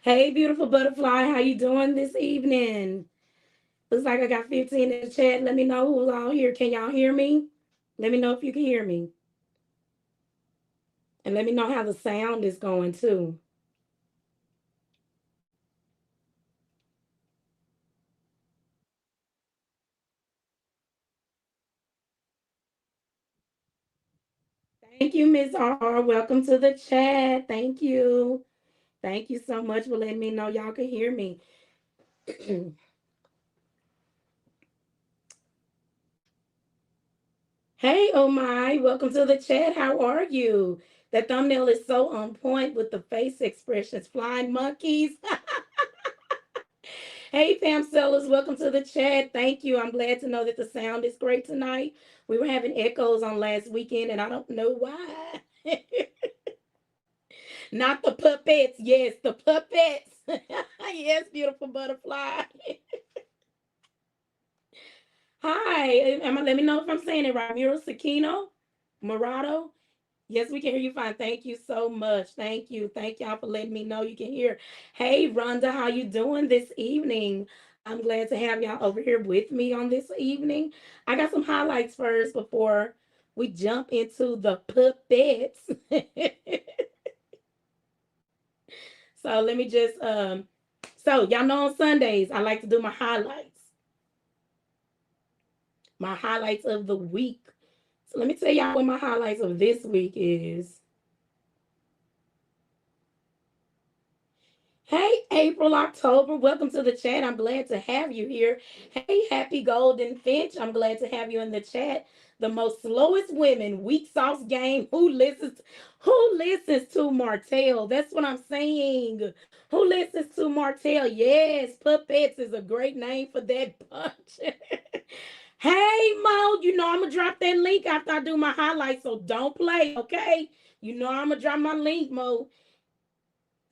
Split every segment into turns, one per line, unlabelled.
Hey, beautiful butterfly, how you doing this evening? Looks like I got 15 in the chat. Let me know who's all here. Can y'all hear me? Let me know if you can hear me. And let me know how the sound is going too. Thank you, Miss R. Welcome to the chat. Thank you. Thank you so much for letting me know y'all can hear me. Hey, oh my, welcome to the chat. How are you? That thumbnail is so on point with the face expressions. Flying monkeys. Hey, Pam Sellers, welcome to the chat. Thank you. I'm glad to know that the sound is great tonight. We were having echoes on last weekend, and I don't know why. Not the puppets. Yes, the puppets. Yes, beautiful butterfly. Hi. Let me know if I'm saying it right. Mira Sakino, Murado. Yes, we can hear you fine. Thank you so much. Thank you. Thank y'all for letting me know you can hear. Hey, Rhonda, how you doing this evening? I'm glad to have y'all over here with me on this evening. I got some highlights first before we jump into the puppets. So let me just so y'all know on Sundays I like to do my highlights of the week. So let me tell y'all what my highlights of this week is. Hey, April, October, welcome to the chat. I'm glad to have you here. Hey, Happy Golden Finch, I'm glad to have you in the chat. The most slowest women, weak sauce game. Who listens to Martell? That's what I'm saying. Who listens to Martell? Yes, Puppets is a great name for that bunch. Hey, Mo, you know I'm gonna drop that link after I do my highlights, so don't play, okay? You know I'm gonna drop my link, Mo.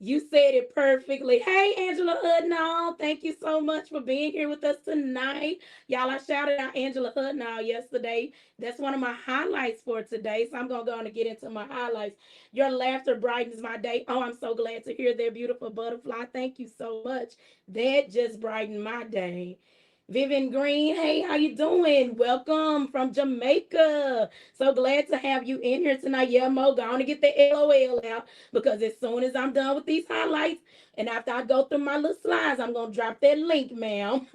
You said it perfectly. Hey, Angela Hudnall. Thank you so much for being here with us tonight. Y'all, I shouted out Angela Hudnall yesterday. That's one of my highlights for today. So I'm going to go on and get into my highlights. Your laughter brightens my day. Oh, I'm so glad to hear that, beautiful butterfly. Thank you so much. That just brightened my day. Vivian Green, hey, how you doing? Welcome from Jamaica. So glad to have you in here tonight. Yeah, Mo, go on and get the LOL out because as soon as I'm done with these highlights and after I go through my little slides, I'm going to drop that link, ma'am.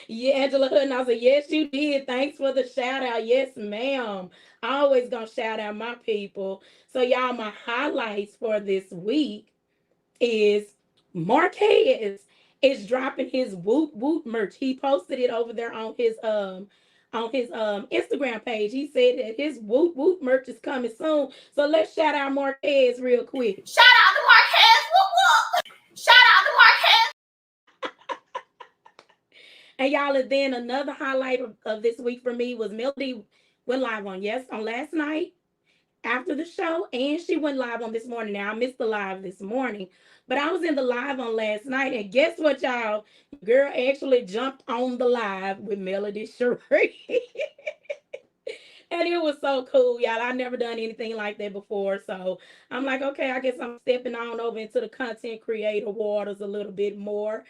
Yeah, Angela Hood, and I said, yes, you did. Thanks for the shout out. Yes, ma'am. I always going to shout out my people. So, y'all, my highlights for this week is Marquez is dropping his Woot Woot merch. He posted it over there on his Instagram page. He said that his Woot Woot merch is coming soon. So let's shout out Marquez real quick.
Shout out to Marquez. Whoop whoop. Shout out to Marquez.
And y'all, and then another highlight of this week for me was Melody went live on last night after the show, and she went live on this morning. Now I missed the live this morning, but I was in the live on last night, and guess what, y'all? Girl actually jumped on the live with Melody Shari. And it was so cool, y'all. I never done anything like that before. So I'm like, okay, I guess I'm stepping on over into the content creator waters a little bit more.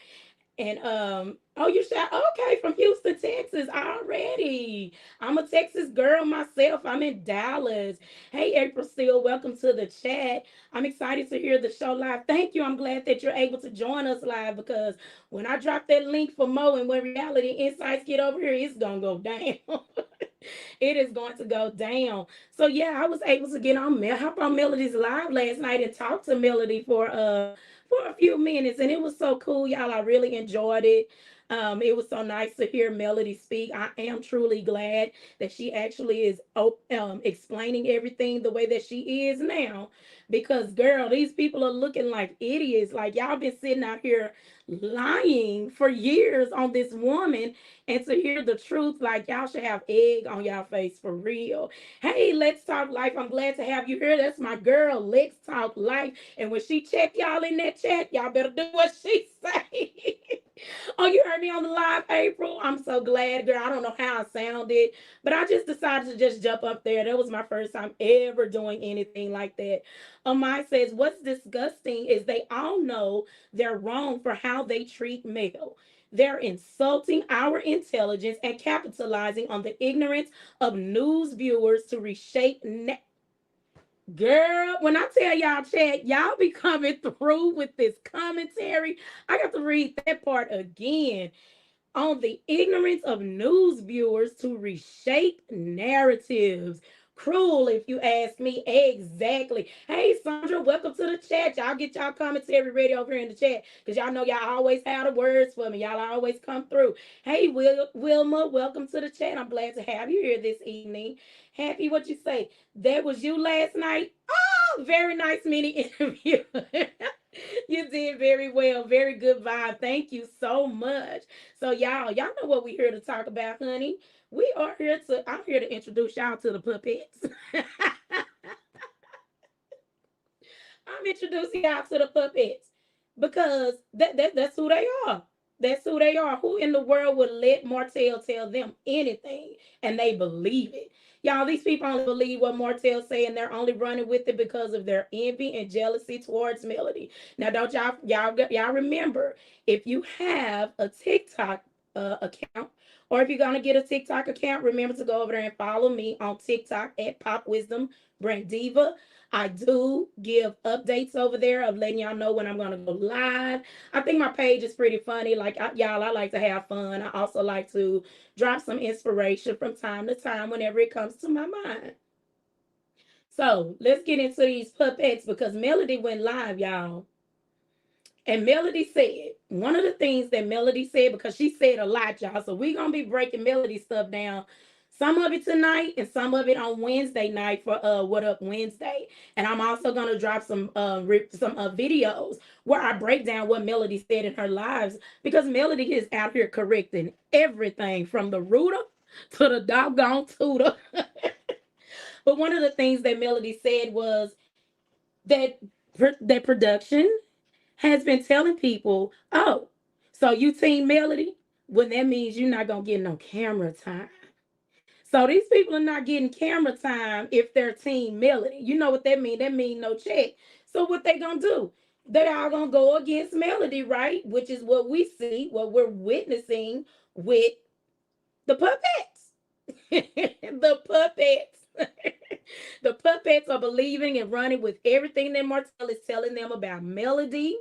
And oh, you shot okay from Houston, Texas already. I'm a Texas girl myself. I'm in Dallas. Hey, April Steele, welcome to the chat. I'm excited to hear the show live. Thank you. I'm glad that you're able to join us live because when I drop that link for Mo and when reality insights get over here, it's gonna go down. It is going to go down. So yeah, I was able to get on hop on Melody's live last night and talk to Melody for a few minutes, and it was so cool, y'all. I really enjoyed it. It was so nice to hear Melody speak. I am truly glad that she actually is explaining everything the way that she is now. Because, girl, these people are looking like idiots. Like, y'all been sitting out here lying for years on this woman, and to hear the truth, like, y'all should have egg on y'all face for real. Hey, Let's Talk Life. I'm glad to have you here. That's my girl, Let's Talk Life. And when she check y'all in that chat, y'all better do what she say. Oh, you heard me on the live, April. I'm so glad, girl. I don't know how I sounded, but I just decided to just jump up there. That was my first time ever doing anything like that. Amai says, what's disgusting is they all know they're wrong for how they treat Mel. They're insulting our intelligence and capitalizing on the ignorance of news viewers to reshape. Girl, when I tell y'all, chat, y'all be coming through with this commentary. I got to read that part again on the ignorance of news viewers to reshape narratives. Cruel, if you ask me. Exactly. Hey, Sandra, welcome to the chat. Y'all get y'all commentary ready over here in the chat because y'all know y'all always have the words for me. Y'all always come through. Hey, Wilma, welcome to the chat. I'm glad to have you here this evening. Happy, what you say? That was you last night? Oh, very nice mini interview. You did very well. Very good vibe. Thank you so much. So y'all know what we're here to talk about, honey. We are here to I'm here to introduce y'all to the puppets. I'm introducing y'all to the puppets because that's who they are. That's who they are. Who in the world would let Martell tell them anything and they believe it? Y'all, these people only believe what Martell say and they're only running with it because of their envy and jealousy towards Melody. Now, don't y'all remember if you have a TikTok account or if you're gonna get a TikTok account, remember to go over there and follow me on TikTok at Pop Wisdom Brand Diva. I do give updates over there of letting y'all know when I'm going to go live. I think my page is pretty funny. Like, y'all, I like to have fun. I also like to drop some inspiration from time to time whenever it comes to my mind. So let's get into these puppets because Melody went live, y'all. And Melody said, one of the things that Melody said, because she said a lot, y'all. So we're going to be breaking Melody stuff down. Some of it tonight and some of it on Wednesday night for What Up Wednesday. And I'm also going to drop some videos where I break down what Melody said in her lives because Melody is out here correcting everything from the rooter to the doggone tutor. But one of the things that Melody said was that that production has been telling people, oh, so you team Melody? Well, that means you're not going to get no camera time. So these people are not getting camera time if they're team Melody. You know what that means? That means no check. So what they going to do? They are going to go against Melody, right? Which is what we see, what we're witnessing with the puppets. The puppets. The puppets are believing and running with everything that Martell is telling them about Melody.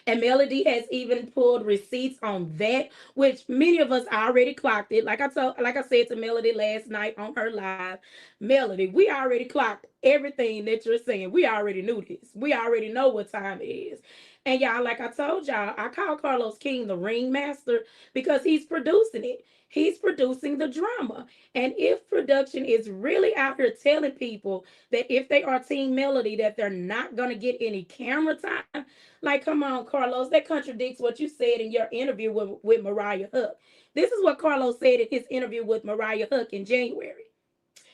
And Melody has even pulled receipts on that, which many of us already clocked it. Like I said to Melody last night on her live, Melody, we already clocked everything that you're saying. We already knew this. We already know what time it is. And y'all, like I told y'all, I call Carlos King the ringmaster because he's producing it. He's producing the drama. And if production is really out here telling people that if they are Team Melody, that they're not going to get any camera time, like, come on, Carlos, that contradicts what you said in your interview with Mariah Huck. This is what Carlos said in his interview with Mariah Huck in January.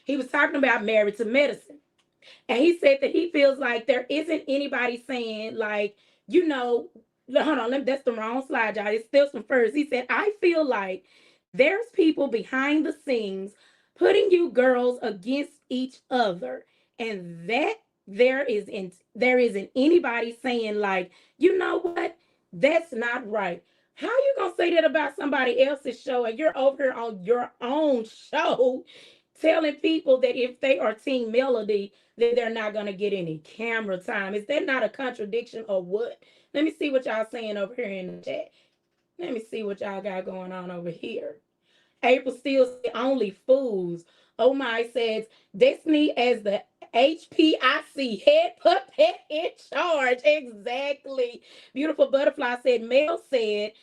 He was talking about Married to Medicine. And he said that he feels like there isn't anybody saying, like, you know, hold on, that's the wrong slide, y'all. It's still some first. He said, I feel like there's people behind the scenes putting you girls against each other. And that there isn't anybody saying, like, you know what? That's not right. How you gonna say that about somebody else's show and you're over here on your own show telling people that if they are Team Melody, then they're not gonna get any camera time? Is that not a contradiction or what? Let me see what y'all saying over here in the chat. Let me see what y'all got going on over here. April still say only fools. Oh my says Destiny as the HPIC head puppet in charge. Exactly. Beautiful Butterfly said Mel said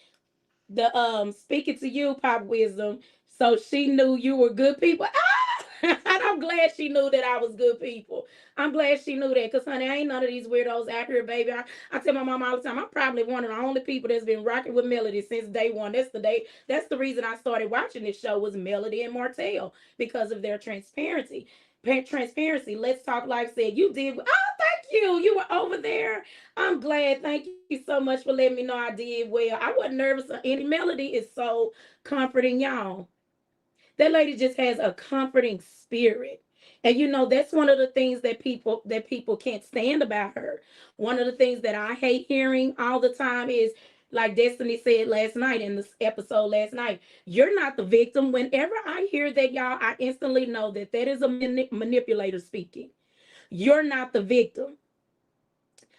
the speaking to you, Pop Wisdom. So she knew you were good people. Ah! And I'm glad she knew that I was good people. I'm glad she knew that because, honey, I ain't none of these weirdos out here, baby. I tell my mom all the time, I'm probably one of the only people that's been rocking with Melody since day one. That's the day. That's the reason I started watching this show was Melody and Martell because of their transparency. Transparency. Let's Talk Life said you did. Oh, thank you. You were over there. I'm glad. Thank you so much for letting me know I did well. I wasn't nervous. Any Melody is so comforting, y'all. That lady just has a comforting spirit. And that's one of the things that people can't stand about her. One of the things that I hate hearing all the time is, like Destiny said last night in this episode last night, you're not the victim. Whenever I hear that, y'all, I instantly know that that is a manipulator speaking. You're not the victim,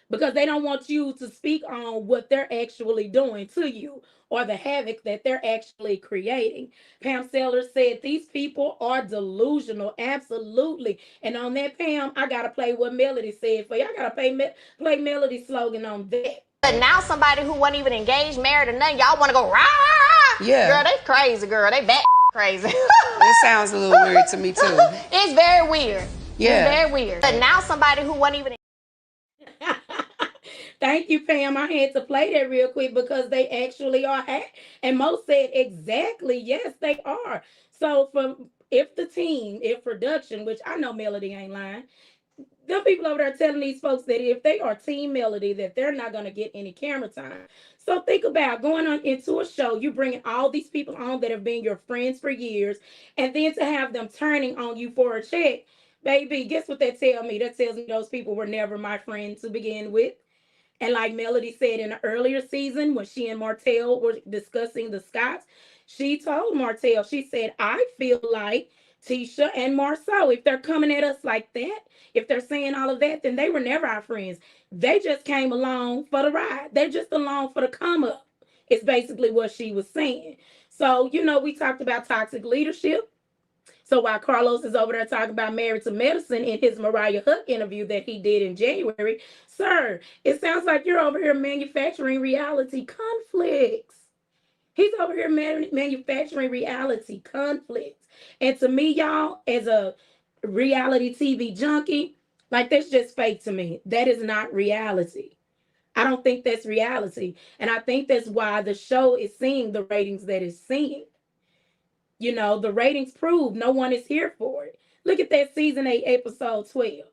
because they don't want you to speak on what they're actually doing to you, or the havoc that they're actually creating. Pam Sellers said these people are delusional. Absolutely. And on that, Pam, I got to play what Melody said for you. I got to play Melody's slogan on that.
But now somebody who wasn't even engaged, married, or nothing, y'all want to go rah, rah, rah.
Yeah.
Girl, they crazy, girl. They bat crazy.
It sounds a little weird to me, too.
It's very weird.
Yeah.
It's very weird. But now somebody who wasn't even
Thank you, Pam. I had to play that real quick because they actually are. And Mo said exactly, yes, they are. So if production, which I know Melody ain't lying, the people over there telling these folks that if they are Team Melody, that they're not going to get any camera time. So think about going on into a show, you bringing all these people on that have been your friends for years, and then to have them turning on you for a check. Baby, guess what that tells me? That tells me those people were never my friends to begin with. And like Melody said in an earlier season, when she and Martell were discussing the Scots, she told Martell, she said, I feel like Tisha and Marceau, if they're coming at us like that, if they're saying all of that, then they were never our friends. They just came along for the ride. They're just along for the come up. It's basically what she was saying. So, we talked about toxic leadership. So while Carlos is over there talking about Married to Medicine in his Mariah Huck interview that he did in January, sir, it sounds like you're over here manufacturing reality conflicts. He's over here manufacturing reality conflicts. And to me, y'all, as a reality TV junkie, like, that's just fake to me. That is not reality. I don't think that's reality. And I think that's why the show is seeing the ratings that it's seeing. The ratings prove no one is here for it. Look at that season 8, episode 12.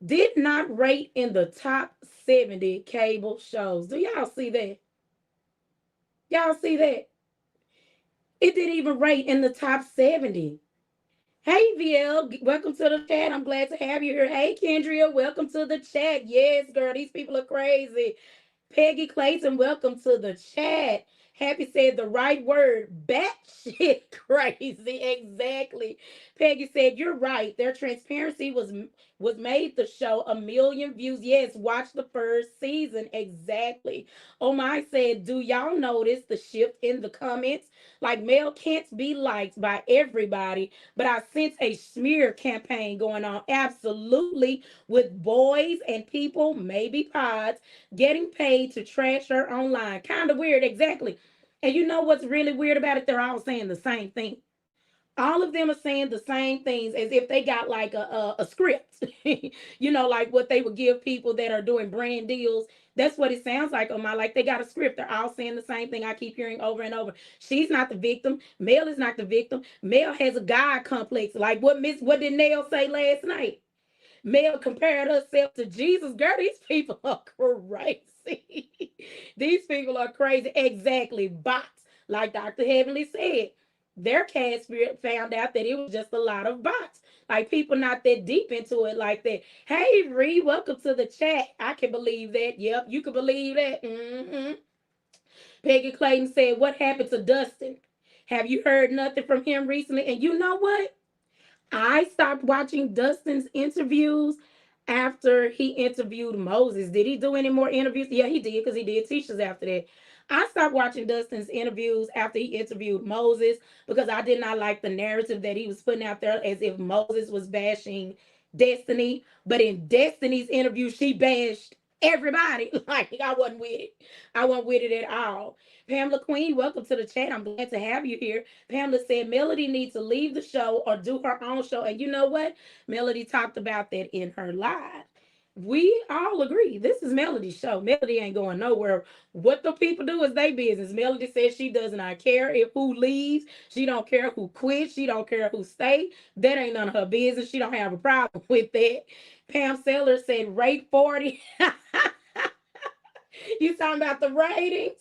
Did not rate in the top 70 cable shows. Do y'all see that? Y'all see that? It didn't even rate in the top 70. Hey, VL, welcome to the chat. I'm glad to have you here. Hey, Kendria, welcome to the chat. Yes, girl, these people are crazy. Peggy Clayton, welcome to the chat. Happy said the right word, batshit crazy. Exactly. Peggy said, you're right. Their transparency was made the show 1 million views. Yes, watch the first season. Exactly. Oh my said, do y'all notice the shift in the comments? Like, Mel can't be liked by everybody, but I sense a smear campaign going on. Absolutely. With boys and people, maybe pods, getting paid to trash her online. Kind of weird, exactly. And you know what's really weird about it? They're all saying the same thing. All of them are saying the same things as if they got like a script, like what they would give people that are doing brand deals. That's what it sounds like on my, like they got a script. They're all saying the same thing I keep hearing over and over. She's not the victim. Mel is not the victim. Mel has a God complex. Like what did Nail say last night? Mel compared herself to Jesus. Girl, these people are crazy. These people are crazy. Exactly. Bots. Like Dr. Heavenly said. Their cast spirit found out that it was just a lot of bots. Like, people not that deep into it like that. Hey, Ree, welcome to the chat. I can believe that. Yep, you can believe that. Peggy Clayton said, what happened to Dustin? Have you heard nothing from him recently? And you know what? I stopped watching Dustin's interviews after he interviewed Moses. Did he do any more interviews? Yeah, he did, because he did Tisha's after that. I stopped watching Dustin's interviews after he interviewed Moses because I did not like the narrative that he was putting out there as if Moses was bashing Destiny. But in Destiny's interview, she bashed everybody. Like, I wasn't with it. I wasn't with it at all. Pamela Queen, welcome to the chat. I'm glad to have you here. Pamela said Melody needs to leave the show or do her own show. And you know what? Melody talked about that in her live. We all agree. This is Melody's show. Melody ain't going nowhere. What the people do is their business. Melody says she does not care if who leaves. She don't care who quits. She don't care who stays. That ain't none of her business. She don't have a problem with that. Pam Sellers said rate 40. You talking about the ratings?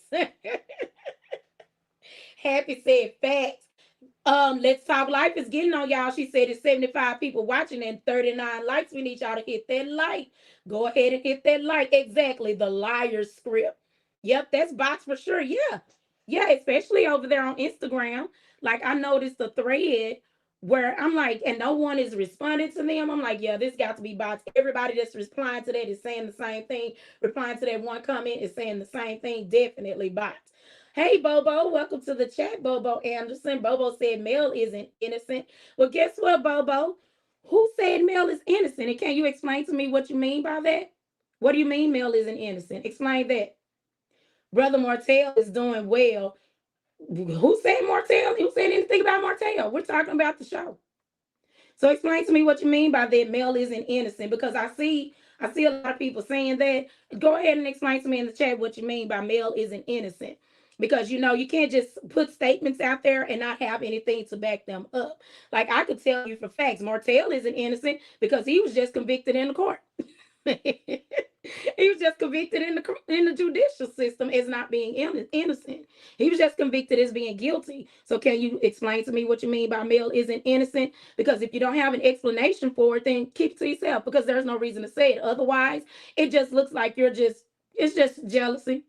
Happy said facts. Let's Talk Life is getting on y'all. She said it's 75 people watching and 39 likes. We need y'all to hit that like. Go ahead and hit that like. Exactly. The liar script. Yep, that's bots for sure. Yeah. Yeah, especially over there on Instagram. Like I noticed the thread where I'm like, and no one is responding to them. I'm like, yeah, this got to be bots. Everybody that's replying to that is saying the same thing. Replying to that one comment is saying the same thing. Definitely bots. Hey Bobo, welcome to the chat, Bobo Anderson. Bobo said Mel isn't innocent. Well, guess what, Bobo? Who said Mel is innocent? And can you explain to me what you mean by that? What do you mean Mel isn't innocent? Explain that. Brother Martell is doing well. Who said Martell? Who said anything about Martell? We're talking about the show. So explain to me what you mean by that Mel isn't innocent, because I see a lot of people saying that. Go ahead and explain to me in the chat what you mean by Mel isn't innocent. Because you can't just put statements out there and not have anything to back them up. Like I could tell you for facts, Martell isn't innocent because he was just convicted in the court. He was just convicted in the judicial system as not being innocent. He was just convicted as being guilty. So can you explain to me what you mean by Mel isn't innocent? Because if you don't have an explanation for it, then keep it to yourself, because there's no reason to say it. Otherwise, it just looks like it's just jealousy,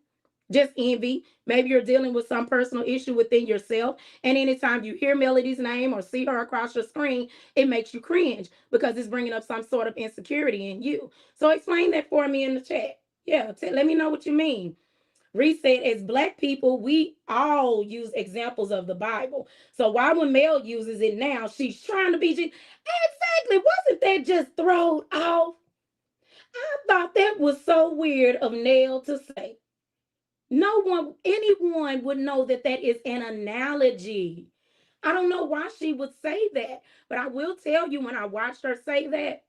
just envy. Maybe you're dealing with some personal issue within yourself. And anytime you hear Melody's name or see her across your screen, it makes you cringe because it's bringing up some sort of insecurity in you. So explain that for me in the chat. Yeah, let me know what you mean. Reese said, as Black people, we all use examples of the Bible. So why when Mel uses it now, she's trying to be exactly. Wasn't that just thrown off? I thought that was so weird of Nell to say. Anyone would know that that is an analogy. I don't know why she would say that, but I will tell you, when I watched her say that,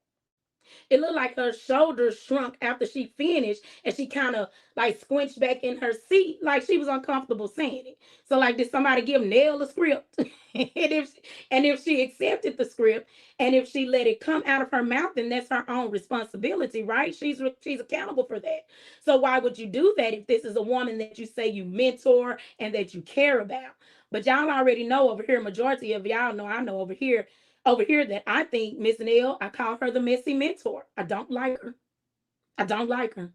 it looked like her shoulders shrunk after she finished, and she kind of like squinched back in her seat, like she was uncomfortable saying it. So, like, did somebody give Nell a script? and if she accepted the script, and if she let it come out of her mouth, then that's her own responsibility, right? She's accountable for that. So why would you do that if this is a woman that you say you mentor and that you care about? But y'all already know over here, majority of y'all know, I know over here that I think Miss Nell, I call her the messy mentor. I don't like her. I don't like her.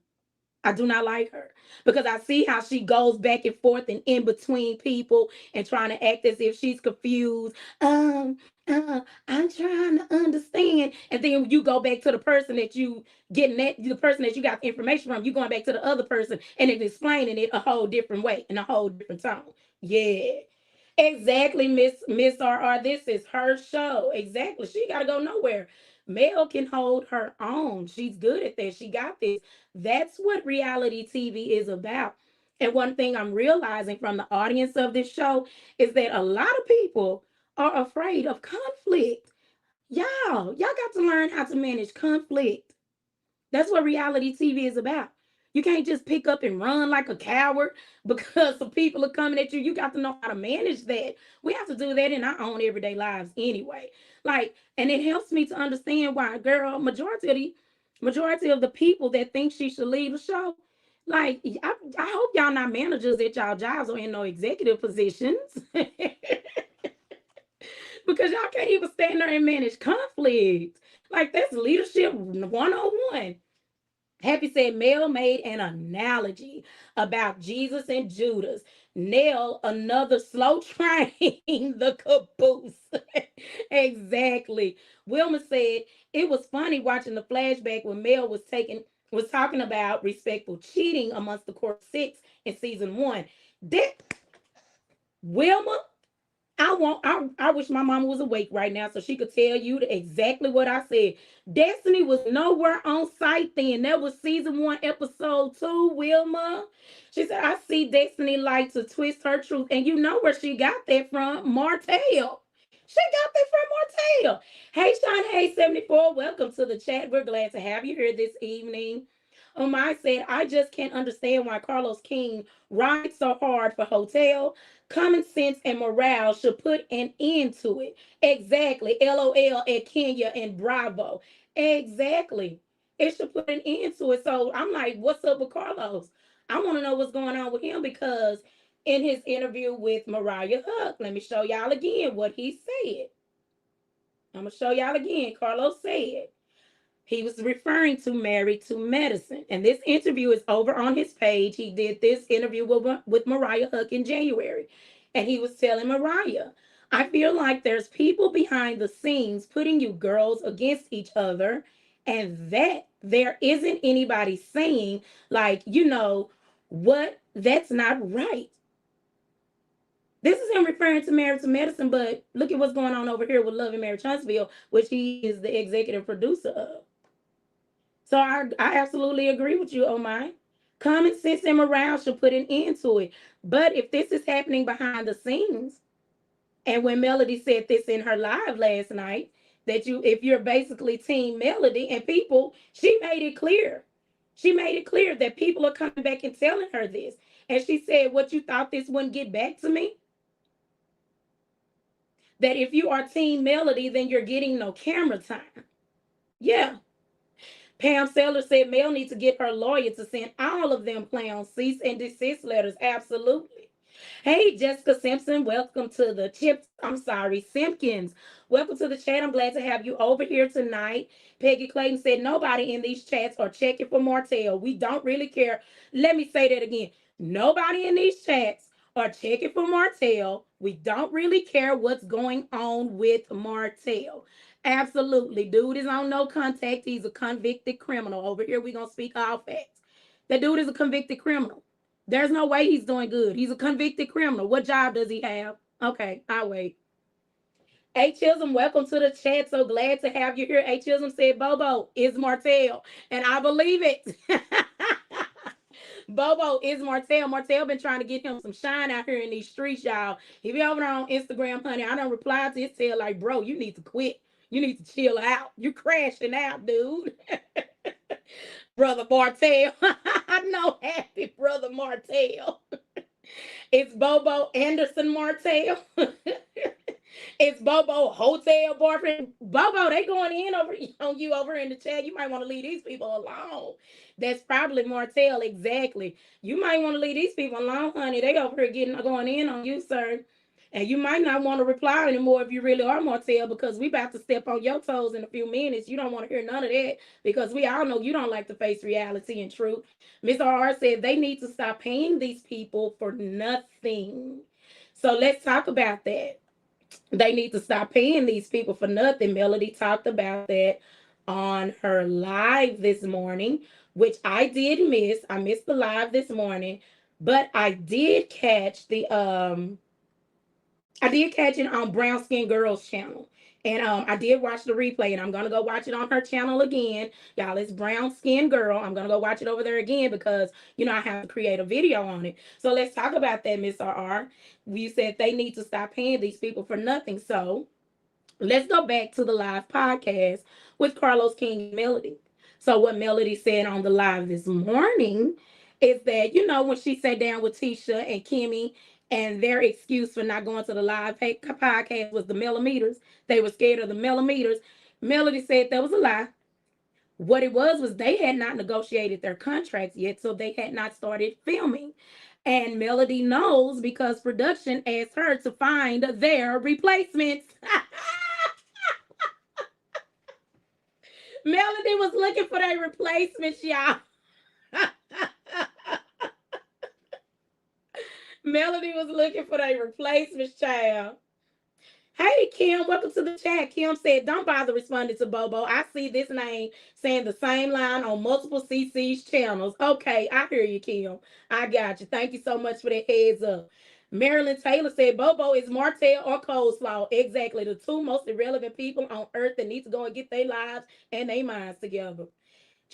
I do not like her because I see how she goes back and forth and in between people and trying to act as if she's confused. I'm trying to understand. And then when you go back to the person that you getting that, the person that you got the information from, you going back to the other person and it's explaining it a whole different way in a whole different tone. Yeah. Exactly, Miss RR. This is her show. Exactly. She got to go nowhere. Mel can hold her own. She's good at that. She got this. That's what reality TV is about. And one thing I'm realizing from the audience of this show is that a lot of people are afraid of conflict. Y'all got to learn how to manage conflict. That's what reality TV is about. You can't just pick up and run like a coward because some people are coming at you. You got to know how to manage that. We have to do that in our own everyday lives anyway. Like, and it helps me to understand why, girl, majority of the people that think she should leave the show, like, I hope y'all not managers at y'all jobs or in no executive positions. Because y'all can't even stand there and manage conflict. Like, that's leadership 101. Happy said Mel made an analogy about Jesus and Judas. Nail another slow train, the caboose. Exactly. Wilma said it was funny watching the flashback when Mel was talking about respectful cheating amongst the core six in season one. That Wilma, I wish my mama was awake right now so she could tell you exactly what I said. Destiny was nowhere on site then. That was season 1, episode 2, Wilma. She said, I see Destiny like to twist her truth. And you know where she got that from? Martell. She got that from Martell. Hey, Sean Hayes 74, welcome to the chat. We're glad to have you here this evening. I said, I just can't understand why Carlos King rides so hard for Hotel. Common sense and morale should put an end to it. Exactly. LOL at Kenya and Bravo. Exactly. It should put an end to it. So I'm like, what's up with Carlos? I want to know what's going on with him because in his interview with Mariah Huck, let me show y'all again what he said. I'm going to show y'all again. Carlos said, he was referring to Married to Medicine. And this interview is over on his page. He did this interview with Mariah Huck in January. And he was telling Mariah, I feel like there's people behind the scenes putting you girls against each other, and that there isn't anybody saying, like, what? That's not right. This is him referring to Married to Medicine, but look at what's going on over here with Love and Marriage Huntsville, which he is the executive producer of. So I absolutely agree with you, oh my. Common sense and morale should put an end to it. But if this is happening behind the scenes, and when Melody said this in her live last night, that if you're basically Team Melody and people, she made it clear. She made it clear that people are coming back and telling her this. And she said, what, you thought this wouldn't get back to me? That if you are Team Melody, then you're getting no camera time. Yeah. Pam Sellers said Mel needs to get her lawyer to send all of them clowns cease and desist letters. Absolutely. Hey, Jessica Simpson, welcome to the Simpkins. Welcome to the chat. I'm glad to have you over here tonight. Peggy Clayton said nobody in these chats are checking for Martell. We don't really care. Let me say that again. Nobody in these chats are checking for Martell. We don't really care what's going on with Martell. Absolutely. Dude is on no contact. He's a convicted criminal. Over here, we're going to speak all facts. That dude is a convicted criminal. There's no way he's doing good. He's a convicted criminal. What job does he have? Okay, I'll wait. A Chisholm, welcome to the chat. So glad to have you here. A Chisholm said Bobo is Martell. And I believe it. Bobo is Martell. Martell been trying to get him some shine out here in these streets, y'all. If you're over there on Instagram, honey, I don't reply to his tail like, bro, you need to quit. You need to chill out. You're crashing out, dude. Brother Martell. I know, happy brother Martell. It's Bobo Anderson Martell. It's Bobo Hotel Boyfriend. Bobo, they going in on you over in the chat. You might want to leave these people alone. That's probably Martell, exactly. You might want to leave these people alone, honey. They over here going in on you, sir. And you might not want to reply anymore if you really are Martell, because we about to step on your toes in a few minutes. You don't want to hear none of that because we all know you don't like to face reality and truth. Ms. RR said they need to stop paying these people for nothing. So let's talk about that. They need to stop paying these people for nothing. Melody talked about that on her live this morning, which I did miss. I missed the live this morning, but I did catch it on Brown Skin Girl's channel. And I did watch the replay, and I'm going to go watch it on her channel again. Y'all, it's Brown Skin Girl. I'm going to go watch it over there again because, I have to create a video on it. So let's talk about that, Miss RR. You said they need to stop paying these people for nothing. So let's go back to the live podcast with Carlos King and Melody. So what Melody said on the live this morning is that, when she sat down with Tisha and Kimmy, and their excuse for not going to the live podcast was the millimeters. They were scared of the millimeters. Melody said that was a lie. What it was they had not negotiated their contracts yet, so they had not started filming. And Melody knows because production asked her to find their replacements. Melody was looking for their replacements, y'all. Melody was looking for their replacements, child. Hey, Kim, welcome to the chat. Kim said, don't bother responding to Bobo. I see this name saying the same line on multiple CC's channels. Okay, I hear you, Kim. I got you. Thank you so much for that heads up. Marilyn Taylor said, Bobo is Martell or Coleslaw. Exactly. The two most irrelevant people on earth that need to go and get their lives and their minds together.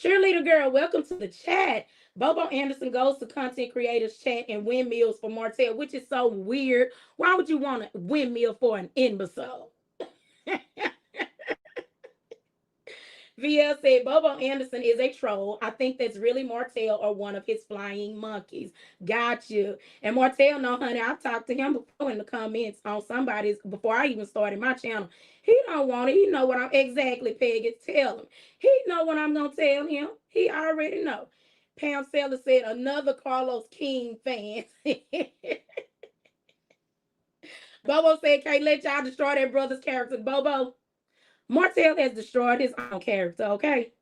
Cheerleader girl, welcome to the chat. Bobo Anderson goes to content creators chat and windmills for Martell, which is so weird. Why would you want a windmill for an imbecile? VL said Bobo Anderson is a troll. I think that's really Martell or one of his flying monkeys. Got you. And Martell, no, honey, I've talked to him before in the comments on somebody's before I even started my channel. He don't want it. He know what I'm exactly, Peggy. Tell him. He know what I'm gonna tell him. He already know. Pam Seller said another Carlos King fan. Bobo said can't let y'all destroy their brother's character. Bobo, Martell has destroyed his own character, okay?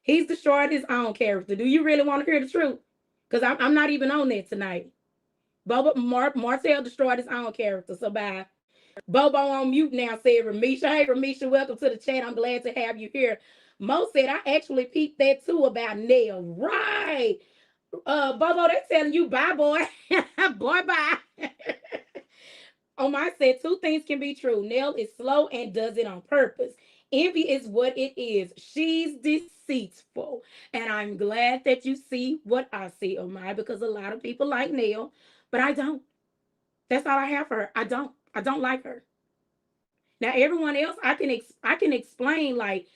He's destroyed his own character. Do you really want to hear the truth? Because I'm not even on there tonight. Martell destroyed his own character, so bye. Bobo on mute now said Ramisha. Hey, Ramisha, welcome to the chat. I'm glad to have you here. Mo said, I actually peeped that too about Nell. Right. Bobo, they telling you bye, boy. Boy, bye. Oh, my said two things can be true. Nell is slow and does it on purpose. Envy is what it is. She's deceitful. And I'm glad that you see what I see, oh my, because a lot of people like Nell, but I don't. That's all I have for her. I don't. I don't like her. Now everyone else, I can explain like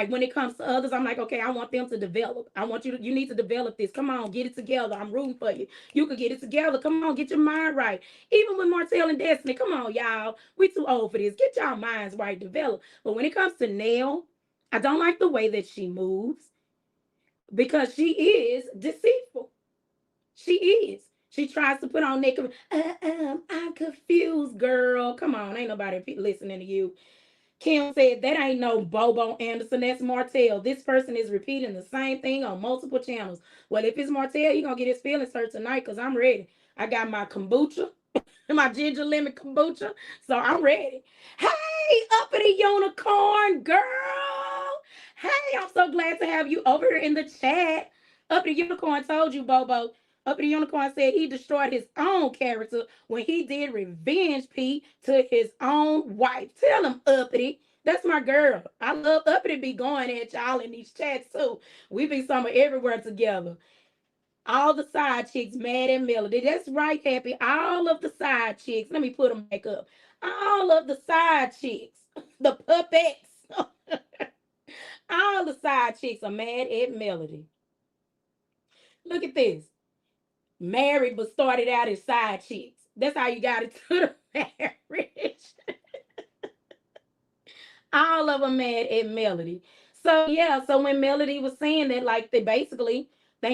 when it comes to others, I'm like, okay, I want them to develop. I want you need to develop this. Come on, get it together. I'm rooting for you. You could get it together. Come on, get your mind right. Even with Martell and Destiny, come on, y'all. We too old for this. Get y'all minds right, develop. But when it comes to Nell, I don't like the way that she moves because she is deceitful. She is. She tries to put on that. I'm confused, girl. Come on, ain't nobody listening to you. Kim said that ain't no Bobo Anderson. That's Martell. This person is repeating the same thing on multiple channels. Well, if it's Martell, you're gonna get his feelings hurt tonight because I'm ready. I got my kombucha, my ginger lemon kombucha, so I'm ready. Hey, uppity unicorn girl. Hey, I'm so glad to have you over here in the chat. Uppity unicorn told you, Bobo. Uppity unicorn said he destroyed his own character when he did revenge Pete to his own wife. Tell him, Uppity. That's my girl. I love Uppity be going at y'all in these chats too. We be somewhere everywhere together. All the side chicks mad at Melody. That's right, Happy. All of the side chicks. Let me put them back up. All of the side chicks. The puppets. All the side chicks are mad at Melody. Look at this. Married but started out as side chicks. That's how you got it to the marriage. All of them mad at Melody. So yeah, so when Melody was saying that, like they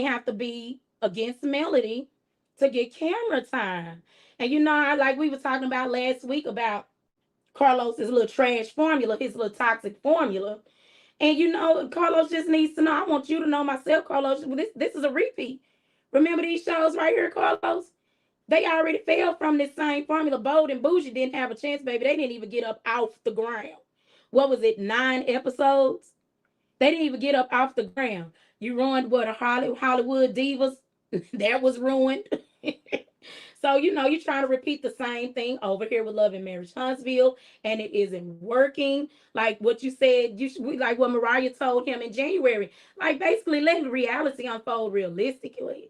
have to be against Melody to get camera time. And you know, like we were talking about last week about Carlos's little trash formula, his little toxic formula. And you know, Carlos just needs to know. I want you to know myself, Carlos. This is a repeat. Remember these shows right here, Carlos? They already fell from this same formula. Bold and Bougie didn't have a chance, baby. They didn't even get up off the ground. What was it, 9 episodes? They didn't even get up off the ground. You ruined what, a Hollywood Divas? That was ruined. So, you know, you're trying to repeat the same thing over here with Love and Marriage Huntsville, and it isn't working. Like what you said, like what Mariah told him in January. Like basically letting reality unfold realistically.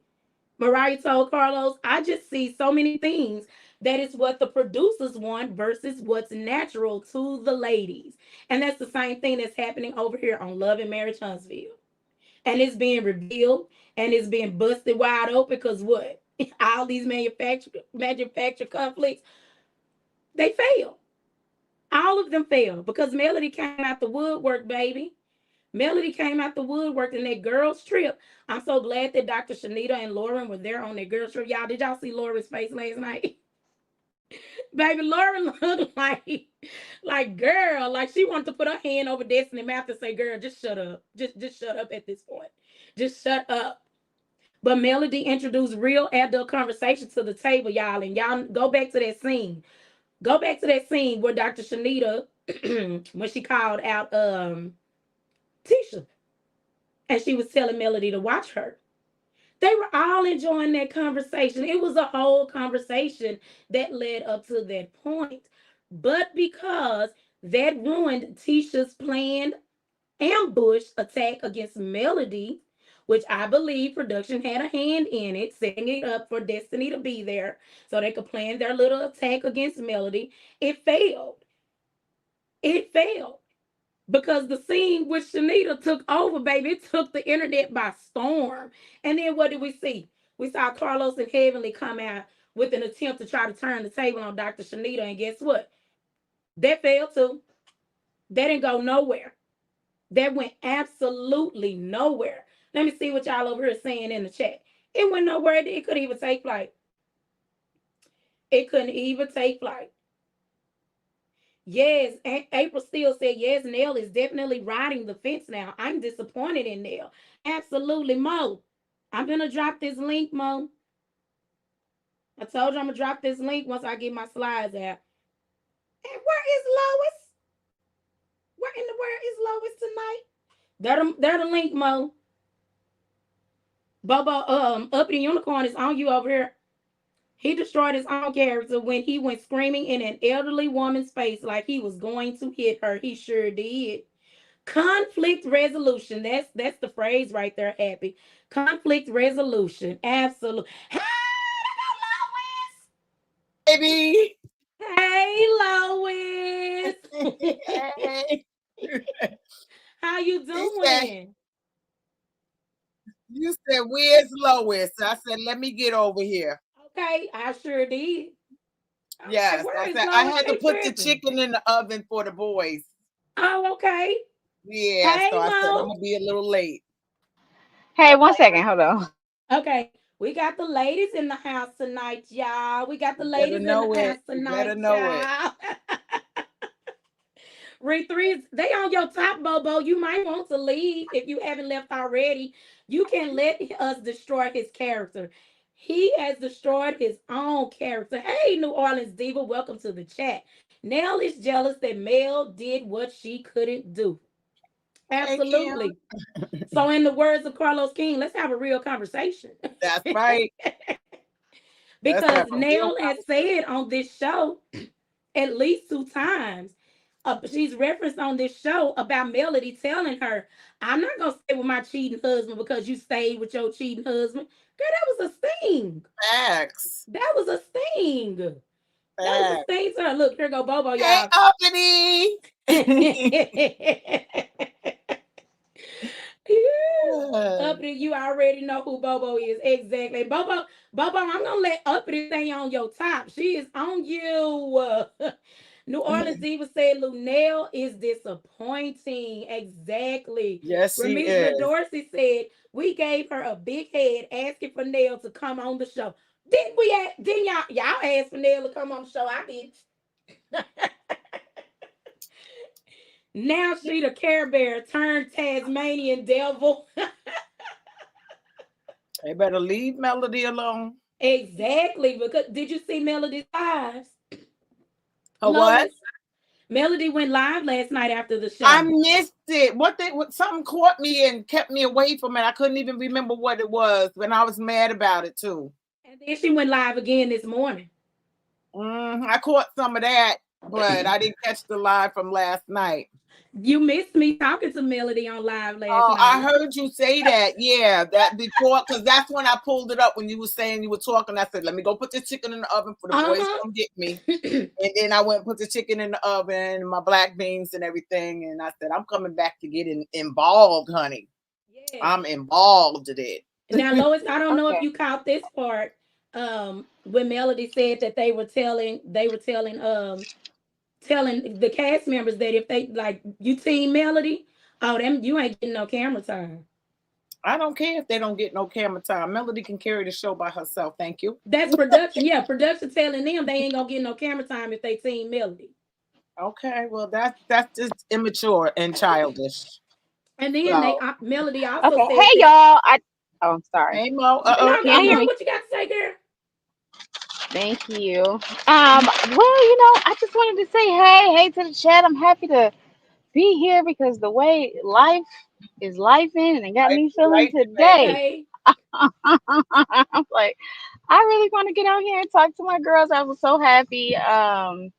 Mariah told Carlos, I just see so many things that is what the producers want versus what's natural to the ladies. And that's the same thing that's happening over here on Love and Marriage Huntsville. And it's being revealed and it's being busted wide open because what? All these manufactured conflicts, they fail. All of them fail because Melody came out the woodwork, baby. Melody came out the woodwork in that girls' trip. I'm so glad that Dr. Shanita and Lauren were there on their girls' trip. Y'all, did y'all see Lauren's face last night? Baby, Lauren looked like girl, like she wanted to put her hand over Destiny's mouth and say, girl, just shut up. Just shut up at this point. Just shut up. But Melody introduced real adult conversation to the table, y'all. And y'all go back to that scene. Go back to that scene where Dr. Shanita, when she called out Tisha, and she was telling Melody to watch her. They were all enjoying that conversation. It was a whole conversation that led up to that point. But because that ruined Tisha's planned ambush attack against Melody, which I believe production had a hand in it, setting it up for Destiny to be there so they could plan their little attack against Melody, it failed. It failed. because the scene with Shanita took over, baby. It took the internet by storm. And then what did we see? We saw Carlos and Heavenly come out with an attempt to try to turn the table on Dr. Shanita. And guess what? That failed too. That didn't go nowhere. That went absolutely nowhere. Let me see what y'all over here saying in the chat. It went nowhere. It couldn't even take flight. It couldn't even take flight. Yes, April still said yes. Nell is definitely riding the fence now. I'm disappointed in Nell. Absolutely, Mo. I'm gonna drop this link, Mo. I told you I'm gonna drop this link once I get my slides out. And where is Lois? Where in the world is Lois tonight? There the link, Mo. Bobo, Uppity Unicorn is on you over here. He destroyed his own character when he went screaming in an elderly woman's face like he was going to hit her. He sure did. Conflict resolution. That's the phrase right there, Happy. Conflict resolution. Absolutely. Hey,
Baby.
hey, Lois.
Hey.
How you doing?
You said, where's Lois? I said, let me get over here.
Okay, I sure did.
Yes,
I
said I had to put the chicken in the oven for the boys.
Oh, okay.
Yeah, hey, so I said I'm gonna be a little late.
Hey, 1 second, hold on.
Okay, we got the ladies in the house tonight, y'all. We got the ladies in the house tonight, y'all. Re3, they on your top, Bobo. You might want to leave if you haven't left already. You can let us destroy his character. He has destroyed his own character. Hey, New Orleans Diva, welcome to the chat. Nell is jealous that Mel did what she couldn't do. Absolutely. So, in the words of Carlos King, let's have a real conversation.
That's right.
Because Nell has said on this show at least 2 times, she's referenced on this show about Melody telling her, I'm not going to stay with my cheating husband because you stayed with your cheating husband. Girl, that was a sting.
Facts.
That was a sting. That was a sting to her. Look, here go Bobo, y'all.
Hey, Uppity.
Uppity, you already know who Bobo is. Exactly. Bobo, I'm gonna let Uppity stay on your top. She is on you. New Orleans Diva said Lunell is disappointing. Exactly.
Yes, she
Remisha
is.
Dorsey said we gave her a big head asking for Nell to come on the show. Didn't we? Didn't y'all ask for Nell to come on the show? I did. Now she the Care Bear turned Tasmanian devil.
They better leave Melody alone.
Exactly. Because did you see Melody's lives?
What?
Melody went live last night after the show.
I missed it. Something caught me and kept me away from it. I couldn't even remember what it was, and I was mad about it too.
And then she went live again this morning.
I caught some of that, but I didn't catch the live from last night.
You missed me talking to Melody on live last night.
I heard you say that. Yeah, that before, because that's when I pulled it up when you were saying you were talking. I said, let me go put the chicken in the oven for the boys to come get me. And then I went and put the chicken in the oven, my black beans and everything. And I said, I'm coming back to get involved, honey. Yes. I'm involved in it.
Now, Lois, I don't know if you caught this part when Melody said that they were telling the cast members that if they like you team Melody, you ain't getting no camera time.
I don't care if they don't get no camera time. Melody can carry the show by herself. Thank you.
That's production. Yeah, production telling them they ain't gonna get no camera time if they team Melody.
Okay, well that's just immature and childish.
And then Melody also said,
"Hey y'all, I'm sorry.
Hey Mo,
what you got to say, girl?
Thank you. Well, I just wanted to say hey to the chat. I'm happy to be here because the way life is lifing and it got me feeling today. I'm like, I really want to get out here and talk to my girls. I was so happy. Hey,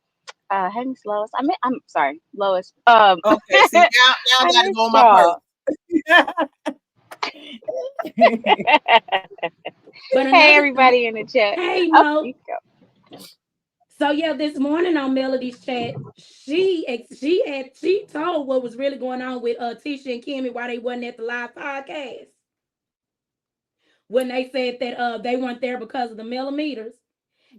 Miss Lois. I'm sorry, Lois.
Okay, see now I gotta go on my purse.
But hey, everybody in the chat.
Hey, Mo. So yeah, this morning on Melody's chat, she told what was really going on with Tisha and Kimmy why they wasn't at the live podcast when they said that they weren't there because of the millimeters.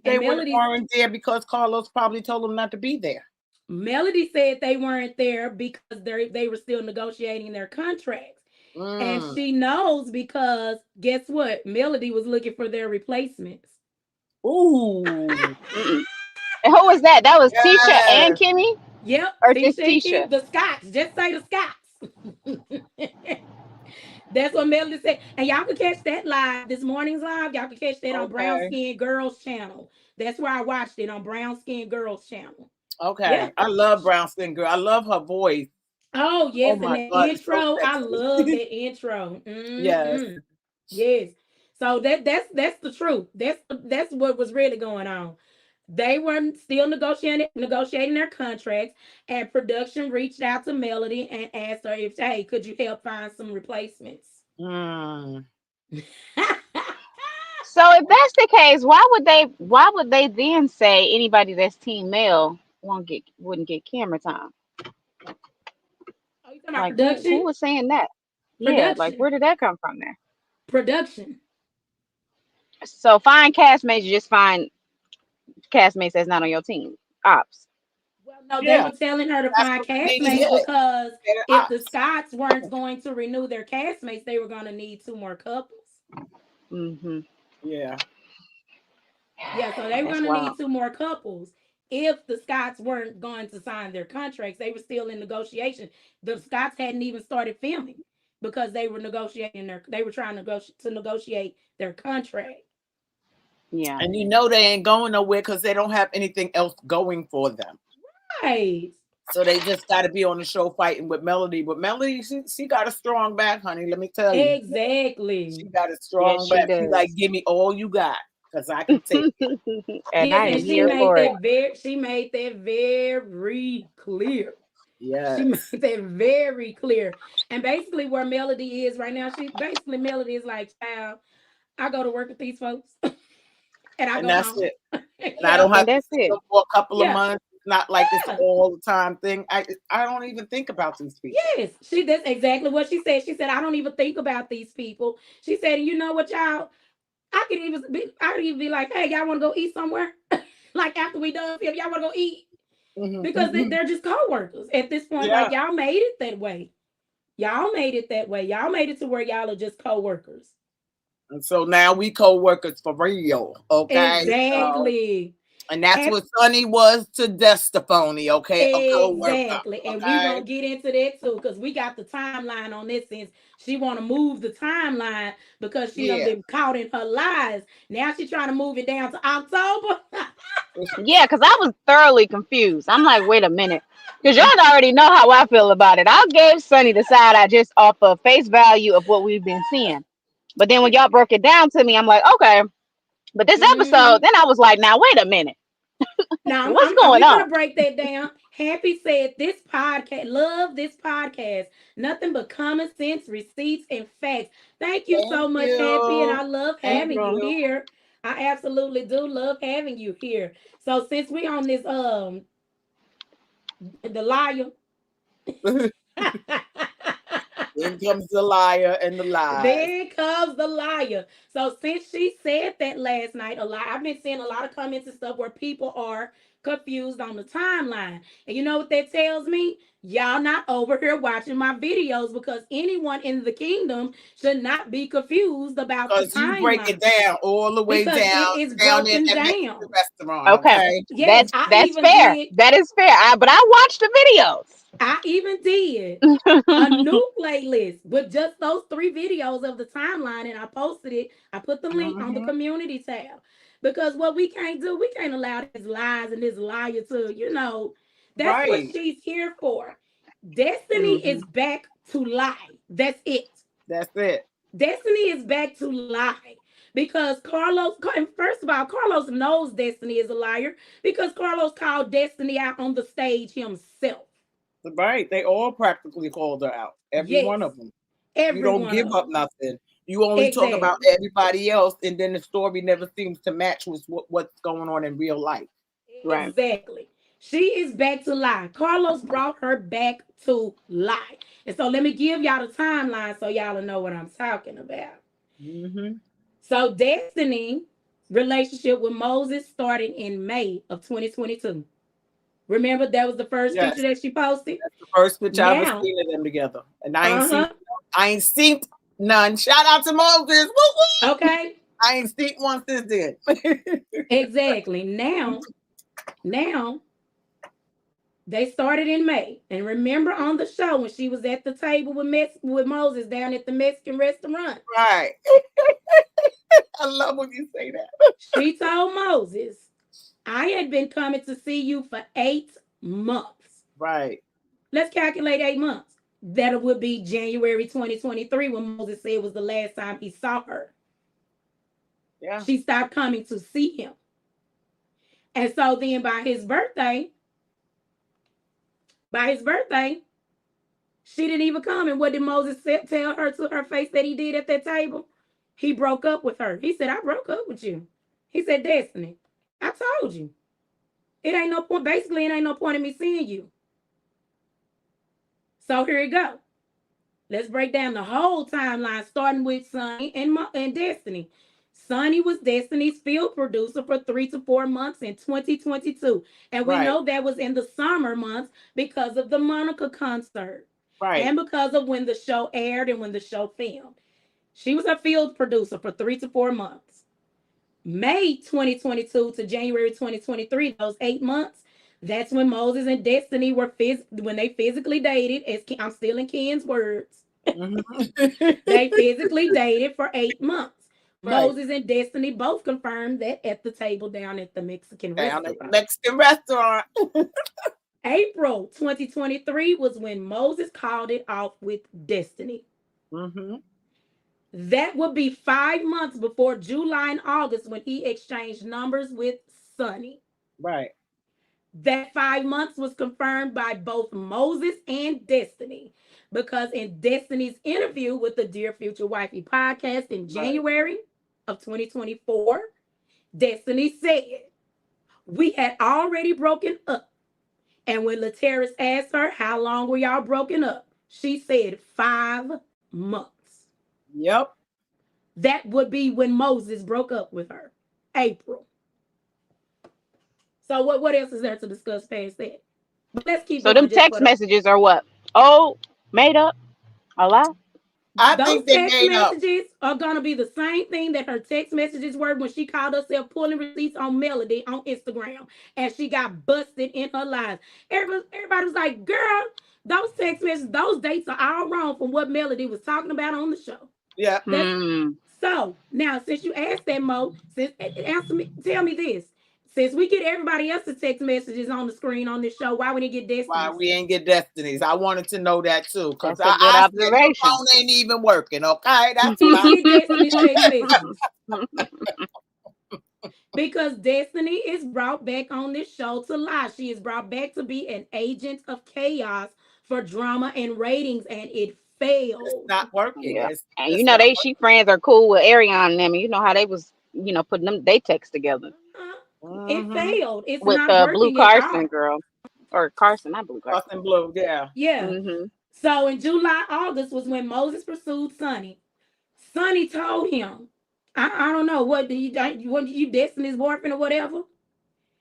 They
And
weren't there because Carlos probably told them not to be there.
Melody said they weren't there because they were still negotiating their contracts. And she knows because guess what? Melody was looking for their replacements.
Ooh.
And who was that? That was Tisha and
Yes.
Kimmy?
Yep,
Or just
Tisha and Kim,
Tisha?
the Scots. Just say the Scots. That's what Melody said. And y'all can catch that live, this morning's live. Y'all can catch that on Brown
Okay.
Skin Girls channel. That's where I watched it, on Brown Skin Girls channel.
Okay.
Yeah.
I love Brown Skin Girl. I love her voice.
Oh, yes.
Oh
And
my
that
God, it's so
intro, I
sexy.
love that intro.
Yes.
Yes. So that's the truth. That's what was really going on. They were still negotiating their contracts, and production reached out to Melody and asked her if, hey, could you help find some replacements?
Mm.
So if that's the case, why would they then say anybody that's team male wouldn't get camera time?
Oh, you talking about
Like who
production?
was saying that? Yeah, like
Production.
where did that come from there?
Production.
So find castmates, you just find castmates that's not on your team. Ops.
Well, no, they
Yeah,
were telling her to
that's
find
what we
castmates
needed.
because
Better
if the
ops.
Scots weren't going to renew their castmates, they were going to need two more couples.
Mm-hmm.
Yeah.
Yeah, so they were
That's
going to
wild.
need two more couples. If the Scots weren't going to sign their contracts, they were still in negotiation. The Scots hadn't even started filming because they were trying to negotiate their contract.
Yeah.
And you know they ain't going nowhere because they don't have anything else going for them.
Right.
So they just got to be on the show fighting with Melody. But Melody, she got a strong back, honey. Let me tell you. She
Exactly.
got a
Yes,
strong
she
back. She like,
does.
give me all you got because I can take it.
And
Yes,
I am
and she
here
made
for it.
that very clear. She made
Yes.
that very clear. And basically, where Melody is right now, Melody is like, child, I go to work with these folks and I
And
go
that's
home.
it. And I
Yeah,
don't have
And
to
that's
see
it.
them for a couple of
yeah,
months. It's not like this
yeah.
all the time thing. I don't even think about these people.
Yes, that's exactly what she said. She said, I don't even think about these people. She said, you know what, y'all? I could even be like, hey, y'all want to go eat somewhere? Like after we done film, y'all want to go eat? Because
Mm-hmm.
they're just co-workers at this point.
Yeah.
Like y'all made it that way. Y'all made it that way. Y'all made it to where y'all are just co-workers.
And so now we co-workers for real. Okay. So,
Exactly.
and that's
And
what Sonny was to Destafoni, okay? A co-worker.
exactly. And we
Okay.
gonna get into that too, because we got the timeline on this since she wanna move the timeline because she done
Yeah.
been caught in her lies. Now she trying to move it down to October.
Yeah, because I was thoroughly confused. I'm like, wait a minute. Because y'all already know how I feel about it. I gave Sunny the side I just off of face value of what we've been seeing. But then when y'all broke it down to me, I'm like, okay. But this episode,
Mhm.
then I was like, now wait a minute.
Now
What's going
we
on?
gonna break that down. Happy said this podcast, love this podcast. Nothing but common sense, receipts, and facts. Thank you
Thank
so much, Happy, and
you.
I love
Thank
having you
you.
here. I absolutely do love having you here. So since we on this the liar.
In comes the liar and the lies.
There comes the liar. So since she said that last night, a lot I've been seeing a lot of comments and stuff where people are confused on the timeline. And you know what that tells me? Y'all not over here watching my videos because anyone in the kingdom should not be confused about the
Because you break it
timeline
down all the way
because it
down,
is
down in
broken
that Mexican
down.
restaurant,
Okay.
okay?
Yes,
That's fair. That is fair. But I watched the videos.
I even did a new playlist with just those three videos of the timeline, and I posted it. I put the link on the
Mm-hmm.
community tab because what we can't do, we can't allow these lies and this liar to, that's what
Right.
she's here for. Destiny
Hmm.
is back to lie. That's it.
That's it.
Destiny is back to lie because and first of all, Carlos knows Destiny is a liar because Carlos called Destiny out on the stage himself.
Right. They all practically called her out. Every
Yes,
one of them. You
every
don't
one
give
of
up
them.
nothing. You only talk about
Exactly.
everybody else, and then the story never seems to match with what's going on in real life.
Right.
Exactly. She is back to lie. Carlos brought her back to lie. And so let me give y'all the timeline so y'all will know what I'm talking about.
Mm-hmm.
So Destiny relationship with Moses started in May of 2022. Remember that was the first
Yes,
picture that she posted?
that's the first picture I ever
Now,
seen of them together, and
uh-huh.
I ain't seen none. Shout out to Moses. Woo woo.
Okay.
I ain't seen one since then.
Exactly. Now they started in May. And remember on the show when she was at the table with Moses down at the Mexican restaurant,
Right. I love when you say that.
she told Moses, I had been coming to see you for 8 months.
Right.
Let's calculate 8 months. That would be January 2023 when Moses said was the last time he saw her.
Yeah.
She stopped coming to see him. And so then by his birthday, she didn't even come. And what did Moses tell her to her face that he did at that table? He broke up with her. He said, I broke up with you. He said, Destiny, I told you. It ain't no point. Basically, it ain't no point in me seeing you. So here you go. Let's break down the whole timeline, starting with Sonny and Destiny. Sonny was Destiny's field producer for 3 to 4 months in 2022. And we
Right.
know that was in the summer months because of the Monica concert
Right.
and because of when the show aired and when the show filmed. She was a field producer for 3 to 4 months. May 2022 to January 2023, those 8 months, that's when Moses and Destiny when they physically dated, as I'm stealing Ken's words.
Mm-hmm.
They physically dated for 8 months.
Right.
Moses and Destiny both confirmed that at the table down at the Mexican
Down at the
restaurant.
Mexican restaurant.
April 2023 was when Moses called it off with Destiny.
Mm-hmm.
That would be 5 months before July and August when he exchanged numbers with Sonny.
Right.
That 5 months was confirmed by both Moses and Destiny because in Destiny's interview with the Dear Future Wifey podcast in
Right.
January of 2024, Destiny said, we had already broken up. And when Lateris asked her, how long were y'all broken up? She said 5 months.
Yep.
That would be when Moses broke up with her. April. So what else is there to discuss past that? But let's keep
So
going
them
just for
text
the
messages are what? Oh, made up? A lie?
I
those
think they
text
made up.
messages are gonna be the same thing that her text messages were when she called herself pulling receipts on Melody on Instagram and she got busted in her lies. Everybody was like, girl, those text messages, those dates are all wrong from what Melody was talking about on the show.
Yeah.
That's
Hmm.
so now since you asked that, Mo, answer me, tell me this. Since we get everybody else's text messages on the screen on this show, why we didn't get
Why
Destiny's?
we ain't get Destinies? I wanted to know that too, because
That's a good
I said your
observation.
phone ain't even working. Okay,
We
that's
didn't
fine.
get Destiny's text messages. Because Destiny is brought back on this show to lie. She is brought back to be an agent of chaos for drama and ratings, and it
It's
failed.
not working.
Yeah. And you
It's
know
not
they she friends are cool with Ariana and them. And you know how they was, putting them they text together
It
working. Mm-hmm.
failed. It's
with
not
Blue
working at
Carson
all.
girl. Or Carson, not Blue Carson.
Boston Blue, yeah.
Yeah.
Hmm.
So in July, August was when Moses pursued Sonny. Sonny told him, I don't know, what you Destiny's boyfriend or whatever?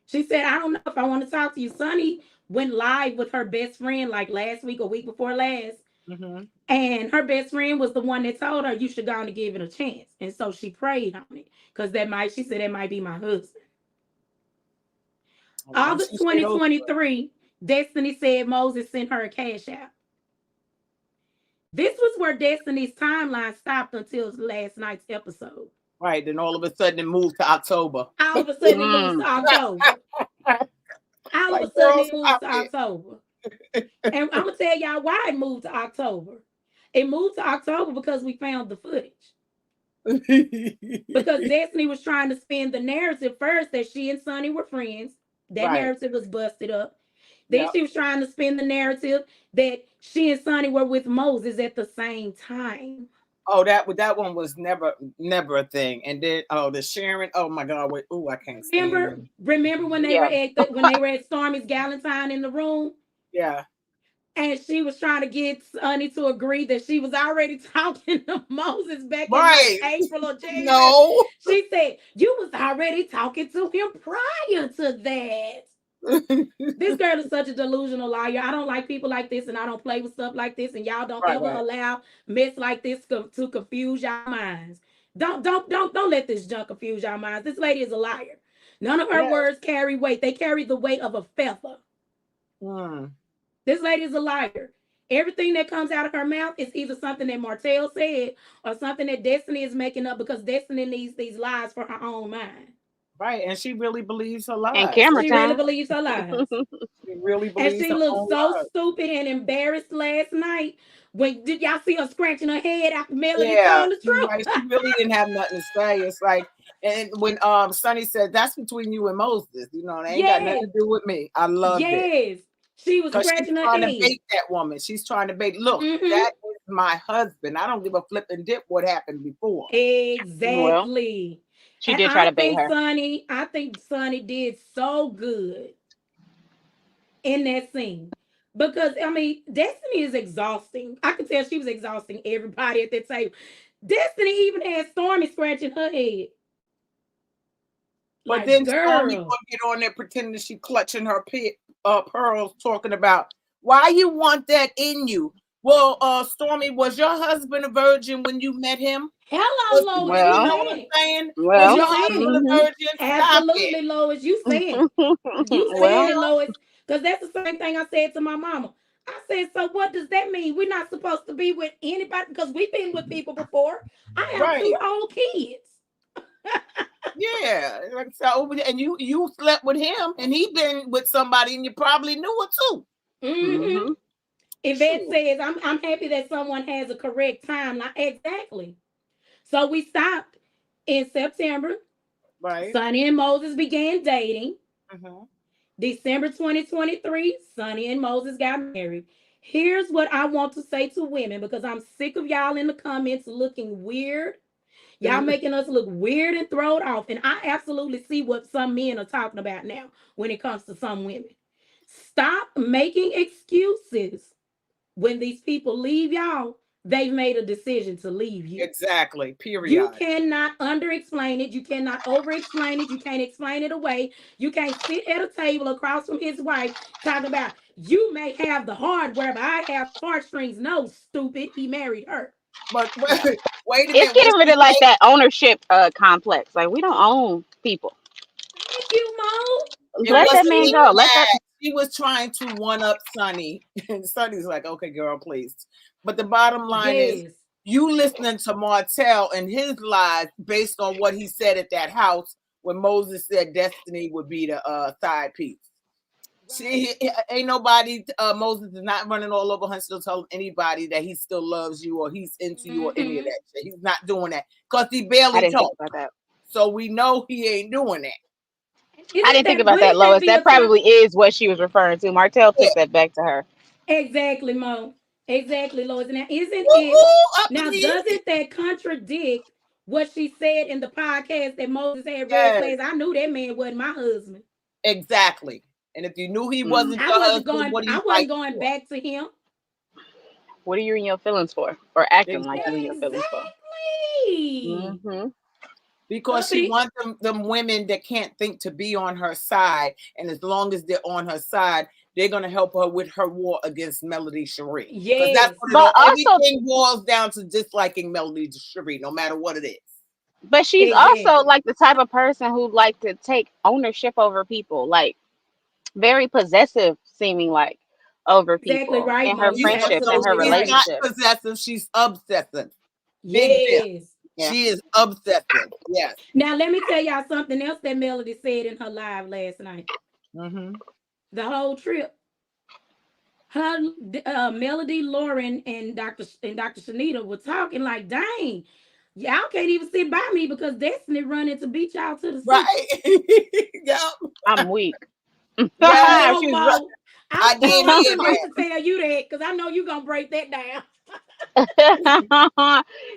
She said, I don't know if I want to talk to you. Sonny went live with her best friend like last week or week before last.
Mm-hmm.
And her best friend was the one that told her you should go on and give it a chance. And so she prayed on it. Because she said that might be my husband.
Once
August
you say those words,
2023, Destiny said Moses sent her a cash out. This was where Destiny's timeline stopped until last night's episode.
right? Then all of a sudden it moved to October.
All of a sudden it moves to October. All of
Like,
a sudden
girl,
it moves
stop
to
it.
October. And I'm gonna tell y'all why it moved to October. It moved to October because we found the footage. Because Destiny was trying to spin the narrative first that she and Sonny were friends. That
Right.
narrative was busted up. Then
Yep.
she was trying to spin the narrative that she and Sonny were with Moses at the same time.
Oh, that one was never a thing. And then the Sharon. Oh my God! Wait, oh, I can't stand
Remember,
them.
remember when they were
Yeah.
at when they were at Stormy's Galentine in the room,
Yeah.
and she was trying to get Sonny to agree that she was already talking to Moses back in like
Right.
April or January.
No.
She said you was already talking to him prior to that. This girl is such a delusional liar. I don't like people like this, and I don't play with stuff like this. And y'all don't
Right.
ever
Right.
allow mess like this to confuse y'all minds. Don't let this junk confuse y'all minds. This lady is a liar. None of her
Yes.
words carry weight. They carry the weight of a feather.
Mm.
This lady is a liar. Everything that comes out of her mouth is either something that Martell said or something that Destiny is making up because Destiny needs these lies for her own mind.
Right. And she really believes her
And
lies.
camera
She really
time.
believes her lies.
She really
And
believes
she
her
looked
own
so
lies.
stupid and embarrassed last night. When did y'all see her scratching her head after Melody
Yeah,
told the
you're
truth?
right. She really didn't have nothing to say. It's like, and when Sonny said that's between you and Moses, they ain't got nothing
Yes,
to do with me. I loved it
yes. She was
because she's
scratching her
trying to
head.
bait that woman. She's trying to bait. Look,
Mm-hmm.
that is my husband. I don't give a flipping dip what happened before.
Well,
Exactly.
she
And
did try to bait her.
I think Sonny did so good in that scene. Because I mean, Destiny is exhausting. I can tell she was exhausting everybody at that table. Destiny even had Stormy scratching her head.
But
Like,
then Stormy
girl.
gonna get on there pretending she clutching her pearls, talking about why you want that in you. Well, Stormy, was your husband a virgin when you met him?
Hello, Lois. You
You know
Well,
what I'm
saying it.
saying? Was
well.
You
your
saying
husband
it.
a
Hmm.
virgin? Stop it.
Absolutely, Lois. You saying it. You saying
Well,
it, Lois. Because that's the same thing I said to my mama. I said, so what does that mean? We're not supposed to be with anybody because we've been with people before. I have two
Right.
old kids.
Yeah. Like so, and you slept with him, and he been with somebody, and you probably knew it too.
Mm-hmm.
hmm
Yvette
Sure.
says, I'm happy that someone has a correct timeline. Exactly. So we stopped in September.
Right.
Sonny and Moses began dating.
Hmm.
December 2023, Sonny and Moses got married. Here's what I want to say to women because I'm sick of y'all in the comments looking weird. Y'all making us look weird and thrown off. And I absolutely see what some men are talking about now when it comes to some women. Stop making excuses. When these people leave y'all, they've made a decision to leave you.
Exactly.
You
Period.
cannot under explain it. You cannot over explain it. You can't explain it away. You can't sit at a table across from his wife talking about you may have the hardware, but I have the heartstrings. No, stupid. He married her.
But
Yeah.
wait a
It's
minute. What
getting rid
she
of like
say?
that ownership complex. Like we don't own people.
Thank you, Mo.
It
Let that
wasn't
man
Thank
go.
even
you.
Let that.
that. She was trying to one up Sonny, and Sonny's like, "Okay, girl, please." But the bottom line is,
Yes.
you listening to Martell and his lies based on what he said at that house when Moses said Destiny would be the side piece.
Right.
She ain't nobody. Moses is not running all over Huntsville telling anybody that he still loves you or he's into you or any of
Mm-hmm.
that shit. He's not doing that because he
I
barely
didn't think
talks.
about that.
So we know he ain't doing that.
I
Isn't
didn't think
that
about that,
wouldn't that
Lois.
be a
That
con
probably is what she was referring to. Martell
Yeah.
took that back to her.
exactly, Mo? Exactly, Lois. Now, isn't it
Woo-hoo, up
now
in here.
doesn't that contradict what she said in the podcast that Moses had red
Yes,
flags? I knew that man wasn't my husband.
exactly. And if you knew he
Mm.
wasn't your husband, what are
I
you
wasn't
fighting
going
for?
back to him.
What are you in your feelings for? Or acting like you in
Exactly.
your feelings for?
Exactly.
Hmm
Because she
Uppity.
wants them women that can't think to be on her side. And as long as they're on her side, they're going to help her with her war against Melody Shari. Because that's
Yes.
what it
But
all,
also,
everything boils down to disliking Melody Shari, no matter what it is.
but she's also
Exactly.
like the type of person who like to take ownership over people, like very possessive, seeming like over
Exactly
people
right,
in her
Mo. You
friendships and
So
her
absolutely
she's
right.
not
relationships.
possessive, she's obsessive. Big dip.
Yes.
Yeah.
She is obsessive. Yes.
Now let me tell y'all something else that Melody said in her live last night.
Mm-hmm.
The whole trip. Her Melody, Lauren, and Dr. Shanita were talking like, dang, y'all can't even sit by me because Destiny running to beat y'all to the sea.
Right. Yep.
I'm weak. She
I
Yes.
know,
was
Mo.
I
Mo,
did
I
hear
couldn't wait
that.
to tell you that because I know you're gonna break that down.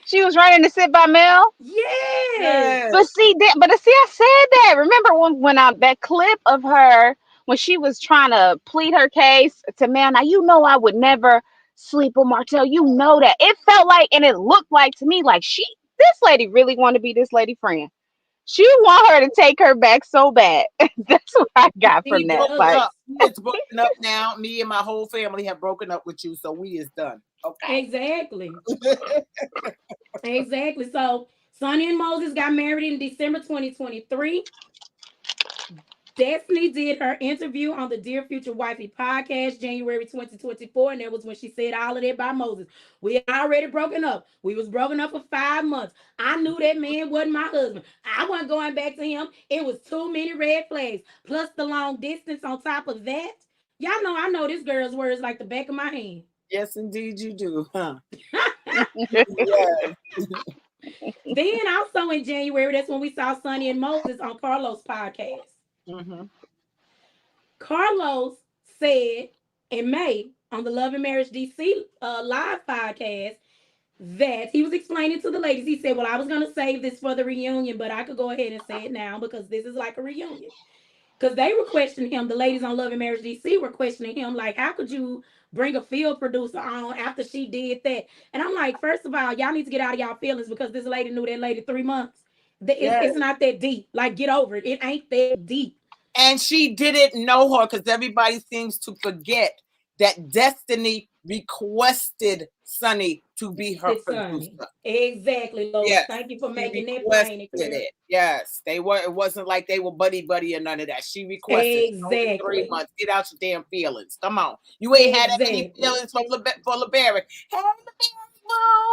She was running to sit by Mel.
Yes.
Yes.
But see that, I said that. Remember when that clip of her when she was trying to plead her case to Mel? Now you know I would never sleep with Martell. You know that. It felt like and it looked like to me like this lady really wanted to be this lady friend. She want her to take her back so bad. That's what I got
We
from
She
that.
broke
Like,
does.
up. It's broken up now. Me and my whole family have broken up with you, so we is done.
Exactly.
Okay.
Exactly. So Sonny and Moses got married in December 2023. Destiny did her interview on the Dear Future Wifey podcast January 2024, and that was when she said all of that about Moses. We had already broken up. We was broken up for 5 months. I knew that man wasn't my husband. I wasn't going back to him. It was too many red flags. Plus the long distance on top of that. Y'all know I know this girl's words like the back of my hand.
Yes, indeed, you do, huh? Yeah.
Then also in January, that's when we saw Sonny and Moses on Carlos' podcast.
Hmm.
Carlos said in May on the Love and Marriage DC live podcast that he was explaining to the ladies. He said, well, I was going to save this for the reunion, but I could go ahead and say it now because this is like a reunion. Because they were questioning him. The ladies on Love and Marriage DC were questioning him, like, how could you bring a field producer on after she did that? And I'm like, first of all, y'all need to get out of y'all feelings because this lady knew that lady 3 months.
Yes.
It's not that deep. Like, get over it. It ain't that deep.
And she didn't know her because everybody seems to forget that Destiny requested Sonny to be her
It's Sonny.
producer.
Exactly, Lois.
Yes,
Thank you for
she
making that
requested
plain and clear.
it. Yes, they were. It wasn't like they were buddy or none of that. She requested it. Only
Exactly.
3 months. Get out your damn feelings. Come on, you ain't had that many
Exactly.
feelings for LeBarry. Hey, LeBarry,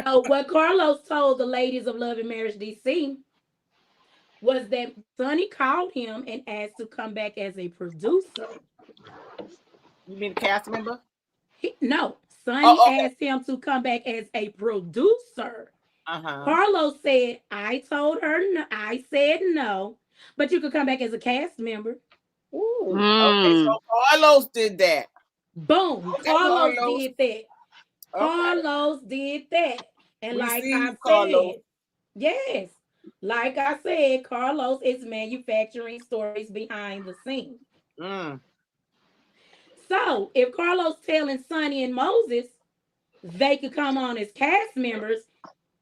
So what Carlos told the ladies of Love and Marriage DC was that Sonny called him and asked to come back as a producer.
you mean a cast member?
No, Sonny
Oh, okay.
asked him to come back as a producer.
Uh-huh.
Carlos said, I told her no. I said no, but you could come back as a cast member.
Ooh, okay.
mm,
So Carlos did that.
Boom.
Okay,
Carlos
Carlos.
did that.
Okay,
Carlos did that. And
we
like
see
I
you, Carlos.
said, yes, like I said, Carlos is manufacturing stories behind the scenes.
Mm.
So if Carlos telling Sonny and Moses they could come on as cast members,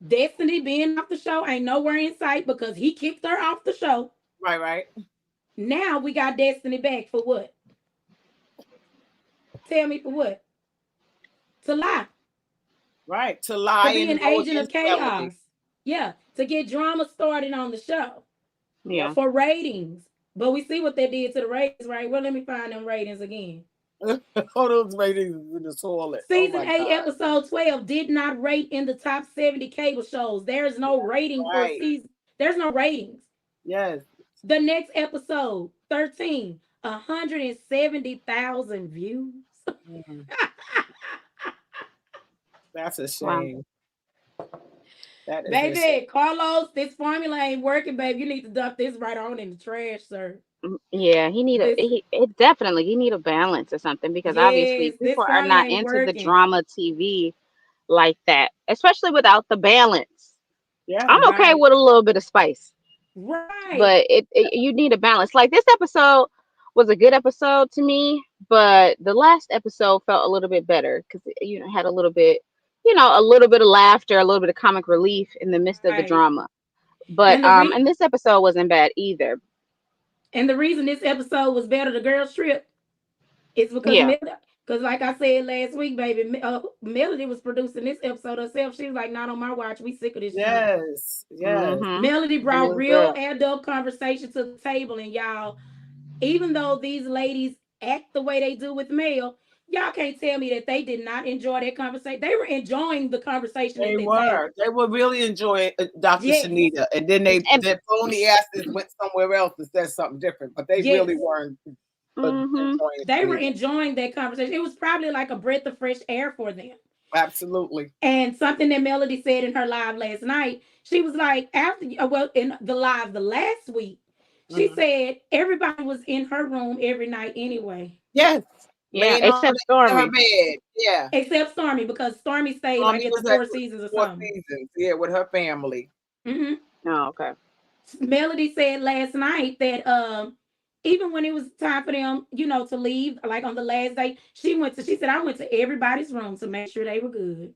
Destiny being off the show ain't nowhere in sight because he kicked her off the show.
Right.
Now we got Destiny back for what? Tell me for what? To lie.
Right. To
To
lie
be
and
an
go
agent of
against Melody.
chaos. Yeah. To get drama started on the show.
Yep.
yeah.
For ratings. But we see what they did to the ratings, right? Well, let me find them ratings again.
All those ratings in the toilet. Oh
Season
my
8,
God.
episode 12 did not rate in the top 70 cable shows. There's no rating for
Right.
season. There's no ratings.
Yes.
The next episode, 13, 170,000 views.
Mm, that's a
Wow.
shame. That is a shame.
Baby, Carlos, this formula ain't working, baby. You need to dump this right on in the trash, sir.
Yeah,
This,
it definitely he need a balance or something because obviously
yes, this
people are
formula
not
ain't
into the
working.
drama TV like that, especially without the balance.
Yeah.
I'm okay
Right.
with a little bit of spice,
Right.
but you need a balance. Like this episode was a good episode to me, but the last episode felt a little bit better because had a little bit, a little bit of laughter, a little bit of comic relief in the midst of the
Right.
drama. But
And the
and this episode wasn't bad either.
reason this episode was better, the girls trip, is because
Yeah.
because like I said last week, baby, Melody was producing this episode herself. She was like, not on my watch. We sick of this junk.
Yes. Yes.
Mhm.
Melody
And it
brought
was
real
good.
adult conversation to the table, and y'all, even though these ladies act the way they do with Mel, y'all can't tell me that they did not enjoy that conversation. They were enjoying the conversation at
They
that table.
were. They were really enjoying Dr.
Yes,
Shanita. And then
And
their phony asses went somewhere else and said something different. But they really
yes.
weren't
mhm.
enjoying
They were
Shanita.
enjoying that conversation. It was probably like a breath of fresh air for them.
Absolutely.
And something that Melody said in her live last night, she was like, after, well, in the live the last week, she
Mhm.
said everybody was in her room every night anyway.
Yes.
Yeah,
laying on
except
her
Stormy.
bed. Yeah.
Except Stormy, because Stormy stayed like
Mommy
at the
was at
Four
the
Seasons or
Four
something.
Seasons. Yeah, with her family.
Hmm.
Oh, okay.
Melody said last night that even when it was time for them, to leave, like on the last day, she said, I went to everybody's room to make sure they were good.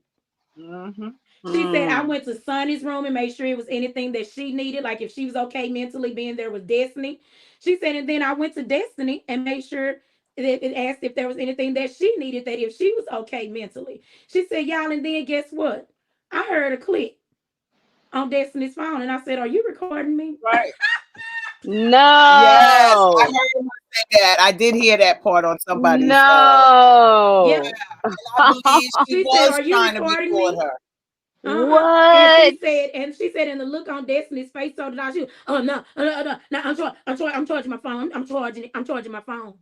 Mm-hmm.
She said, I
Mm.
went to Sonny's room and made sure it was anything that she needed, like if she was okay mentally being there with Destiny. She said, and then I went to Destiny and made sure that it asked if there was anything that she needed, that if she was okay mentally. She said, y'all, and then guess what? I heard a click on Destiny's phone, and I said, are you recording me?
Right. Yes, I
No.
heard her say that. I did hear that part on somebody's.
Yep.
No.
And I believe she
She said,
was
are you
trying to
recording
record
me?
her.
Uh-huh. And
What?
she said, and the look on Destiny's face told it all. She was, oh no, no, no, no, I'm charging my phone. I'm charging my phone.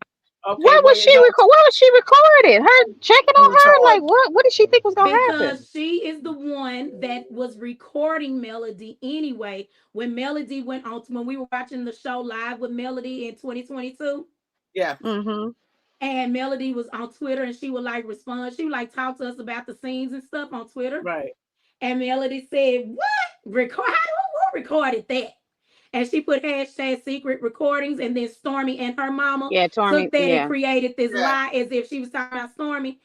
Okay, well, you don't
What was she recorded? Her checking on
do
her? Like
charge.
what did she think was gonna happen?
Because she is the one that was recording Melody anyway. When Melody went on, when we were watching the show live with Melody in 2022,
Yeah,
Mm-hmm.
and Melody was on Twitter, and she would like respond. She would like talk to us about the scenes and stuff on Twitter.
right.
And Melody said, "What record? Who recorded that?" And she put hashtag secret recordings, and then Stormy and her mama
Yeah, Tormy,
took that and
yeah.
created this
Yeah,
lie as if she was talking about Stormy.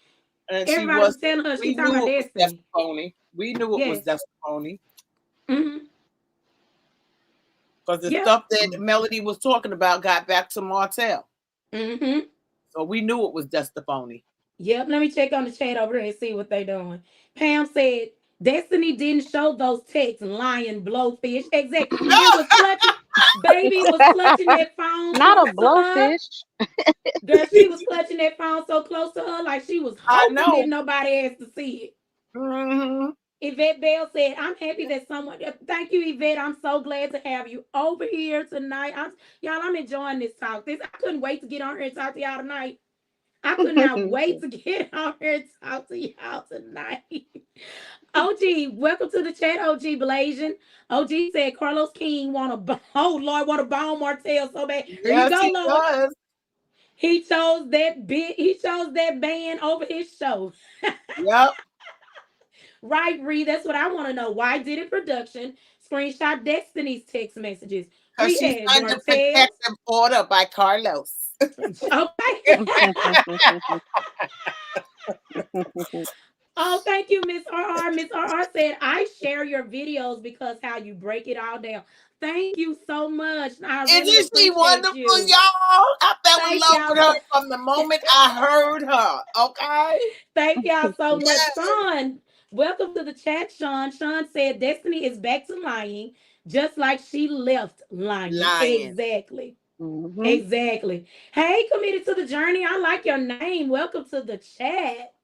and she
Everybody
was.
was telling her she
We
talking
knew
about
it was
Destiny.
testimony. We knew it was
Yes.
testimony
Mm-hmm.
because the
Yep.
stuff that Melody was talking about got back to Martell,
Mm-hmm.
so we knew it was testimony.
Yep. Let me check on the chat over there and see what they doing. Pam said Destiny didn't show those texts, lying blowfish. Exactly. It was clutching. Baby was clutching that phone
Not a
close to her.
blowfish.
Girl, she was clutching that phone so close to her, like she was
I
hoping that
know.
nobody has to see it.
Hmm.
Yvette Bell said, I'm happy that someone, thank you, Yvette. I'm so glad to have you over here tonight. Y'all, I'm enjoying this talk. I couldn't wait to get on here and talk to y'all tonight. I could not wait to get on here and talk to y'all tonight. OG, welcome to the chat, OG Blasian. OG said Carlos King oh Lord, want to bone Martell so bad. Here you
Yes,
go,
he
Lord.
does.
He chose that band over his show.
Yep.
Right, Ree. That's what I want to know. Why did it production screenshot Destiny's text messages?
Because
We
she's
had
under
Martell's.
protective order by Carlos.
Okay. Oh, thank you, Miss RR. Miss RR said, I share your videos because how you break it all down. Thank you so much. I really
Isn't she
appreciate
wonderful,
you.
y'all? I fell in
Thank
love
y'all
with her
so
from the moment I heard her. Okay?
thank y'all so much.
Yes.
Sean, welcome to the chat, Sean. Sean said Destiny is back to lying, just like she left lying.
Lying.
Exactly.
Hmm.
Exactly. Hey, committed to the journey. I like your name. Welcome to the chat.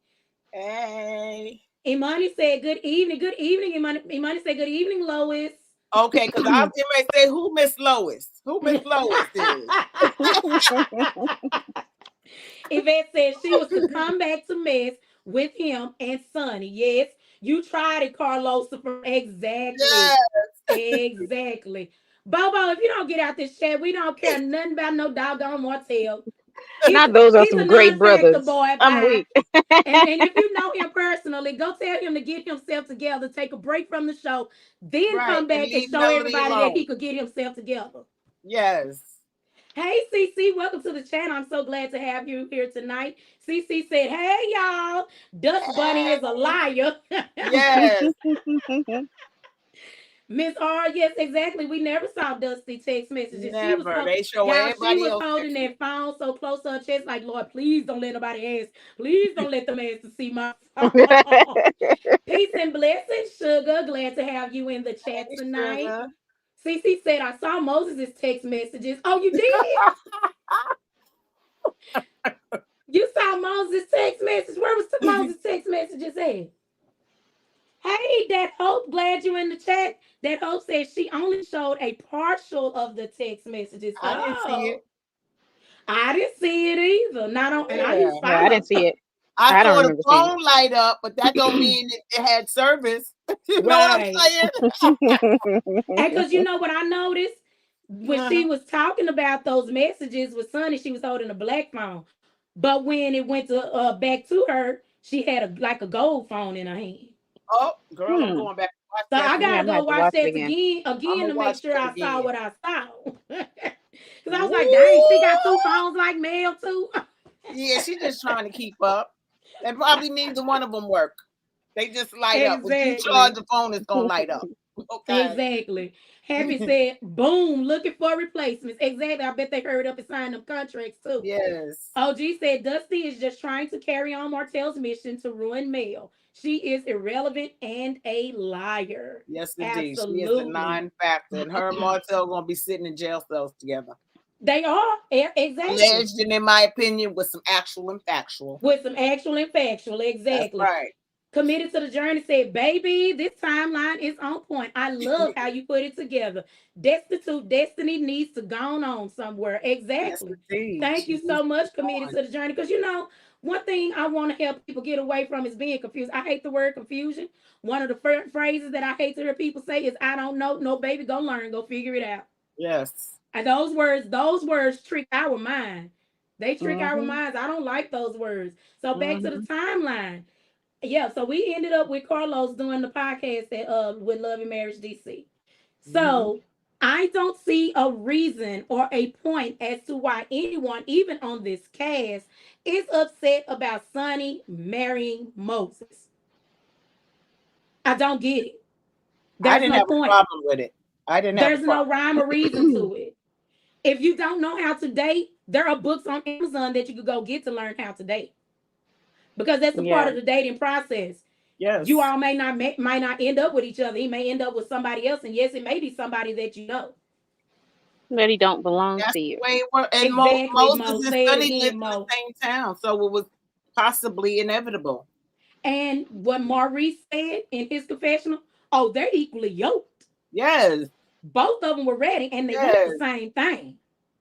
Hey.
Imani said, good evening. Good evening, Imani. Imani said, good evening, Lois.
Okay, because I was going to say, who Miss Lois? Who Miss Lois is?
Yvette said she was to come back to mess with him and Sonny. Yes, you tried it, Carlos. Exactly.
Yes.
Exactly. Bobo, if you don't get out this chat, we don't care nothing about no doggone Martell.
Not those are
He's
some
a
great
non-factor
brothers.
boy.
I'm
Bye.
weak.
And if you know him personally, go tell him to get himself together, take a break from the show, then
Right.
come
And
back and
leave
show
Melody
everybody that
alone.
he could get himself together.
Yes.
Hey, CC, welcome to the channel. I'm so glad to have you here tonight. CC said, hey, y'all, Dust Bunny
Hey.
is a liar.
Yes.
Miss R, yes, exactly. We never saw Dusty text messages.
Never. They show
She
everybody
was
else
holding
texting.
that phone so close to her chest, like, Lord, please don't let nobody ask. Please don't let them ask to see my phone. Peace and blessings, Sugar. Glad to have you in the chat
Hey,
tonight.
sugar.
Cece said, I saw Moses' text messages. Oh, you did? You saw Moses' text message. Where was Moses' text messages at? Hey, that Hope, glad you in the chat. That Hope says she only showed a partial of the text messages.
I didn't see it.
Oh, I didn't see it either. Not on, and I
Yeah.
use
Yeah, I didn't
follow.
see it.
I
I don't
saw the
remember seeing
phone light up, but that don't mean it had service. You know what I'm
Right.
saying?
And because you
it.
know what I noticed? When she
Uh-huh.
was talking about those messages with Sonny, she was holding a black phone. But when it went to back to her, she had a like a gold phone in her hand.
Oh, girl, I'm
Hmm.
going back to watch
So
that
I
Yeah,
gotta
I'm
movie.
gonna
go
have to
watch
watch it
that
again.
I'm
again
gonna
to make
watch
sure
that
I saw
again.
what I saw. Cause I was like, dang, she got two
Woo!
phones like Mel too.
Yeah, she's just trying to keep up. And probably neither one of them work. They just light up. If you charge
Exactly.
the phone, it's gonna light up. Okay.
Exactly. Happy said, boom, looking for replacements. Exactly. I bet they hurried up and signed them contracts too.
Yes.
OG said Dusty is just trying to carry on Martell's mission to ruin Mel. She is irrelevant and a liar.
Yes, indeed. She is a
Absolutely.
non-factor, and her and Martell gonna be sitting in jail cells together.
They are. Exactly.
Alleged, and in my opinion, with some actual and factual.
With some actual and factual.
That's
Exactly.
right.
Committed to the journey said, baby, this timeline is on point. I love how you put it together. Destitute destiny needs to go on somewhere.
Yes,
Exactly.
indeed.
Thank
She
you
needs
so
to
much,
keep
committed
going.
to the journey. Because one thing I want to help people get away from is being confused. I hate the word confusion. One of the phrases that I hate to hear people say is, I don't know. No, baby, go learn, go figure it out.
Yes.
And those words trick our mind. They trick our
Hmm.
minds. I don't like those words. So back to the
Mm-hmm.
timeline. Yeah, so we ended up with Carlos doing the podcast with Love and Marriage DC.
Mm-hmm.
So I don't see a reason or a point as to why anyone, even on this cast, is upset about Sonny marrying Moses. I don't get it.
I
There's
didn't
no
have a
point.
problem with it. I didn't have a
There's no
problem.
rhyme or reason to it. If you don't know how to date, there are books on Amazon that you could go get to learn how to date, because that's a part
Yeah,
of the dating process. You
Yes.
all might not end up with each other. He may end up with somebody else, and yes, it may be somebody that you know.
but he don't belong
That's
to
the
you.
way it worked. And
Exactly,
Moses
Mo.
and
Say it
Sonny lived
again,
in the
Mo.
same town, so it was possibly inevitable.
And what Maurice said in his confessional, oh, they're equally yoked.
Yes.
Both of them were ready, and they want the
Yes.
same thing.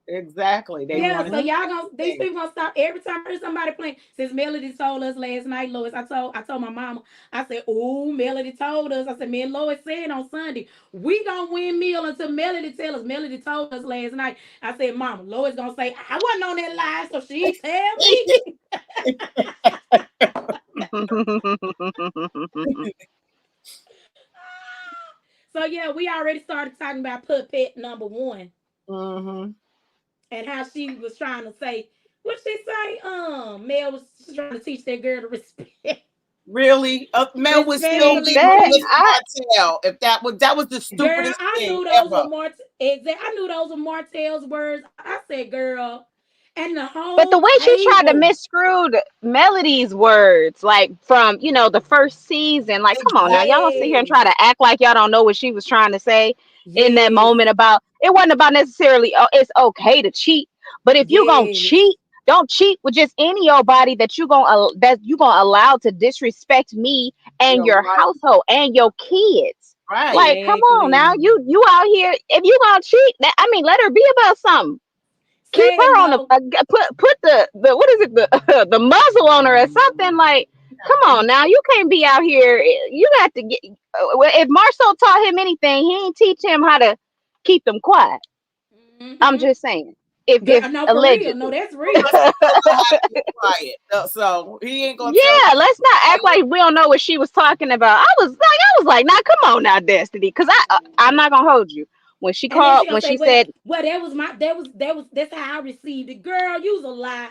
Exactly. They
Yeah,
wanted
so
Hmm.
the
y'all
same
gonna these
thing.
people gonna stop every time I hear somebody playing. Since Melody told us last night, Lois, I told my mama, I said, oh, Melody told us. I said, me and Lois said on Sunday, we gonna win meal until Melody tell us. Melody told us last night. I said, Mama, Lois gonna say, I wasn't on that line, so she tell me. So yeah, we already started talking about puppet number one
Mm-hmm.
and how she was trying to say, what she say? Mel was trying to teach that girl to respect.
Really? Mel would still
Respectfully,
be
that
with
please.
I
Martell if that was the
Girl,
stupidest
I
thing
knew those were
ever.
I knew those were Martell's words. I said, girl, and the
But the
whole
way she tried to
table.
miscrew Melody's words, like from the first season, like come on now, y'all don't sit here and
Yes.
try to act like y'all don't know what she was trying to say in that
Yes.
moment. About it wasn't about necessarily, oh, it's okay to cheat, but if you gonna
Yes.
cheat, don't cheat with just any old body that you gonna allow to disrespect me and
You're
your
right.
household and your kids.
Right.
Like, come on now,
Exactly.
you out here, if you gonna cheat, I mean, let her be about something. Keep
Say it,
her on
Mo.
put the what is it, the the muzzle on her or something. Like, come on now, you can't be out here. You got to get. If Marcel taught him anything, he ain't teach him how to keep them quiet. I'm
Mm-hmm.
just saying, if
No, for real. No,
allegedly.
that's
But
real.
he don't know how to be quiet. So he ain't gonna tell you
Yeah,
to
let's
be
not act
quiet.
like we don't know what she was talking about. I was like, nah, come on now, Destiny, because I'm not gonna hold you. When she
And then
called,
she gonna
when
say,
she
well,
said,
that's how I received it. Girl, use a lie.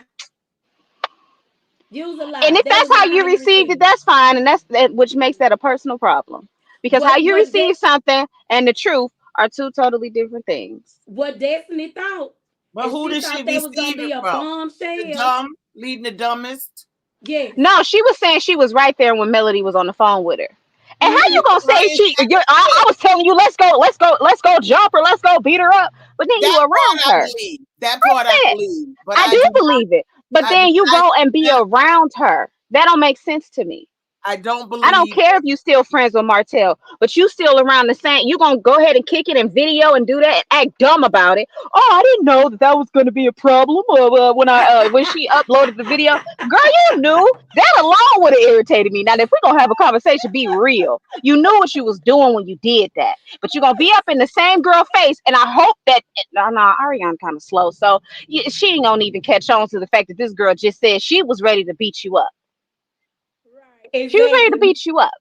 Use a
and
lie.
if
That
that's
was
how
not how
you
you
received it,
received it.
that's fine, and which makes that a personal problem, because how you
What
receive something and the truth are two totally different things.
what Destiny thought
But
is
who
she
did she
thought that was gonna
receive
be
it
a
from? The
bombshell.
dumb, leading the dumbest.
Yes.
No, she was saying she was right there when Melody was on the phone with her. And how
Mm-hmm.
you gonna say
Lying
she?
sack of
I
shit.
was telling you, let's go jump her, let's go beat her up. But then you
That part
around
I
her.
believe. That
I
part I
said,
believe. But
I
I
do
do not.
believe it. But
I do
then you
not.
go and be
That,
around her. That don't make sense to me.
I don't
I don't
believe
care if you still friends with Martell, but you still around the same. You gonna go ahead and kick it in video and do that and act dumb about it. Oh, I didn't know that that was gonna be a problem when she uploaded the video. Girl, you knew that alone would have irritated me. Now, if we gonna have a conversation, be real. You knew what you was doing when you did that, but you gonna be up in the same girl face. And I hope that no, Ariana kind of slow, so she ain't gonna even catch on to the fact that this girl just said she was ready to beat you up.
Right.
She was ready to
Exactly.
beat you up.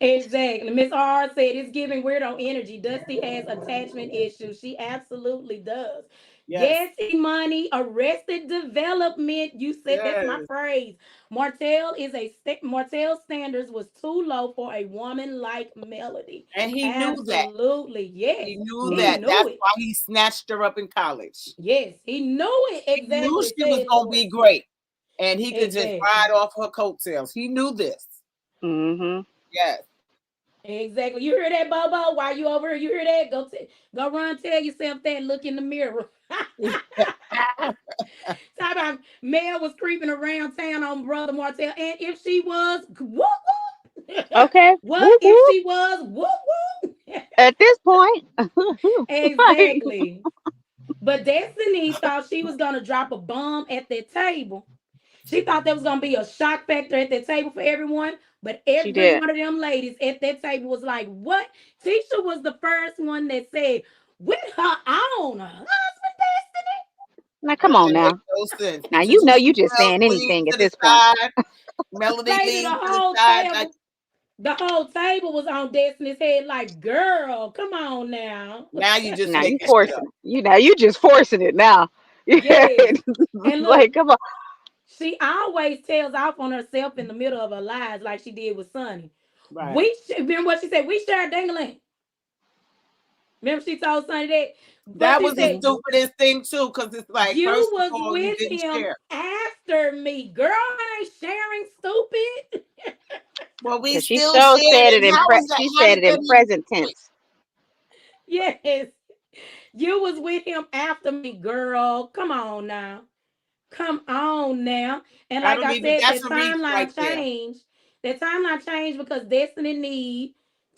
Exactly. Miss R said it's giving weirdo energy. Dusty has attachment issues. She absolutely does.
yes,
Yes, money, arrested development. You said that's my
yes,
phrase. Martell standards was too low for a woman like Melody.
and he knew that.
Absolutely. Yes.
He knew
He
Mm.
that.
knew
That's
it.
why he snatched her up in college.
Yes. He knew it.
He knew
Exactly.
she was
Said
gonna
Lord.
be great, and he could just
Exactly.
ride off her coattails. He knew this.
Mhm.
Yes.
Exactly. You hear that, Bobo? Why you over here? You hear that? Go run, tell yourself that. Look in the mirror. Talk about Mel was creeping around town on Brother Martell, and if she was, whoop whoop.
Okay.
What
Whoop
if
whoop.
she was, whoop whoop?
At this point, like,
Exactly. But Destiny thought she was gonna drop a bomb at that table. She thought there was gonna be a shock factor at that table for everyone, but
she
every
did.
one of them ladies at that table was like, "What?" Tisha was the first one that said, "With her own husband, Destiny."
Now, come
That
on
didn't make
now.
no sense.
Now
Did
you
you
know
see
you just
Mel
saying
lean
anything at
to the
this point.
side? Melody
Lady,
leaned to the side like
the whole table was on Destiny's head. Like, girl, come on now.
now you just
Now you
making shit
forcing
up.
it. You just forcing it now.
Yes, and
Like,
look,
come on.
she always tells off on herself in the middle of her lies, like she did with Sonny.
Right.
Remember what she said? We share a dingling. Remember she told Sonny that? What
That
she
was the
said?
Mhm.
stupidest thing too, because it's like,
You
first of
was
all, you
with
didn't
him
share.
after me. Girl, I ain't sharing, stupid.
Well, we
Cause she
still
sure
shared,
said it
and
in
how is that?
she
How
said
did
it
that
in
even
present
wait?
tense.
Yes. You was with him after me, girl. Come on now. Come on now. And
I
like
don't
I
even.
said,
That's a reach right there.
That timeline changed because Destiny need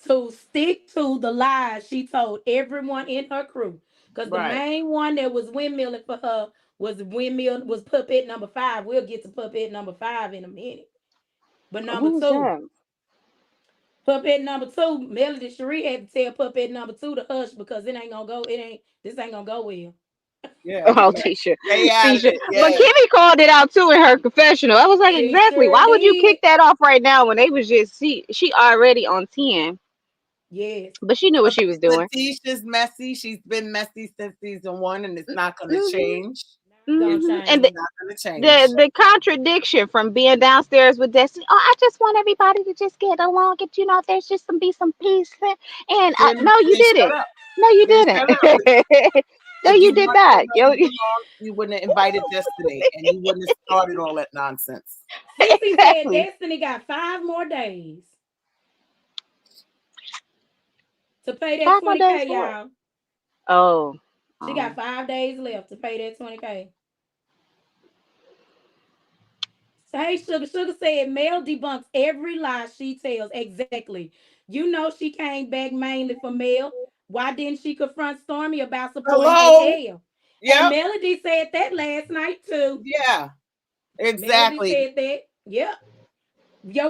to stick to the lies she told everyone in her crew. Because the
Right.
main one that was windmilling for her was puppet number 5. We'll get to puppet number 5 in a minute. But number
Who was
2,
that?
puppet number 2, Melody Shari had to tell puppet number 2 to hush because it ain't gonna go. This ain't gonna go well.
Yeah.
Oh,
Like,
Tisha.
stay out of
Tisha.
it.
But
Yes.
Kimmy called it out too in her confessional. I was like,
She
exactly.
sure
Why would you kick
did.
that off right now when they was just she already on 10?
Yes.
But she knew what she was doing.
Letitia's messy. She's been messy since season 1, and it's not going to
Hmm.
change.
Not gonna
And
It's
change.
not going to change.
the contradiction from being downstairs with Destiny. Oh, I just want everybody to just get along. Get there's just some be some peace. And no, you
Then shut
didn't.
up.
No, you
Then shut up.
didn't. No,
If you
you did
wanted
not.
everybody
Yo,
to get along, you wouldn't have invited Destiny, and you wouldn't have started all that nonsense.
Cece said
exactly.
Destiny got 5 more days to pay that
5 more days
20K,
for what?
y'all.
Oh,
She got
um,
5 days left to pay that 20K. So, hey, Sugar. Sugar said Mel debunks every lie she tells. Exactly. You know she came back mainly for Mel. Why didn't she confront Stormy about supporting
Hello.
AL? And
Yep.
Melody said that last night too.
Yeah.
Melody
Exactly.
said that. Yep.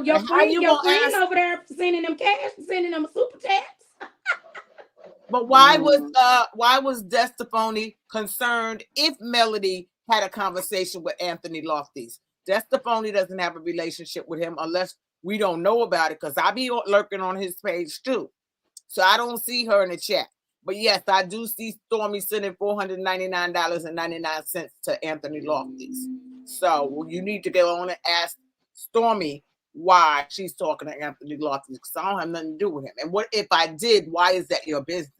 Your
And how
friend,
you
your
gonna
friend
ask?
over there sending them cash, sending them super chats.
But
mm,
why was Destefani concerned if Melody had a conversation with Anthony Lofties? Destefani doesn't have a relationship with him unless we don't know about it, because I be lurking on his page too. So I don't see her in the chat. But yes, I do see Stormy sending $499.99 to Anthony Lofties. So you need to go on and ask Stormy why she's talking to Anthony Lofties, because I don't have nothing to do with him. And what if I did? Why is that your business?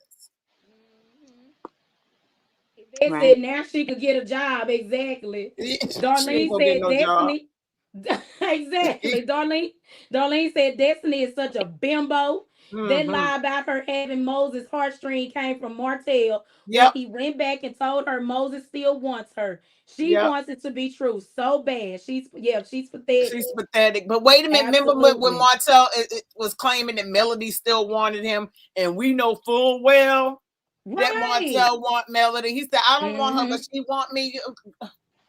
They
right.
said now she could get a job. Exactly.
She ain't
Darlene
gonna get
said
no job.
Destiny. Exactly. Darlene said Destiny is such a bimbo. That
Mm-hmm.
lie about her having Moses' heartstring came from Martell when
Yep.
he went back and told her Moses still wants her. She
Yep.
wants it to be true so bad. She's pathetic.
She's pathetic. But wait a minute. Remember when
Absolutely.
Martell it was claiming that Melody still wanted him, and we know full well that
Right.
Martell want Melody. He said, "I don't want her, but
Mm-hmm.
she want me."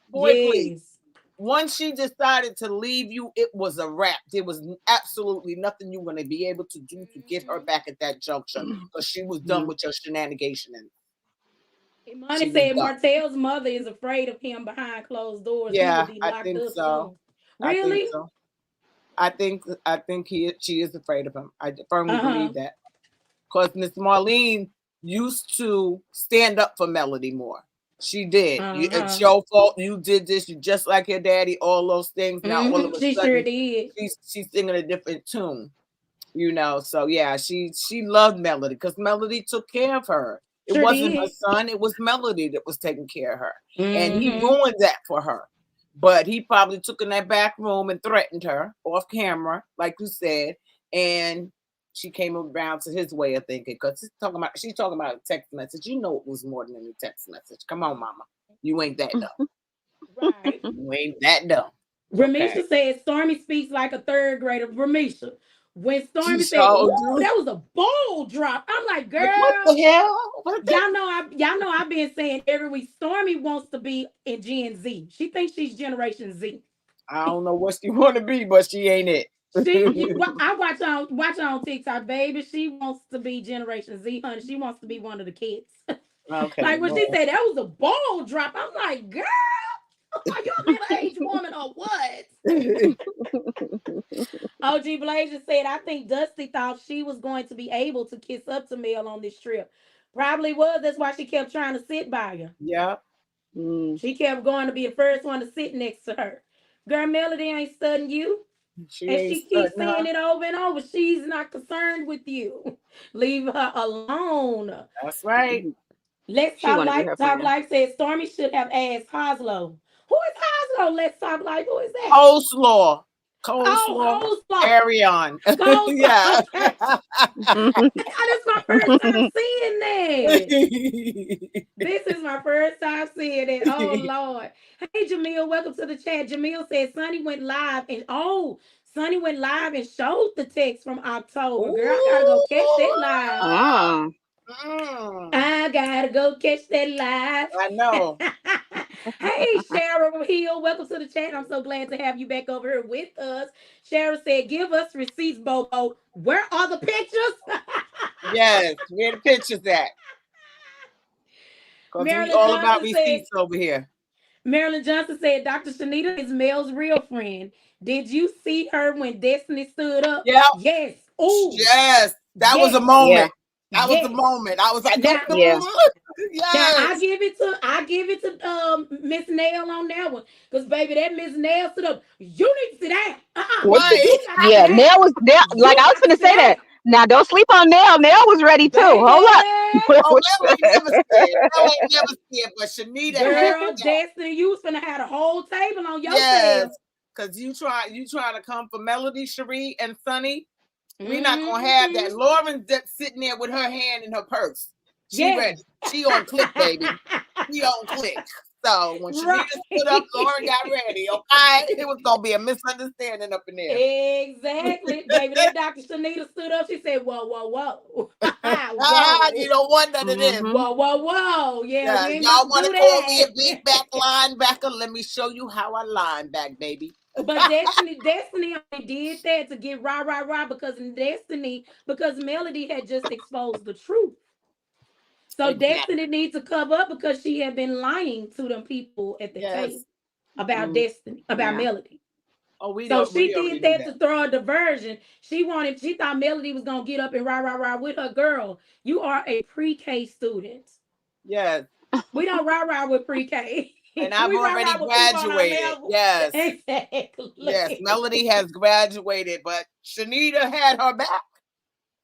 Boy, please.
Yes.
Once she decided to leave you, it was a wrap. There was absolutely nothing you were going to be able to do to get her
Mm-hmm.
back at that juncture because she was done with your shenanigans, and
Imani
she was
said
done.
Martell's mother is afraid of him behind closed doors. He will
Yeah,
be
I
locked
think
up
so.
soon.
I think
Really?
so. I think she is afraid of him. I firmly
Uh-huh.
believe that because Miss Marlene used to stand up for Melody more. She did. It's
Uh-huh.
your fault. You did this. You just like your daddy. All those things. Now all of a
She sure
sudden,
did.
she's singing a different tune. So yeah, she loved Melody because Melody took care of her. It
Sure
wasn't her
did.
son, it was Melody that was taking care of her. And he
Mm-hmm.
ruined that for her. But he probably took in that back room and threatened her off camera, like you said, and she came around to his way of thinking because she's talking about a text message. You know it was more than a text message. Come on, mama. You ain't that dumb.
Right.
You ain't that dumb. Okay.
Ramisha said Stormy speaks like a third grader. Ramisha. When
She
Stormy said, "Ooh,
showed you.
that was a bold drop," I'm like,
Like, what the
girl,
hell? What the
y'all know I've been saying every week. Stormy wants to be in Gen Z. She thinks she's Generation Z.
I don't know what she want to be, but she ain't it.
I watch her on TikTok, baby. She wants to be Generation Z, honey. She wants to be one of the kids.
Okay,
Like when she
well,
said that was a bold drop, I'm like, girl, are you a middle-aged woman or what? OG Blazer said, I think Dusty thought she was going to be able to kiss up to Mel on this trip. Probably was. That's why she kept trying to sit by her.
yeah,
She kept going to be the first one to sit next to her. Girl, Melody ain't studying you.
she
And
ain't
she keeps
studying
saying
her.
it over and over. She's not concerned with you. Leave her alone.
That's right.
Let's
She
Talk
want to be
Like.
her
Talk
friend.
Like said Stormy should have asked Hoslow. Who is Hoslow? Let's Talk Like. Who is that?
Coleslaw, coleslaw,
Oh, Hoslow.
carry on.
Coleslaw.
Yeah.
Okay. That's my first time seeing that. This is my first time seeing it. Oh Lord. Hey Jamil, welcome to the chat. Jamil said Sonny went live and showed the text from October. Girl, I gotta go catch that live.
Oh.
Mm,
I gotta go catch that
I
live.
know.
Hey Cheryl Hill, welcome to the chat. I'm so glad to have you back over here with us. Cheryl said, give us receipts, Bobo. Where are the pictures?
Yes, where the pictures at? Because we
Marilyn
all about
Johnson said,
receipts over here.
Marilyn Johnson said, Dr. Shanita is Mel's real friend. Did you see her when Destiny stood up?
Yeah.
Yes. Oh,
Yes, that was a
yes.
Yeah.
moment. That was a
Yes.
moment. I was like,
Now,
Yeah.
now
yes.
I give it to Miss Nail on that one. Because baby, that Miss Nail stood up. You need to sit down.
What?
Right.
You got to sit
Yeah.
down.
Nell was there. Like
You
I was
got to
gonna
sit
say that.
down.
Now don't sleep on Nell. Nell was ready too. Hold up.
Baby.
Oh, Mel ain't never scared. Mel ain't never scared, but Shanita had
Girl,
that.
Destiny, you was finna have a whole table on your
Yes.
tail.
Cause you trying to come for Melody, Shari, and Sunny. We're not gonna have
Mm-hmm.
that. Lauren's just sitting there with her hand in her purse. She
Yes.
ready. She on click, baby. She on click. So when Shanita stood up, Lauren got
Right.
ready. Okay, it was gonna be a misunderstanding up in there.
Exactly. Baby, that Dr. Shanita stood up. She said, whoa, whoa, whoa.
You
Whoa.
don't want none of this.
Mm-hmm.
Whoa, whoa, whoa. Yeah,
Yeah,
we ain't
y'all
about to
want
do
to call me a
that.
big back linebacker? Let me show you how I line back, baby.
But Destiny only did that to get rah, rah, rah because Melody had just exposed the truth. So
Exactly.
Destiny needs to cover up because she had been lying to them people at the table
Yes.
about
Mm,
Destiny, about
yeah.
Melody.
Oh,
So she
we
did
already knew
that
that.
to throw a diversion. She thought Melody was gonna get up and rah rah rah with her girl. You are a pre-K student.
Yes.
We don't rah rah with pre-K.
And I've
We rah
already
rah with people on our
graduated.
level.
Yes. Yes.
Exactly.
Melody has graduated, but Shanita had her back.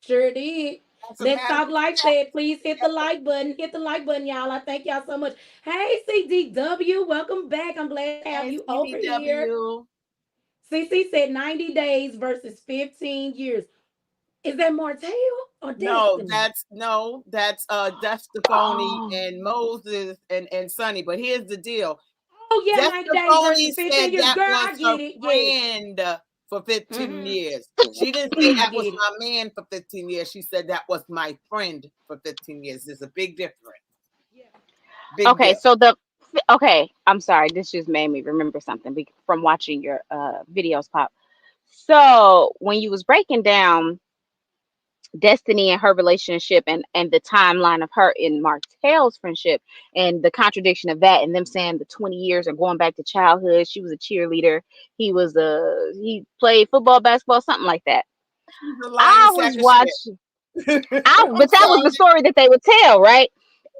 Sure did.
As a
Let's
matter
Talk
of
Like
fact.
said, please hit the like button. Hit the like button, y'all. I thank y'all so much. Hey, CDW, welcome back. I'm glad to have
Hey,
you over here.
CBW.
CC said 90 days versus 15 years. Is that Martell or
No,
Destiny?
that's Stephanie
Oh,
and Moses and Sonny. But here's the deal.
Oh yeah, 90 days
Stephanie
versus 15
said
years.
that
Girl,
was
I
her
get it. Yes.
friend for 15
Mm-hmm.
years. She didn't say
I
that was
get it.
my man for 15 years. She said that was my friend for 15 years. There's a big difference.
Yeah.
Big
okay.
deal.
So okay. I'm sorry. This just made me remember something from watching your videos pop. So when you was breaking down Destiny and her relationship and the timeline of her and Martell's friendship and the contradiction of that and them saying the 20 years and going back to childhood, she was a cheerleader, he played football, basketball, something like that.
She's a lying
I was
sack of
watching
shit. I'm
but that was
sorry.
the story that they would tell, right?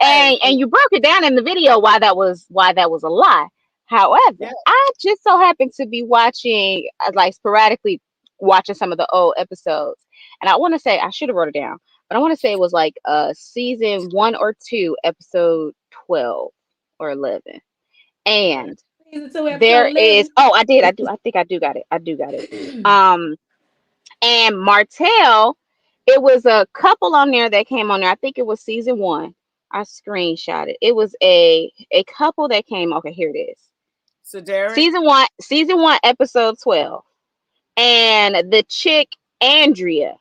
Yes.
And you broke it down in the video why that was a lie. However,
Yeah.
I just so happened to be watching like sporadically watching some of the old episodes, and I want to say I should have wrote it down, but I want to say it was like season 1 or 2, episode 12 or 11, and
Season 2, episode
there is
11.
I think I do got it. Um, and Martell, it was a couple on there that came on there. I think it was season 1. I screenshot it. It was a couple that came. Okay, here it is.
So Derek.
Season 1, episode 12. And the chick Andrea,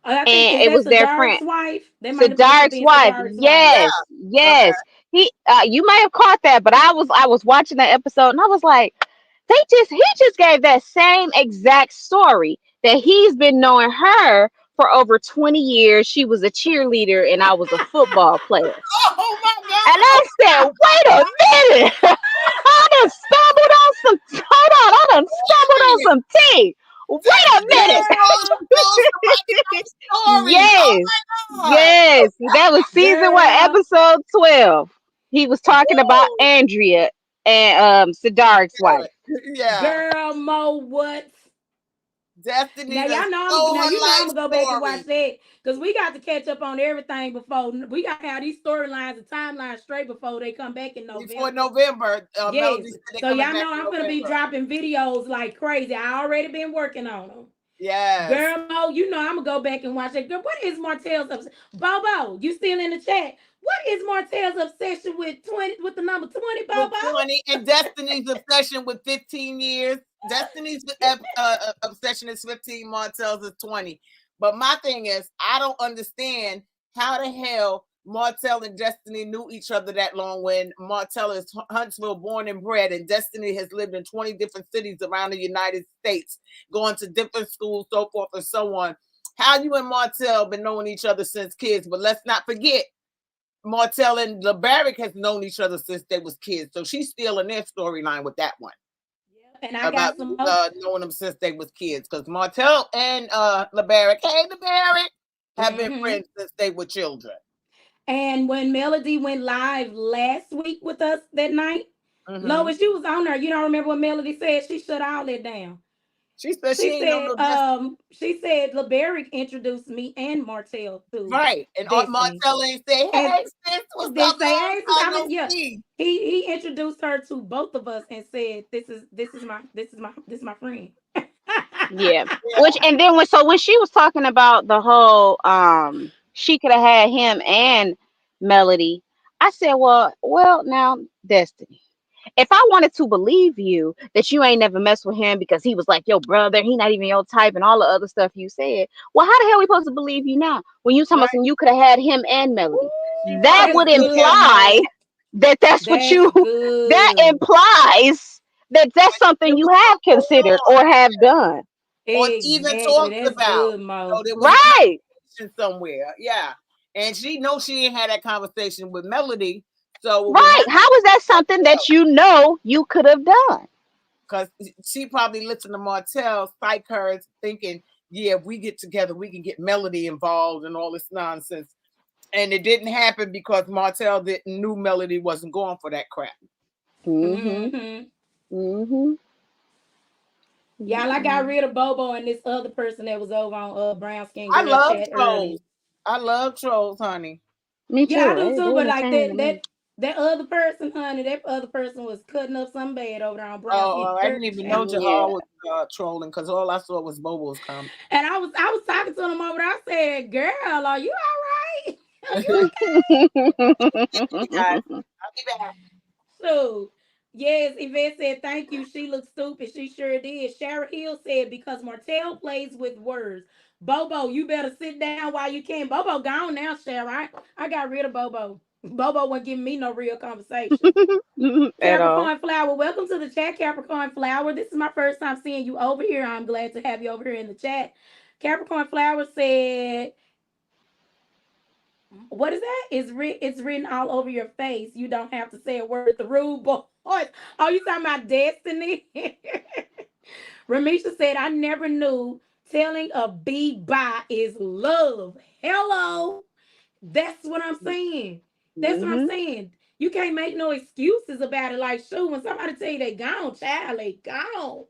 I think
and
is
it
that
was their
Dark's
friend.
wife? That might have end up
Sadar's
being
wife.
Dark's wife.
Yes,
Yeah. Okay.
yes. He you might have caught that, but I was watching that episode and I was like, he just gave that same exact story that he's been knowing her for over 20 years. She was a cheerleader and I was a football player.
Oh my
And
God.
I said, wait a minute. I done stumbled on some hold on, I done
Wait
stumbled
a
on
minute.
some tea. Wait a minute.
Told somebody else's story. Oh
Yes.
my God.
Yes. That was season 1,
Girl,
episode 12. He was talking about
Woo.
Andrea and Sadar's wife.
Yeah.
girl, Mo, what?
Destiny
Now
done
y'all know
stole
now
her
you know I'm
life
gonna go back and watch
story.
that because we got to catch up on everything before we got to have these storylines and timelines straight before they come back in
Before
November.
November,
Yes,
Melody said they
so
coming
y'all
back
know
in
I'm gonna be
November.
dropping videos like crazy. I already been working on them.
Yes.
Girl, Mo, you know I'm gonna go back and watch it. Girl, what is Martell's obsession? Bobo, you still in the chat? What is Martell's obsession with 20 with the number 20,
With
Bobo?
20 and Destiny's obsession with 15 years. Destiny's obsession is 15, Martell's is 20. But my thing is, I don't understand how the hell Martell and Destiny knew each other that long when Martell is Huntsville born and bred and Destiny has lived in 20 different cities around the United States, going to different schools, so forth and so on. How you and Martell been knowing each other since kids? But let's not forget, Martell and LeBarrick has known each other since they was kids. So she's still in their storyline with that one
Yeah, and I
about
got some more.
knowing them since they was kids. Because Martell and LeBarrick, hey LeBarrick, have been
Mm-hmm.
friends since they were children.
And when Melody went live last week with us that night,
Mm-hmm.
Lois, you was on there. You don't remember what Melody said? She shut all that down.
She said she ain't know no Destiny.
She said LeBarrick introduced me and Martell to
Right. And
Destiny.
Martell ain't say,
And
hey, sis, what's
then
up,
say,
long
hey,
time
I
no
mean, yeah.
see?
He introduced her to both of us and said, this is my friend.
Yeah. Which
Yeah.
and then when she was talking about the whole she could have had him and Melody, I said, well now, Destiny. If I wanted to believe you that you ain't never messed with him because he was like your brother, he not even your type and all the other stuff you said, well, how the hell we supposed to believe you now when you tell
Right.
us and you could have had him and Melody?
She
That
That's
probably
would
could
good,
have.
imply
Mo.
that's what
That's
that
good.
implies that's something
There
you
was
have
something going
considered
on.
or have done.
Or even
Exactly.
talked
That's
about.
good, Mo.
There was a
Right.
conversation somewhere. Yeah. And she knows she ain't had that conversation with Melody. So it would
Right.
have
How is that something that you know you could have done?
because she probably listened to Martell psych her thinking, yeah, if we get together, we can get Melody involved and all this nonsense. And it didn't happen because Martell didn't knew Melody wasn't going for that crap.
Mm-hmm.
Mm-hmm.
Mm-hmm.
Y'all, I got
Mm-mm.
rid of Bobo and this other person that was over on Brown Skin
I
Girl
love
chat earlier.
trolls. I love trolls, honey.
Me
Yeah, I
too.
do too,
They
but like
entertaining to me.
That other person, honey, that other person was cutting up some bad over there on Brown City
Oh, I didn't
Church,
even know
child.
Yeah.
Jahal was trolling because all I saw was Bobo's comment.
And I was talking to them over there. I said, "Girl, are you all right? Are you
Hey guys, I'll be back.
okay?" So, yes, Yvette said, "Thank you. She looked stupid. She sure did." Shara Hill said, "Because Martell plays with words. Bobo, you better sit down while you can." Bobo gone now, Shara. I got rid of Bobo. Bobo wasn't giving me no real conversation.
At all.
Capricorn Flower, welcome to the chat, Capricorn Flower. This is my first time seeing you over here. I'm glad to have you over here in the chat. Capricorn Flower said, "What is that? It's written all over your face. You don't have to say a word. The rude boys. Oh, you talking about Destiny?" Ramisha said, "I never knew telling a bee bye is love. Hello. That's what I'm saying. That's what I'm
Hmm.
saying. You can't make no excuses about it. Like, shoot, when somebody tell you they gone, child, they gone."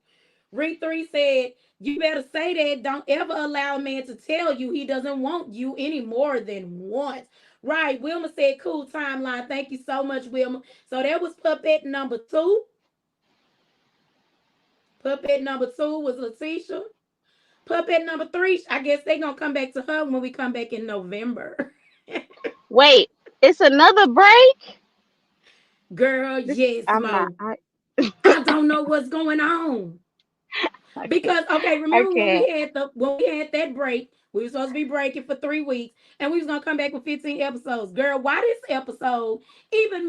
Ring 3 said, "You better say that. Don't ever allow a man to tell you he doesn't want you any more than once." Right. Wilma said, "Cool timeline. Thank you so much, Wilma." So that was puppet number 2. Puppet number 2 was Letitia. Puppet number 3, I guess they gonna come back to her when we come back in November.
Wait, it's another break.
Girl,
This
yes,
I'm not.
Mo. I don't know what's going on.
I can't.
Because okay,
I
remember
can't.
when we had that break, we were supposed to be breaking for 3 weeks, and we was gonna come back with 15 episodes. Girl, why this episode? Even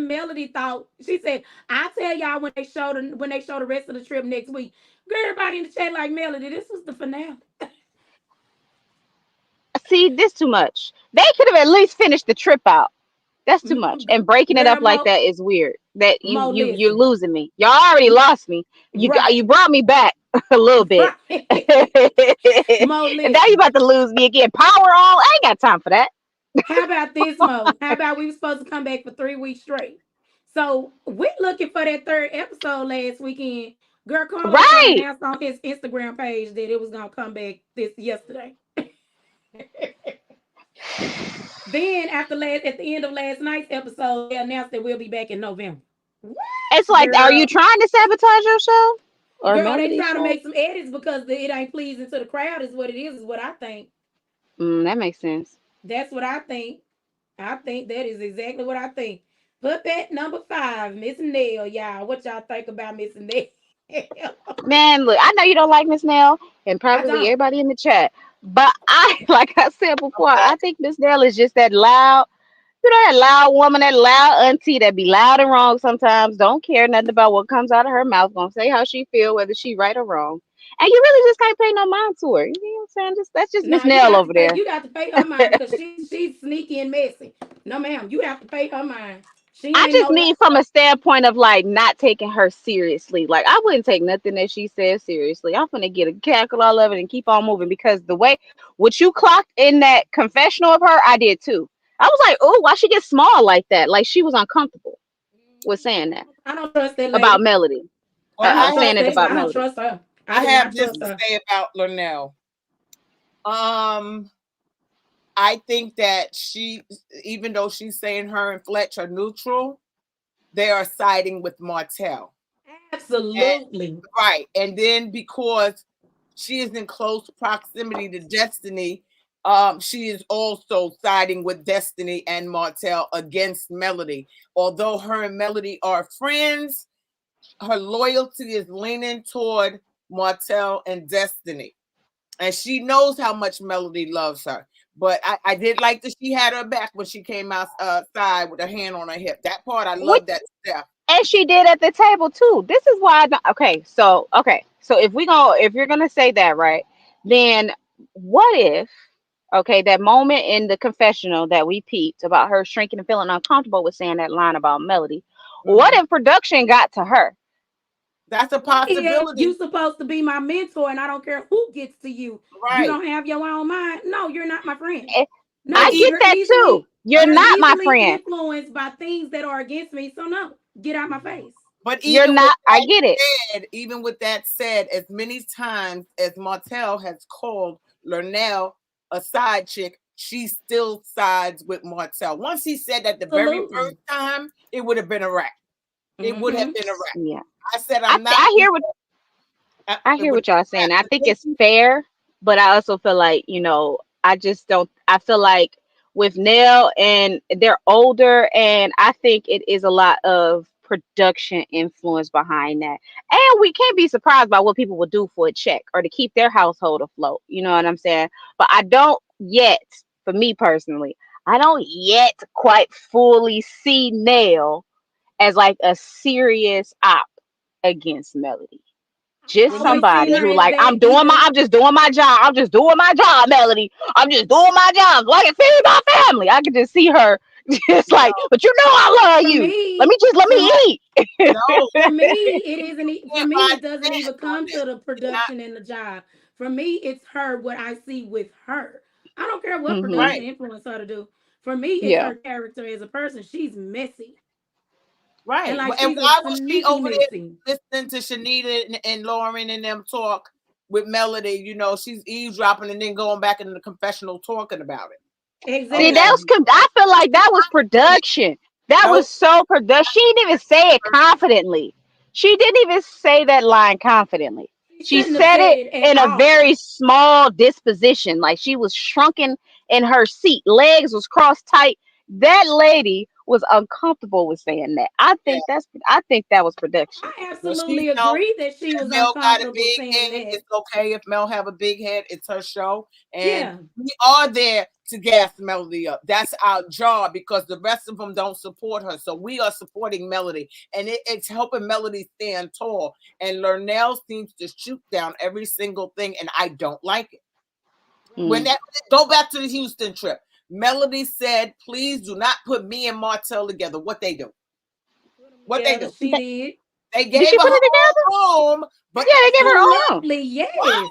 Melody thought, she said, "I'll tell y'all when they show the rest of the trip next week." Girl, everybody in the chat like, "Melody, this was the finale."
See, this too much. They could have at least finished the trip out. That's too much. And breaking it
Girl,
up like that is weird. That you're
Listen.
losing me. Y'all already lost me. You
Right.
brought me back a little bit.
Right. Mo,
And now you
listen.
about to lose me again. Power on. I ain't got time for that.
How about this, Mo? How about we were supposed to come back for 3 weeks straight? So we're looking for that third episode last weekend. Girl, Carlos had
Right.
announced on his Instagram page that it was gonna come back this yesterday. Then at the end of last night's episode, they announced that we'll be back in November. What,
It's like, are you
girl?
trying to sabotage your show or
Girl, they
Melody
trying to
show?
make some edits because it ain't pleasing to the crowd. Is what it is what I think.
That makes sense.
That's what I think. I think that is exactly what I think. Puppet number 5, Miss Nail, y'all. What y'all think about Miss Nail?
Man, look, I know you don't like Miss Nell and
I
probably
don't.
everybody in the chat, but I, like I said
I'm
before,
back.
I think Miss Nell is just that loud. You know that loud woman, that loud auntie that be loud and wrong sometimes. Don't care nothing about what comes out of her mouth. Gonna say how she feel, whether she right or wrong. And you really just can't pay no mind to her. You know what I'm saying? Just that's just Miss
Now you
Nell
got to
over
pay.
there.
You got to pay her mind because she's sneaky and messy. No, ma'am. You have to pay her mind. She
I
ain't
just
no.
mean from a standpoint of like not taking her seriously. Like I wouldn't take nothing that she says seriously. I'm gonna get a cackle all of it and keep on moving because the way what you clocked in that confessional of her, I did too. I was like, oh, why she get small like that? Like she was uncomfortable with saying that
I don't trust that
about
lady.
Melody.
Well,
I don't
I have
Saying
trust
it
that.
about
I don't
Melody.
trust her. I
I
do
have
not
this
trust
to
her.
say about Lornell. Um, I think that she, even though she's saying her and Fletch are neutral, they are siding with Martell. And
Absolutely.
right. And then because she is in close proximity to Destiny, she is also siding with Destiny and Martell against Melody. Although her and Melody are friends, her loyalty is leaning toward Martell and Destiny. And she knows how much Melody loves her. But I did like that she had her back when she came outside with her hand on her hip. That part, I
Which
love that stuff.
and she did at the table too. This is why I don't, okay. So if you're gonna say that, right, then what if that moment in the confessional that we peeped about her shrinking and feeling uncomfortable with saying that line about Melody. What
Mhm.
if production got to her?
That's a
What if you
possibility.
supposed to be my mentor and I don't care who gets to you? You
Right.
don't have your own mind. No, you're not my friend.
Eh,
But
I
No,
get that too. You're
but
you're
not my
easily
friend.
influenced by things that are against me. So no, get out my face.
but
You're
even with
not. I
that
get it.
even with that said, as many times as Martell has called Lornell a side chick, she still sides with Martell. Once he said that the very first
Absolutely.
time, it would have been a wrap. It would have
Mm-hmm.
been a wrap.
Yeah.
I said,
I
I'm
th-
not.
I hear what I
It
hear
would have
what
been
y'all
a wrap.
saying. I
But
think
then
it's fair, but I also feel like, I just don't. I feel like with Nell and they're older, and I think it is a lot of production influence behind that. And we can't be surprised by what people will do for a check or to keep their household afloat. You know what I'm saying? But I don't yet, for me personally, I don't yet quite fully see Nell as like a serious op against Melody.
I
Just
when you
always
somebody
seen her
who
as
like
that either.
I'm just doing my job. I'm just doing my job, Melody. I'm just doing my job. So I can feed my family. I can just see her just like,
no,
but I love
For
you.
me,
Let
for
me eat.
no,
for me, it isn't. For
can't
me,
buy
it doesn't
fans
even
on
come
this.
to the
It's not
production and the job. For me, it's her. What I see with her. I don't care what
Hmm.
production
right,
influence her to do. For me, it's
Yeah.
her character as a person. She's messy, and
right.
like
And
she's a
why was she
sneaky
over
messy.
there listening to Shanita and Lauren and them talk with Melody? She's eavesdropping and then going back into the confessional talking about it.
See,
Okay,
Exactly.
I feel like that was production. That was
nope.
so production. She didn't even say it confidently. She didn't even say that line confidently.
She
She
shouldn't have
said
said
it
it at
in a
all.
very small disposition, like she was shrunken in her seat, legs was crossed tight. That lady was uncomfortable with saying that.
Yeah.
I think that was production.
I
Well, she
absolutely
knows
agree that she
that
was
Mel got a
uncomfortable
big
saying
head.
that.
It's okay if Mel have a big head. It's her show, and
Yeah,
we are there to gas Melody up. That's our job because the rest of them don't support her. So we are supporting Melody, and it's helping Melody stand tall. And Lernell seems to shoot down every single thing, and I don't like it. When
Mm.
that go back to the Houston trip, Melody said, "Please do not put me and Martell together." What they do?
put them
What they
together.
do?
She did.
They
Did
gave
she
her
put
her
it together?
own room, but
Yeah, they gave her her own.
Absolutely,
what?
yes.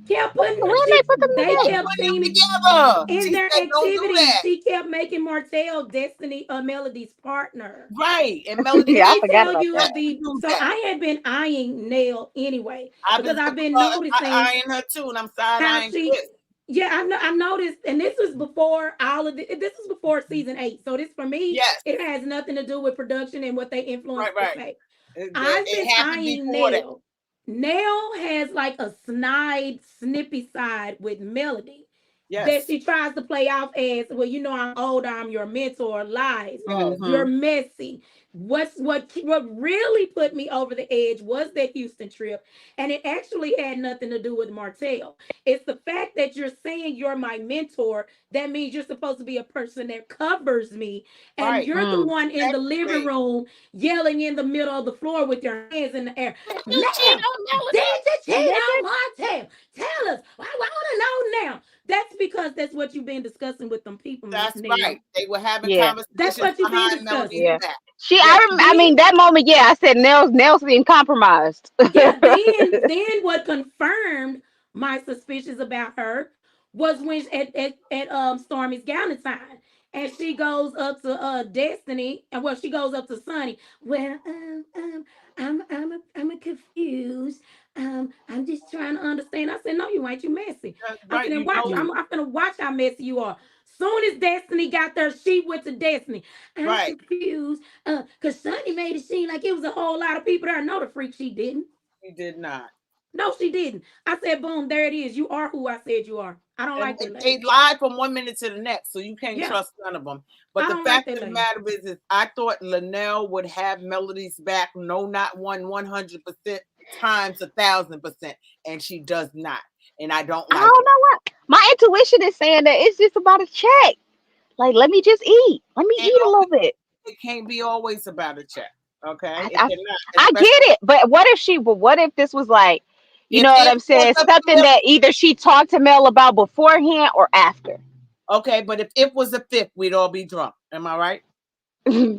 Kept putting
When they
she.
put them
They
They
kept
together?
put them
teaming
together.
in
She
their
said, "Don't do
activities.
that."
She kept making Martell Destiny Melody's partner.
Right, and Melody
Let
Yeah, I
me
hated
forgot
tell
about
you
that.
the
do
so
that.
I had been eyeing Nail anyway
I've
because
been
I've been noticing
eyeing her too, and I'm side
how
eyeing
she
Chris.
yeah, I noticed, and this was before all of this was before season 8. So this for me,
Yes,
it has nothing to do with production and what they influence
right,
per
right.
se.
It,
I've been
it happened
eyeing
before that.
Nail. Nail has like a snide, snippy side with Melody that
Yes,
she tries to play off as, well, I'm older, I'm your mentor, lies.
yes.
You're
Hmm.
messy. What really put me over the edge was that Houston trip, and it actually had nothing to do with Martell. It's the fact that you're saying you're my mentor. That means you're supposed to be a person that covers me, and
Right.
you're the
Mm.
one in the living
Exactly.
room yelling in the middle of the floor with your hands in the air.
Did you cheat
Now,
on
did
Melody?
you cheat
Did
on
they?
Martell? Tell us. I want to know now. That's because that's what you've been discussing with them people
That's
now.
right. They were having
Yeah.
That's
conversations
what you've been
behind Melody's
discussing.
Yeah.
back.
She,
Yes.
I
Then,
mean, that moment, yeah, I said Nell's being compromised.
yeah, then what confirmed my suspicions about her was when at Stormy's Galentine, and she goes up to Destiny, and well, she goes up to Sunny. Well, I'm confused. I'm just trying to understand. I said, no, you ain't. You messy. I
Right.
said, and
You
watch.
know
Mm.
it.
I'm gonna watch how messy you are. Soon as Destiny got there, she went to Destiny. I'm
Right.
confused. Cause Sunny made it seem like it was a whole lot of people there. No, the freak she didn't.
You did not.
No, she didn't. I said, boom, there it is. You are who I said you are. I don't
And
like that
they
lady.
lied from 1 minute to the next, so you can't
Yeah,
trust none of them. But
I
the
don't like
fact
that
of the
lady.
matter is I thought Linnell would have Melody's back. No, not 100% times 1,000%, and she does not, and I don't
I
like
don't
it.
know what. My intuition is saying that it's just about a check. Like, let me just eat. Let me
And
eat a little bit.
it can't be always about a check. Okay,
I,
it
I,
cannot,
I
especially
get it, but what if this was like, you
if
know what
it
I'm
was
saying?
a
Something
fifth.
that either she talked to Mel about beforehand or after.
Okay, but if it was a fifth, we'd all be drunk. Am I right?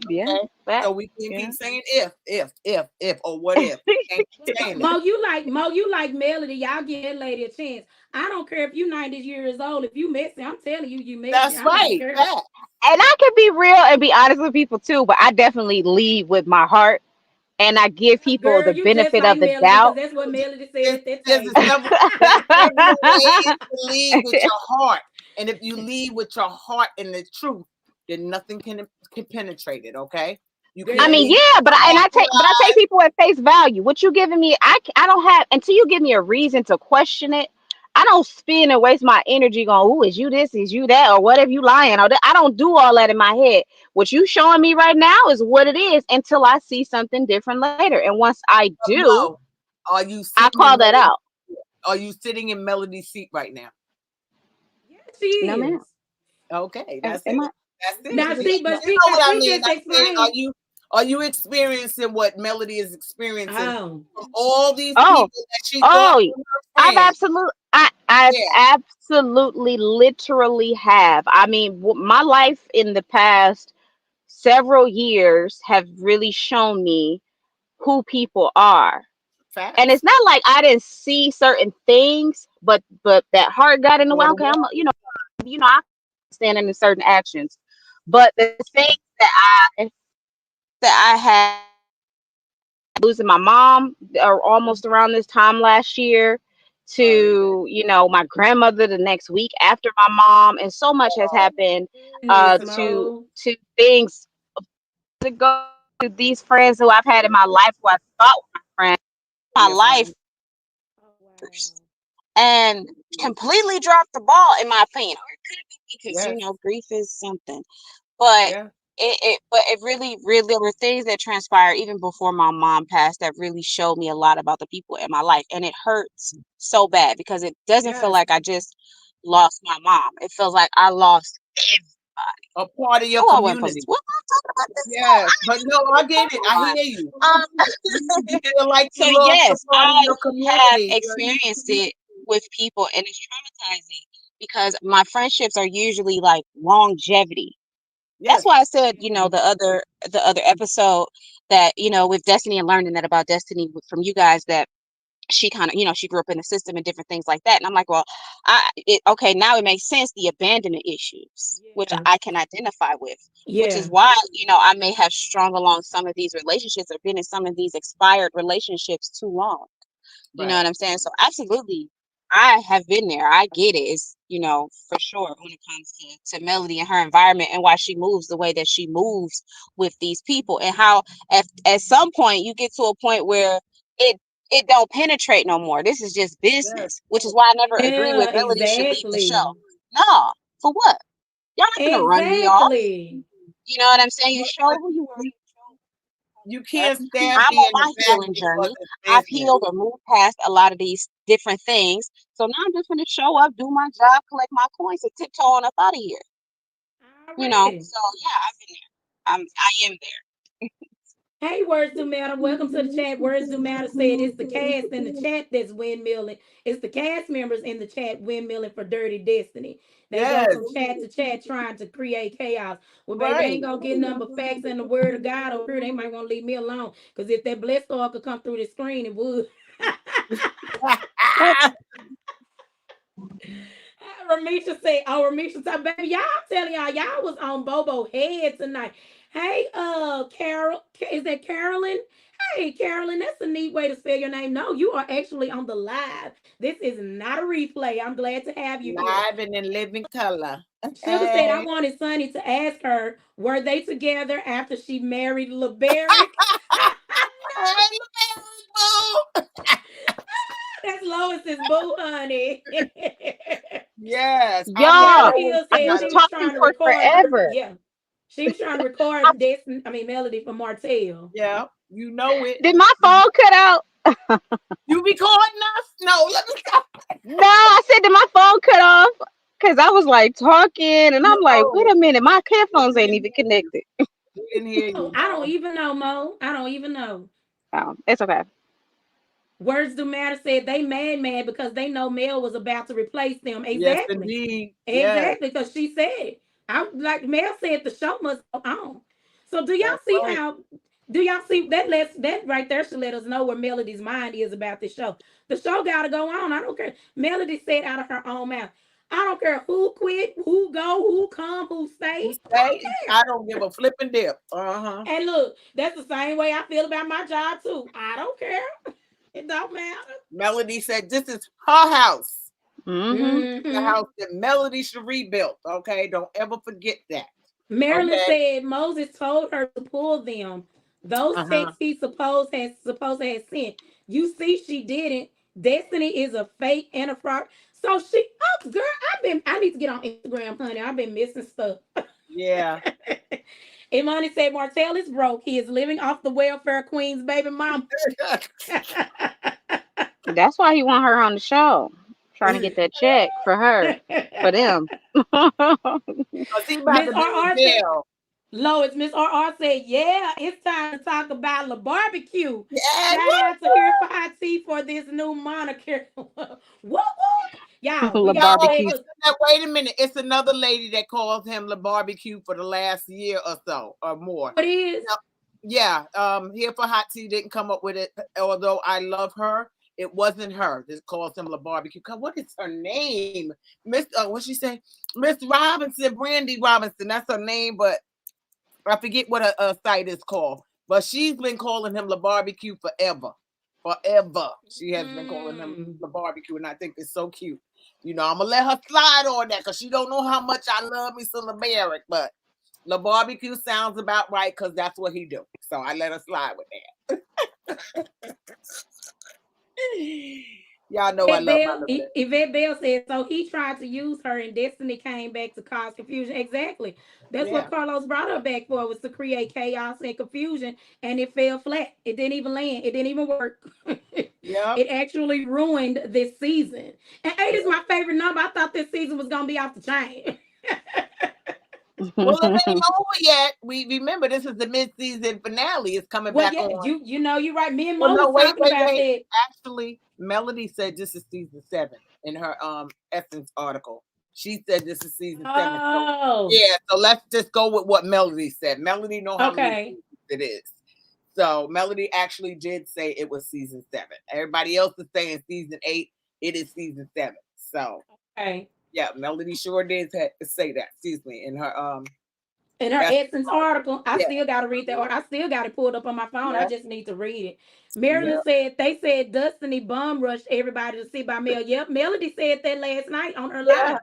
Yeah,
Okay,
that,
so we can
yeah.
keep saying if, or what if. We can't keep saying that.
Mo, you like Melody. Y'all give that lady a chance. I don't care if you 90 years old. If you messy, I'm telling you, you messy.
That's
I don't
right.
care.
That.
And I can be real and be honest with people too, but I definitely lead with my heart and I give people
Girl,
the
you just
benefit
like
of the
Melody because
doubt.
that's what Melody said at that
There's
table.
several ways to lead with your heart. And if you lead with your heart and the truth, then nothing can penetrate it. Okay, you
Girl,
I
can't
mean,
they
yeah, but I take
capitalize.
people at face value. What you giving me, I don't have until you give me a reason to question it. I don't spend and waste my energy going, "Ooh, is you this? Is you that? Or what if you lying?" Or that. I don't do all that in my head. What you showing me right now is what it is until I see something different later. And once I do,
No, are you
I
sitting
call
in
that
Melody?
out.
Are you sitting in Melody's seat right now?
yeah, she
No, man.
is.
Okay,
Am
that's
am
it.
I?
That's it.
Now
Is
see,
it?
but
You
see,
know
cause
what I
she
mean.
just
I said,
explained.
are you experiencing what Melody is experiencing
Oh,
from all these
Oh,
people that she thought
oh,
were her
I've
friends?
I've
Yeah,
absolutely, literally have. I mean, my life in the past several years have really shown me who people are. And it's
facts.
not like I didn't see certain things, but that heart got in the way.
Or the
Okay,
world.
I stand in certain actions. But the things that I had losing my mom or almost around this time last year
Sorry, baby.
to my grandmother the next week after my mom, and so much has
Oh,
happened
goodness,
to
Mo.
things to go to these friends who I've had in my life who I thought were my friends my
yes,
life
honey.
Oh wow.
and completely dropped the ball in my opinion, or it could be because
Yes,
grief is something. But
yeah,
it really there were things that transpired even before my mom passed that really showed me a lot about the people in my life. And it hurts so bad because it doesn't feel
yes.
like I just lost my mom. It feels like I lost everybody.
A part of your
Oh, I wasn't supposed to.
community.
What am I talking about this for?
Yes, but no, I get it. I hear you. You feel like
So
you lost a
yes,
part of
I
your
have
community.
experienced it with people, and it's traumatizing because my friendships are usually like longevity. That's
Yes,
why I said,
Mm.
the other episode that, with Destiny and learning that about Destiny from you guys, that she kind of, she grew up in the system and different things like that. And I'm like, well, okay, now it makes sense, the abandonment issues, which
Yeah,
I can identify with, which is
yeah,
why, I may have strung along some of these relationships or been in some of these expired relationships too long. You know
right.
what I'm saying? So absolutely, I have been there. I get it. It's, for sure when it comes to Melody and her environment and why she moves the way that she moves with these people, and how at some point you get to a point where it it don't penetrate no more. This is just
Yes,
business, which is why I never agree
yeah,
with Melody should leave the show.
exactly,
No, for what? Y'all not gonna run me off.
exactly.
You know what I'm saying? You
but,
show
but
who you were.
you can't stab
I'm
me
on
in the
my
back
healing
because
journey.
it's
I've
business.
healed or moved past a lot of these different things. So now I'm just going to show up, do my job, collect my coins, and tiptoe on up out of here.
Already.
So yeah, I've been there. I am there.
Hey, Words Do Matter. Welcome to the chat. Words Do Matter said it's the cast in the chat that's windmilling. It's the cast members in the chat windmilling for Dirty Destiny. They go
Yes,
from chat to chat trying to create chaos. Well, baby, they
right.
ain't gonna get nothing but facts and the word of God over here. They might want to leave me alone. Because if that blessed star could come through the screen, it would.
What?
Ramisha said, oh, Ramisha said, baby, y'all, I'm telling y'all was on Bobo head tonight. Hey, Carol, is that Carolyn? Hey, Carolyn, that's a neat way to spell your name. No, you are actually on the live. This is not a replay. I'm glad to have you here.
Live and in living color.
Sugar said, I
Hey.
wanted Sonny to ask her, were they together after she married LeBarrick?
Hey, boo.
That's Lois's boo, honey.
Yes, I
Y'all,
Carol
know what
Hill
I
you
said
was
gotta.
she was
talking
trying to
for
record.
forever.
Yeah, she was trying to record Melody for Martell.
Yeah, you know it.
Did my phone cut out?
You recording us? No, let me stop.
No, I said, did my phone cut off? Because I was like talking, and I'm like,
No,
wait a minute, my
we
headphones ain't
didn't
even
hear you.
connected.
We didn't hear
Oh,
you.
I don't
No.
even know, Mo. I don't even know.
Oh, it's okay.
Words Do Matter said they mad because they know Mel was about to replace them.
Yes,
Exactly.
indeed. Yes,
Exactly, because she said it. I like Mel said the show must go on. So
that's right.
do y'all see that right there should let us know where Melody's mind is about this show. The show gotta go on. I don't care. Melody said out of her own mouth. I don't care who quit, who go, who come, who
You
stay. I
say
don't care.
I don't give a flipping dip. Uh-huh.
And look, that's the same way I feel about my job too. I don't care. It don't matter.
Melody said this is her house.
Mm-hmm.
The
Mm-hmm.
house that Melody Shari built. Okay, don't ever forget that.
Marilyn
Okay.
said Moses told her to pull them. Those
Uh-huh.
texts he supposed to have sent. You see, she didn't. Destiny is a fake and a fraud. So she, oh girl, I need to get on Instagram, honey. I've been missing stuff.
Yeah.
Imani said Martell is broke. He is living off the welfare queen's baby mom.
That's why he want her on the show, trying to get that check for her, for them.
Cause he about
Miss
to be in
RR said,
jail.
Lois, Miss RR said, yeah, it's time to talk about the barbecue.
Yeah.
Shout out to Here for Hot Tea for this new moniker. Whoop, whoop. Y'all, we
La
got to
No,
say,
barbecue.
look,
wait a minute. It's another lady that calls him the barbecue for the last year or so or more.
what is?
Now, yeah. Here for Hot Tea didn't come up with it, although I love her. It wasn't her that calls him the barbecue. What is her name? Miss what she say? Miss Robinson, Brandy Robinson. That's her name, but I forget what a site is called. But she's been calling him the barbecue forever. Forever. She has been calling him
Mm.
the barbecue, and I think it's so cute. You know, I'm gonna let her slide on that because she don't know how much I love me some LeBaric, but the barbecue sounds about right because that's what he do. So I let her slide with that. Y'all know I love my LeBaric.
Yvette Bell said, so he tried to use her and Destiny came back to cause confusion. Exactly. That's what
Yeah.
Carlos brought her back for, was to create chaos and confusion. And it fell flat. It didn't even land. It didn't even work.
Yep.
It actually ruined this season. And 8 is my favorite number. I thought this season was going to be off the chain.
Well, it ain't over yet. We remember this is the mid-season finale. It's coming
Well,
back
yeah,
on.
you know, you're right. Me and
Well,
Mo
no,
was
wait,
talking
wait,
about
wait.
that.
Actually, Melody said this is season 7 in her Essence article. She said this is season 7. So
Oh,
yeah, so let's just go with what Melody said. Melody know how many
okay.
seasons it is. So Melody actually did say it was season 7. Everybody else is saying season 8. It is season 7. So
Okay.
yeah, Melody sure did say that. Excuse me, in her
In her
Essence
Essence
article.
article, I
Yeah,
still got to read that, or I still got it pulled up on my phone. I
yeah,
just need to read it.
yeah,
Marilyn said they said Destiny bum rushed everybody to see by mail. Yep, Melody said that last night on her
yeah.
live.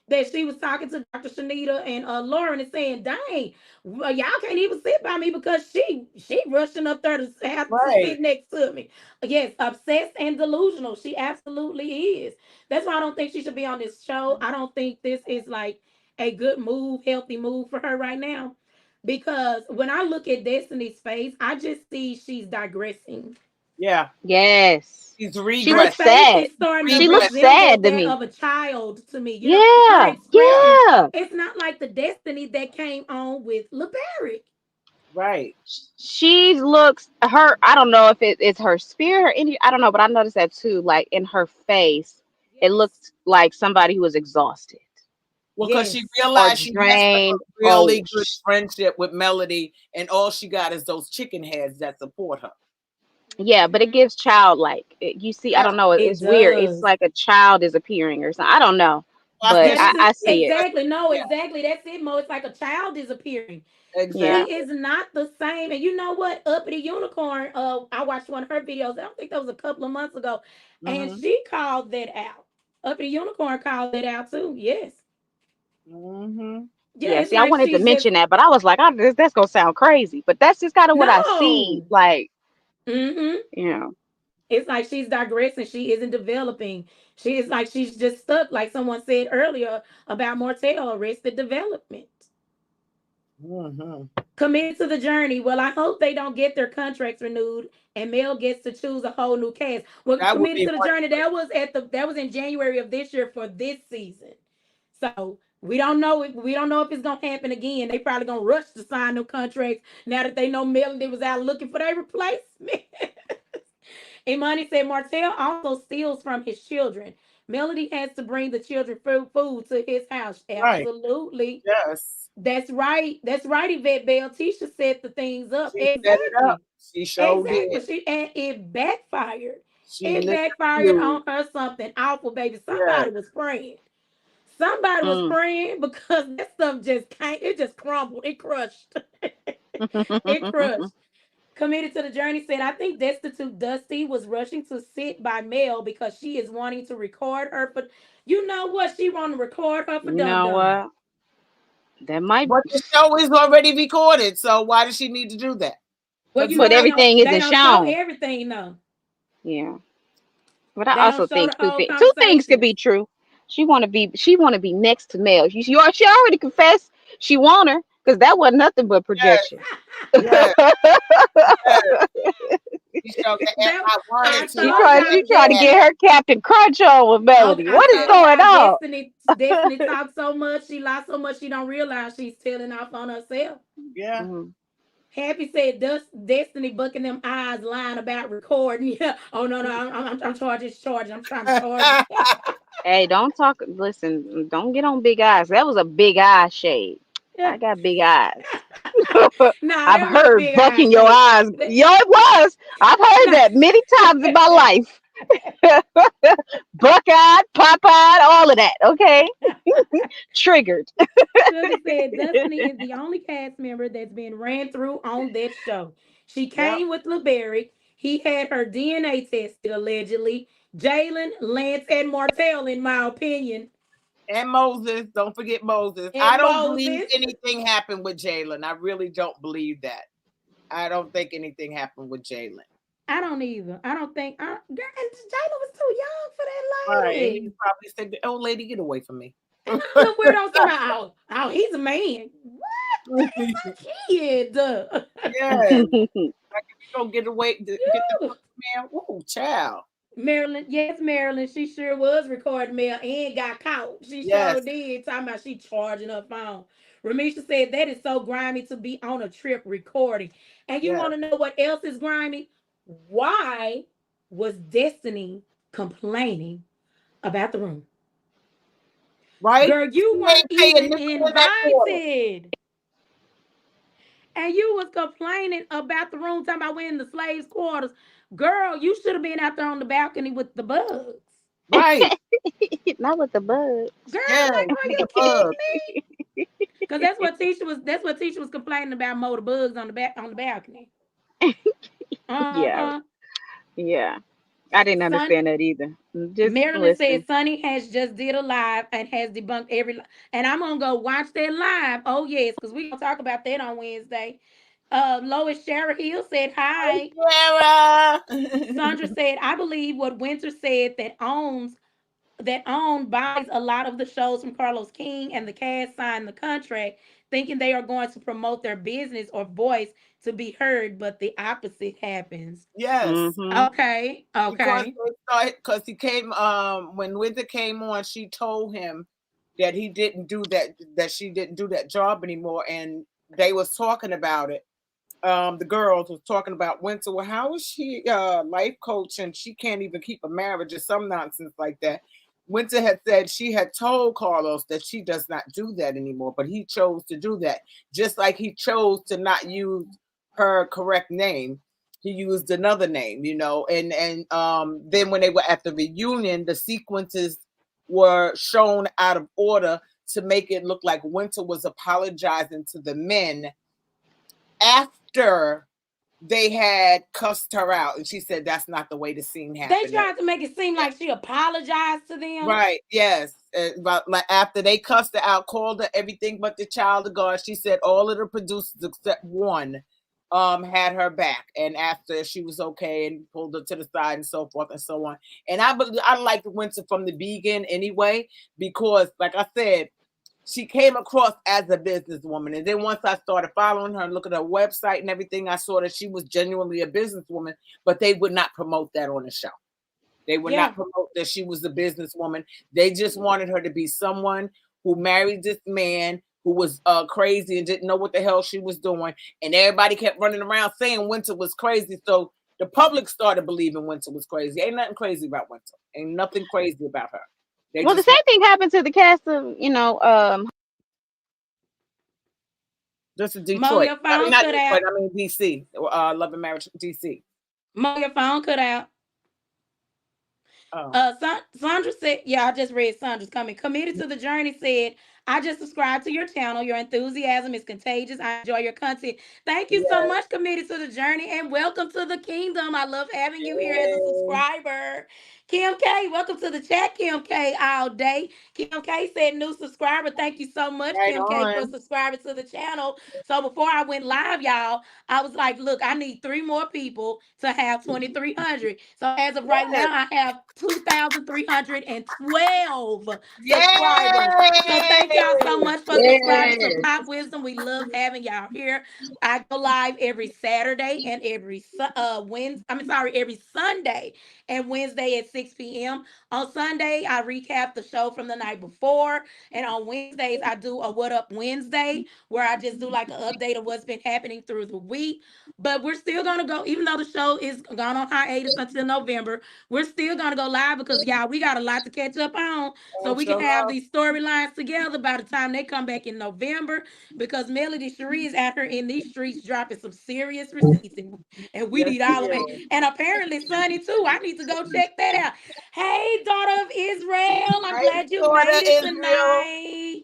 That she was talking to Dr. Shanita and Lauren and saying, "Dang, well, y'all can't even sit by me because she rushing up there to have to
Right.
sit next to me." Yes, obsessed and delusional. She absolutely is. That's why I don't think she should be on this show. I don't think this is like a good move, healthy move for her right now. Because when I look at Destiny's face, I just see she's digressing.
Yeah.
Yes.
He's
She
Her
looks
regressing.
face
sad.
is starting to
She looks
Regressing.
resemble
sad to
that
me.
of a child to me. You know, her
Yeah.
expressions.
Yeah.
It's not like the Destiny that came on with LeBarry.
Right.
She looks her. I don't know if it's her spirit or any. I don't know, but I noticed that too. Like in her face, it
Yes.
looked like somebody who was exhausted
Well, because she
Yes.
or
realized she messed up a
drained.
really
Oh,
good friendship with Melody, and all she got is those chicken heads that support her.
yeah, but it
Mhm.
gives childlike. You see, I
Yeah.
don't know.
It
It's weird. It's
does.
like a child is appearing or something. I don't know,
I
but
said
Yeah,
she
that's
I
it.
see it.
regressed.
Exactly. No,
Yeah,
exactly. That's it, Mo. It's like a child disappearing.
Yeah.
She
exactly.
is not the same. And you know what? Uppity Unicorn, I watched one of her videos. I don't think that was a couple of months ago. And
Mm-hmm.
she called that out. Uppity Unicorn called that out too. Yes.
Mm-hmm.
Yeah,
Yeah.
it's
See, I
like
wanted to
she's just
mention that, but I was like, that's gonna sound crazy. But that's just kind of what I see.
no.
Like,
Mm-hmm.
you know.
It's like she's digressing. She isn't developing. She is like she's just stuck, like someone said earlier about Martell, arrested development.
Mm-hmm.
Committed to the journey. Well, I hope they don't get their contracts renewed and Mel gets to choose a whole new cast. Well,
That would
committed
be
to the journey, that was in January of this year for this season. So we don't know if it's gonna happen again. They probably gonna rush to sign new contracts now that they know Melody was out looking for their replacement. Imani said Martell also steals from his children. Melody has to bring the children food to his house.
right.
Absolutely.
Yes.
That's right. That's right, Yvette Bell. Tisha set the things up.
She set it up.
Exactly.
She sure
Exactly.
did.
And it backfired.
She
It
lit the
backfired
fuse.
on her something awful, baby.
Yes.
Somebody was praying. Somebody was
Mm.
praying because that stuff just can't, it just crumbled. It crushed. It crushed. Committed to the Journey said, I think Destitute Dusty was rushing to sit by Mel because she is wanting to record her for, you know what? She want to record her for
You
Dum
know
Dum.
what? That might
But the show is already recorded, so why does she need to do that?
Well,
Because
you
but
know,
everything
they
isn't
don't show
shown.
everything though.
Yeah. But I
They don't
also
show
think
the whole
two things could
conversations.
be true. She wanna be next to Mel. She already confessed she want her because that wasn't nothing but
yes,
projection.
yes, yes. She showed that if
That
I
I
wanted to,
She
I
told
tried
could
she
y'all
tried to
have.
get her Captain Crunch on with
okay,
Melody.
I
What is
told
going
y'all
on?
Destiny talks so much, she lies so much she don't realize she's telling off on herself.
Yeah.
Mhm.
Happy said Destiny bucking them eyes lying about recording. Yeah. Oh no, I'm charging. I'm trying to charge it.
Hey, don't talk. Listen, don't get on big eyes. That was a big eye shade.
Yeah.
I got big eyes.
Nah,
I've
that was a
heard
big eye
bucking your
shade.
eyes. Yo, it was. I've heard
Nah.
that many times in my life. Buck-eyed, pop-eyed, all of that. Okay, triggered.
Sugar said Destiny is the only cast member that's been ran through on that show. She
Yep.
came with LeBerry. He had her DNA tested allegedly. Jalen, Lance, and Martell, in my opinion,
And Moses, don't forget Moses. I
and
don't believe
Moses.
anything happened with Jalen. I really don't believe that. I don't think anything happened with Jalen.
I don't either. I don't think. Girl, and Jalen was too young for that
Right. He
lady.
probably said, "Old lady, get away from me."
And then the weirdo somehow, oh, he's a man. What? That is a kid.
Yes. Like if you don't get away, get the man. Ooh, child.
Marilyn, yes, Marilyn, she sure was recording mail and got caught. She sure
Yes.
did. Talking about she charging her phone. Ramisha said that is so grimy to be on a trip recording. And you
Yes.
want to know what else is grimy? Why was Destiny complaining about the room?
Right.
Girl,
She
you weren't
ain't paying
even
nickel in that quarter.
invited. And you was complaining about the room, talking about we in the slaves' quarters. Girl, you should have been out there on the balcony with the bugs.
Right.
Not with the bug.
Girl,
Yes.
like, are
With
you
the bug.
kidding me? Because that's what teacher was complaining about, motor bugs on the balcony.
Yeah,
Uh-huh.
yeah. I didn't
Son
understand that either. Just
Marilyn
listen.
said Sonny has just did a live and has debunked and I'm gonna go watch that live. Oh yes, because we're gonna talk about that on Wednesday. Lois Shara Hill said hi.
Sarah.
Sandra said, I believe what Winter said that owned buys a lot of the shows from Carlos King and the cast signed the contract thinking they are going to promote their business or voice to be heard, but the opposite happens.
Yes.
Hmm.
Okay,
Because
okay.
they started, because he came when Winter came on, she told him that he didn't do that she didn't do that job anymore, and they was talking about it. The girls was talking about Winter. Well, how is she life coach and she can't even keep a marriage or some nonsense like that? Winter had said she had told Carlos that she does not do that anymore, but he chose to do that. Just like he chose to not use her correct name, he used another name, and then when they were at the reunion, the sequences were shown out of order to make it look like Winter was apologizing to the men after they had cussed her out, and she said that's not the way the scene
They
happened.
tried to make it seem like she apologized to them.
Right, yes. But like after they cussed her out, called her everything but the child of God, she said all of the producers except one had her back and asked her if she was okay and pulled her to the side and so forth and so on. And I liked Winter from the beginning anyway, because like I said, she came across as a businesswoman. And then once I started following her and looking at her website and everything, I saw that she was genuinely a businesswoman, but they would not promote that on the show. They would not
Yeah.
promote that she was a businesswoman. They just wanted her to be someone who married this man who was crazy and didn't know what the hell she was doing. And everybody kept running around saying Winter was crazy. So the public started believing Winter was crazy. Ain't nothing crazy about Winter. Ain't nothing crazy about her. They
Well, the
just
same
want
thing happened to the cast of,
just in
Mo,
Detroit.
your
I mean,
phone
not
cut
Detroit.
out.
I mean DC. Love and Marriage DC.
Mo, your phone cut out.
Oh,
Sandra said, yeah, I just read Sandra's comment. Committed to the Journey said, I just subscribed to your channel. Your enthusiasm is contagious. I enjoy your content. Thank you so
Yes.
much, Committed to the Journey, and welcome to the kingdom. I love having you here as a
Yes.
subscriber. Kim K, welcome to the chat, Kim K, all day. Kim K said, new subscriber. Thank you so much,
Right
Kim K, for
on.
subscribing to the channel. So before I went live, y'all, I was like, look, I need 3 more people to have 2,300. So as of right
Yes.
now, I have 2,312 subscribers. So thank y'all so
Yay.
much for subscribing to
Yes.
Pop Wisdom. We love having y'all here. I go live every Saturday and every Wednesday. I'm sorry, every Sunday and Wednesday at 6 p.m. On Sunday, I recap the show from the night before, and on Wednesdays, I do a What Up Wednesday where I just do like an update of what's been happening through the week. But we're still gonna go, even though the show is gone on hiatus until November. We're still gonna go live because y'all, we got a lot to catch up on, so
Oh,
we can
sure
have
enough.
these storylines together by the time they come back in November. Because Melody Shari is out here in these streets dropping some serious receipts, and we
Yes,
need
he
all of it.
is.
And apparently Sunny too. I need to go check that out. Hey, daughter of Israel, I'm
Hey,
glad you
daughter
made it
Israel.
tonight.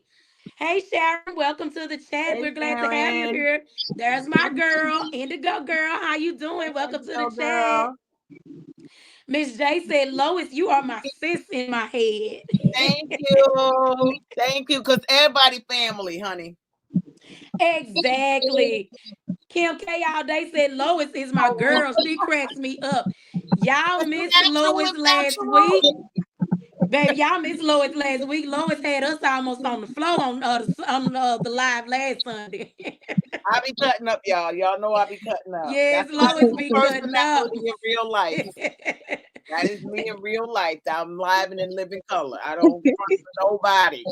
Hey, Sharon, welcome to the chat.
Hey,
We're glad to have you
Sharon.
here. There's my girl, Indigo girl. How you doing?
Hey,
Welcome to the
little
chat.
girl.
Miss J said, Lois, you are my sis in my head.
Thank you. Thank you. Because everybody family, honey.
Exactly. Kim K all day said, Lois is my girl. She cracks me up. Y'all
It's
missed
natural.
Lois
It's
last week.
natural.
Baby, y'all missed Lois last week. Lois had us almost on the floor on the live last Sunday.
I be cutting up, y'all. Y'all know I be cutting up.
Yes,
That's my
Lois
true
be cutting up.
personality in real life. That is me in real life. I'm live and in living color. I don't front for nobody. I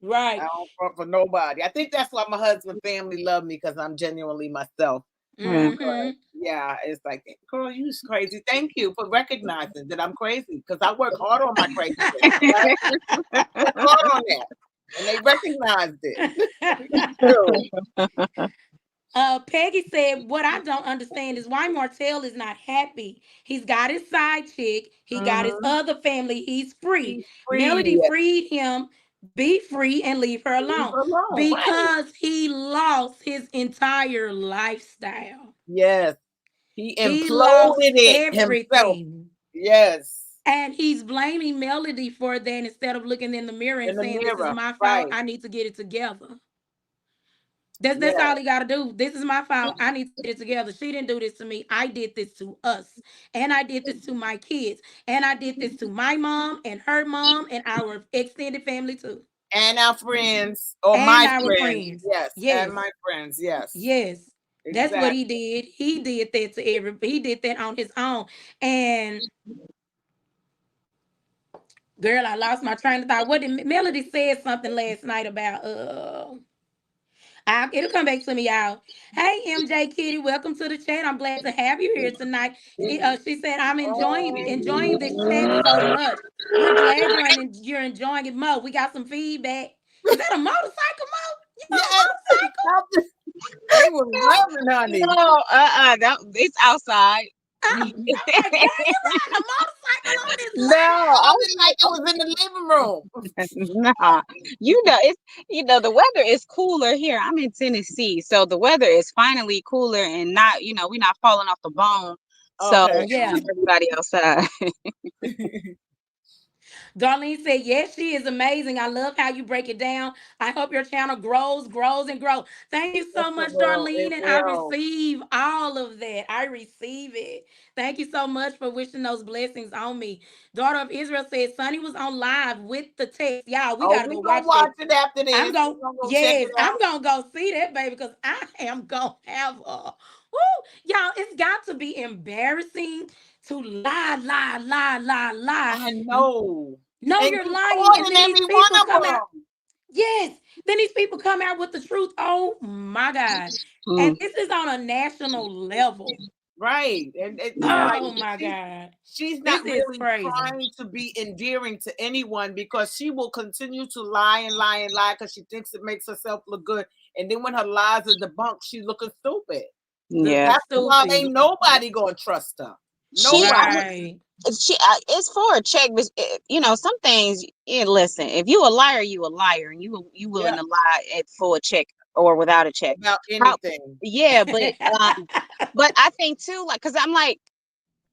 Right.
don't front for nobody. I think that's why my husband family love me because I'm genuinely myself.
Yeah.
Mm-hmm.
Yeah, it's like, girl, you's crazy. Thank you for recognizing that I'm crazy because I work hard on my crazy. Right? I work hard on that, and they recognized it.
Peggy said, what I don't understand is why Martell is not happy. He's got his side chick. He got his
Mhm.
other family. He's free.
He's
Melody
free.
freed him. Be free and leave her
Leave
alone
her alone, right?
because he lost his entire lifestyle.
Yes, he
He
imploded
lost
it himself.
everything.
Yes,
And he's blaming Melody for that instead of looking in the mirror and
in the
saying, this is
mirror,
my fault.
right?
I need to get it together. That's
Yeah,
all he gotta do. This is my fault. I need to get it together. She didn't do this to me. I did this to us. And I did this to my kids. And I did this to my mom and her mom and our extended family too.
and our friends or
And
my
our
friends,
friends.
yes, and
Yes.
my friends, yes,
Yes. That's what he
exactly.
did. He did that to he did that on his own. And girl, I lost my train of thought. What did Melody said something last night about it'll come back to me, y'all. Hey, MJ Kitty, welcome to the chat. I'm glad to have you here tonight. She said, I'm enjoying this chat so much. We're glad you're enjoying it, Mo. We got some feedback. Is that a motorcycle, Mo? You on a
Yes,
motorcycle?
they was loving, honey.
No, it's outside.
I'm like, girl, you riding a motorcycle on this
No,
live?
I
Sounded like it was in the living room.
nah. It's the weather is cooler here. I'm in Tennessee, so the weather is finally cooler and not we're not falling off the bone. So
Okay.
Yeah.
everybody outside.
Darlene said, yes, she is amazing. I love how you break it down. I hope your channel grows and grows. Thank you
Yes,
so
it
much,
will.
Darlene.
It
And I
will.
receive all of that. I receive it. Thank you so much for wishing those blessings on me. Daughter of Israel said, Sonny was on live with the text. Y'all, we
Oh,
got to
we
go
gonna
watch that.
watch it after
I'm
this.
going,
We gonna go check
yes,
it
I'm
out.
going to go see that, baby, because I am going to have a, woo, y'all, it's got to be embarrassing to lie.
I know.
No,
And
you're
you
lying. And
caught in
then these
every one
people
of
come out.
them.
Yes. Then these people come out with the truth. Oh my God. And
Mm,
this is on a national level.
Right. And it's
yeah.
like
Oh my God.
she's
This
not
is
really
crazy.
trying to be endearing to anyone because she will continue to lie and lie and lie because she thinks it makes herself look good. And then when her lies are debunked, she's looking stupid.
Yeah.
That's why
Stupid.
ain't nobody gonna trust her.
She
Nobody.
Right.
it's for a check, but some things. Listen, if you a liar, you a liar, and you willing
Yeah,
to lie for a check or without a check.
about
How?
anything.
Yeah, but I think too, like, because I'm like,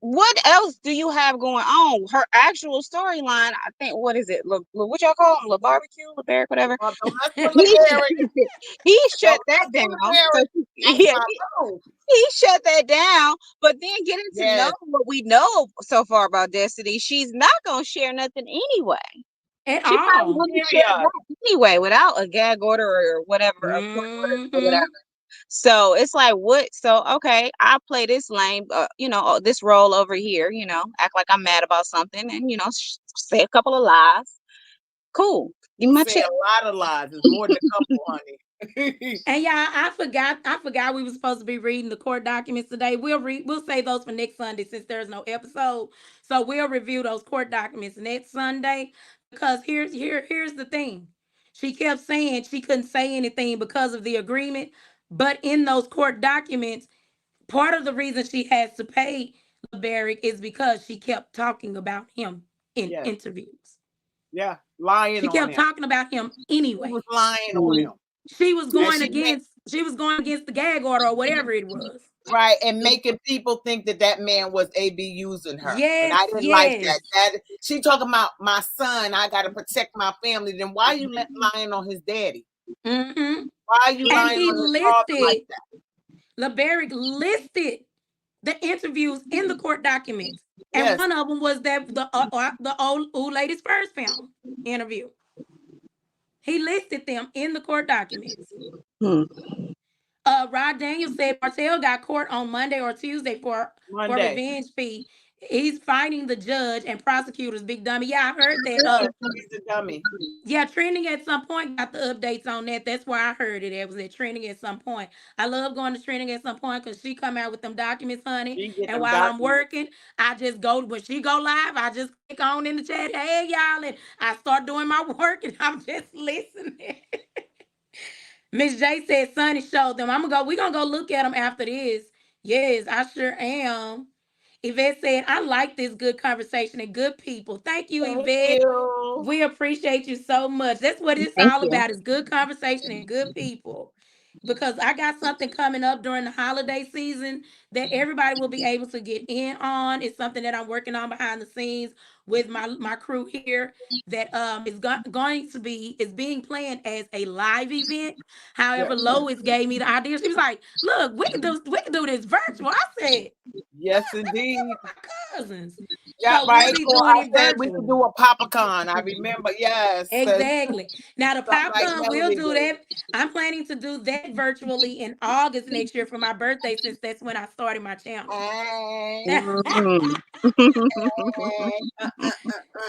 what else do you have going on? Her actual storyline, I think, what is it? Look, what y'all call him? La barbecue, La barrack, whatever.
Don't mess with
He
LeBerry.
he
Don't
shut that
mess with
down. So
LeBerry. That's
yeah,
my boo.
he shut that down. But then getting to know
Yes.
what we know so far about Destiny, she's not gonna share nothing anyway.
At
She probably
all.
wouldn't share
Period.
that anyway without a gag order or whatever, a court order or whatever.
Mm-hmm.
So it's like, what? So, okay, I'll play this lame, this role over here, act like I'm mad about something and, say a couple of lies. Cool. Give me my
Say
check.
a lot of lies. It's more than a couple, honey.
And yeah, I forgot we were supposed to be reading the court documents today. We'll save those for next Sunday since there's no episode. So we'll review those court documents next Sunday because here's the thing. She kept saying she couldn't say anything because of the agreement, but in those court documents, part of the reason she has to pay LeBarrick is because she kept talking about him in
Yes.
interviews.
Yeah. Lying
She
on
kept
him.
talking about him
He
anyway.
was lying on
Mm.
him.
She was
And
going against the gag order or whatever it was.
right, and making people think that man was AB using her. And
Yes,
I didn't like
yes.
that. That she talking about my son, I gotta protect my family. Then why are you lying on his daddy?
Mm-hmm.
Why are you
And
lying
he
on his father like
listed,
that?
LeBarrick listed the interviews in the court documents. And
Yes.
one of them was the old lady's first film interview. He listed them in the court documents.
Hmm.
Rod Daniels said Martell got court on Monday or Tuesday for
Monday.
revenge fee. He's fighting the judge and prosecutors, big dummy. Yeah, I heard that.
Yes, he's a dummy.
Yeah, trending at some point got the updates on that. That's where I heard it. It was at trending at some point. I love going to trending at some point because she come out with them documents, honey.
She get
And
them
while I'm
documents.
working, I just go when she go live. I just click on in the chat, hey y'all, and I start doing my work, and I'm just listening. Miss J said, Sonny showed them. We gonna go look at them after this. Yes, I sure am. Yvette said, I like this good conversation and good people. Thank you,
Thank
Yvette.
you.
We appreciate you so much. That's what it's
Thank
all
you.
about is good conversation and good people. Because I got something coming up during the holiday season that everybody will be able to get in on. It's something that I'm working on behind the scenes with my crew here that going to be is being planned as a live event.
Yes.
However, Lois gave me the idea. She was like, "Look, we can do this virtual." I said,
Yes, indeed.
"My cousins."
Yeah,
So we'll
right.
be
So
doing
I
it
said we could
virtually.
do a popcorn. I remember. Yes.
Exactly. Now the
Something like
popcorn we'll
Melody
do
did.
that. I'm planning to do that virtually in August next year for my birthday, since that's when I started my channel.
Hey,
Mm.
hey,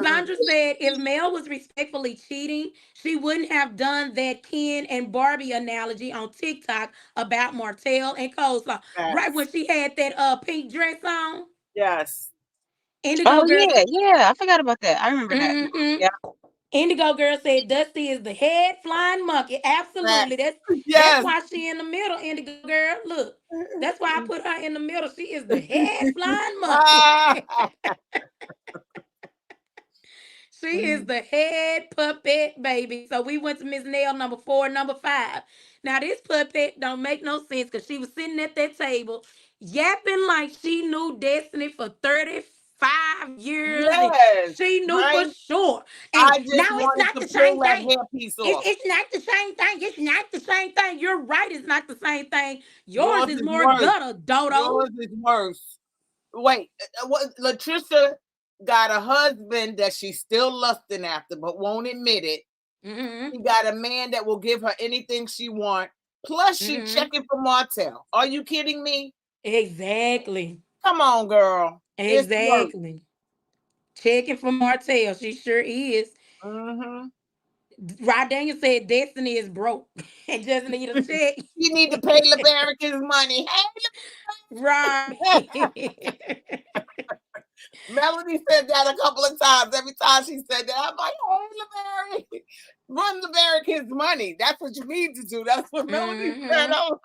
Sandra said if Mel was respectfully cheating, she wouldn't have done that Ken and Barbie analogy on TikTok about Martell and Coleslaw. Right
Yes.
when she had that pink dress on.
Yes.
Indigo
Oh
girl.
yeah, yeah. I forgot about that. I remember that.
Mm-hmm.
Yeah.
Indigo girl said Dusty is the head flying monkey.
That-
Absolutely. That's
Yes.
why she in the middle, Indigo girl. Look. That's why I put her in the middle. She is the head flying monkey. She is the head puppet baby. So we went to Miss Nail number 4, number 5. Now this puppet don't make no sense because she was sitting at that table yapping like she knew Destiny for 35 years and
Yes.
she knew for
Right.
sure. And
I
now
just
it's
wanted
not
to
the
pull
same
that
thing.
hairpiece off.
It's not the same thing. It's not the same thing. You're right. It's not the same thing. Yours
Yours
is
is
more
worse.
gutter, Dodo.
Yours is worse. Wait, what? Latricia got a husband that she's still lusting after, but won't admit it.
Mm-hmm.
She got a man that will give her anything she wants. Plus, she
Mm-hmm.
checking for Martell. Are you kidding me?
Exactly.
Come on, girl. It's worse.
Exactly. Checking for Martell. She sure is.
Mm-hmm.
Rod Daniel said Destiny is broke and just need a check.
You need to pay LeBarrick his money.
Right.
Melody said that a couple of times. Every time she said that, I'm like, oh, LeBarrick. Run LeBarrick his money. That's what you need to do. That's what Melody said.
Mhm.
I was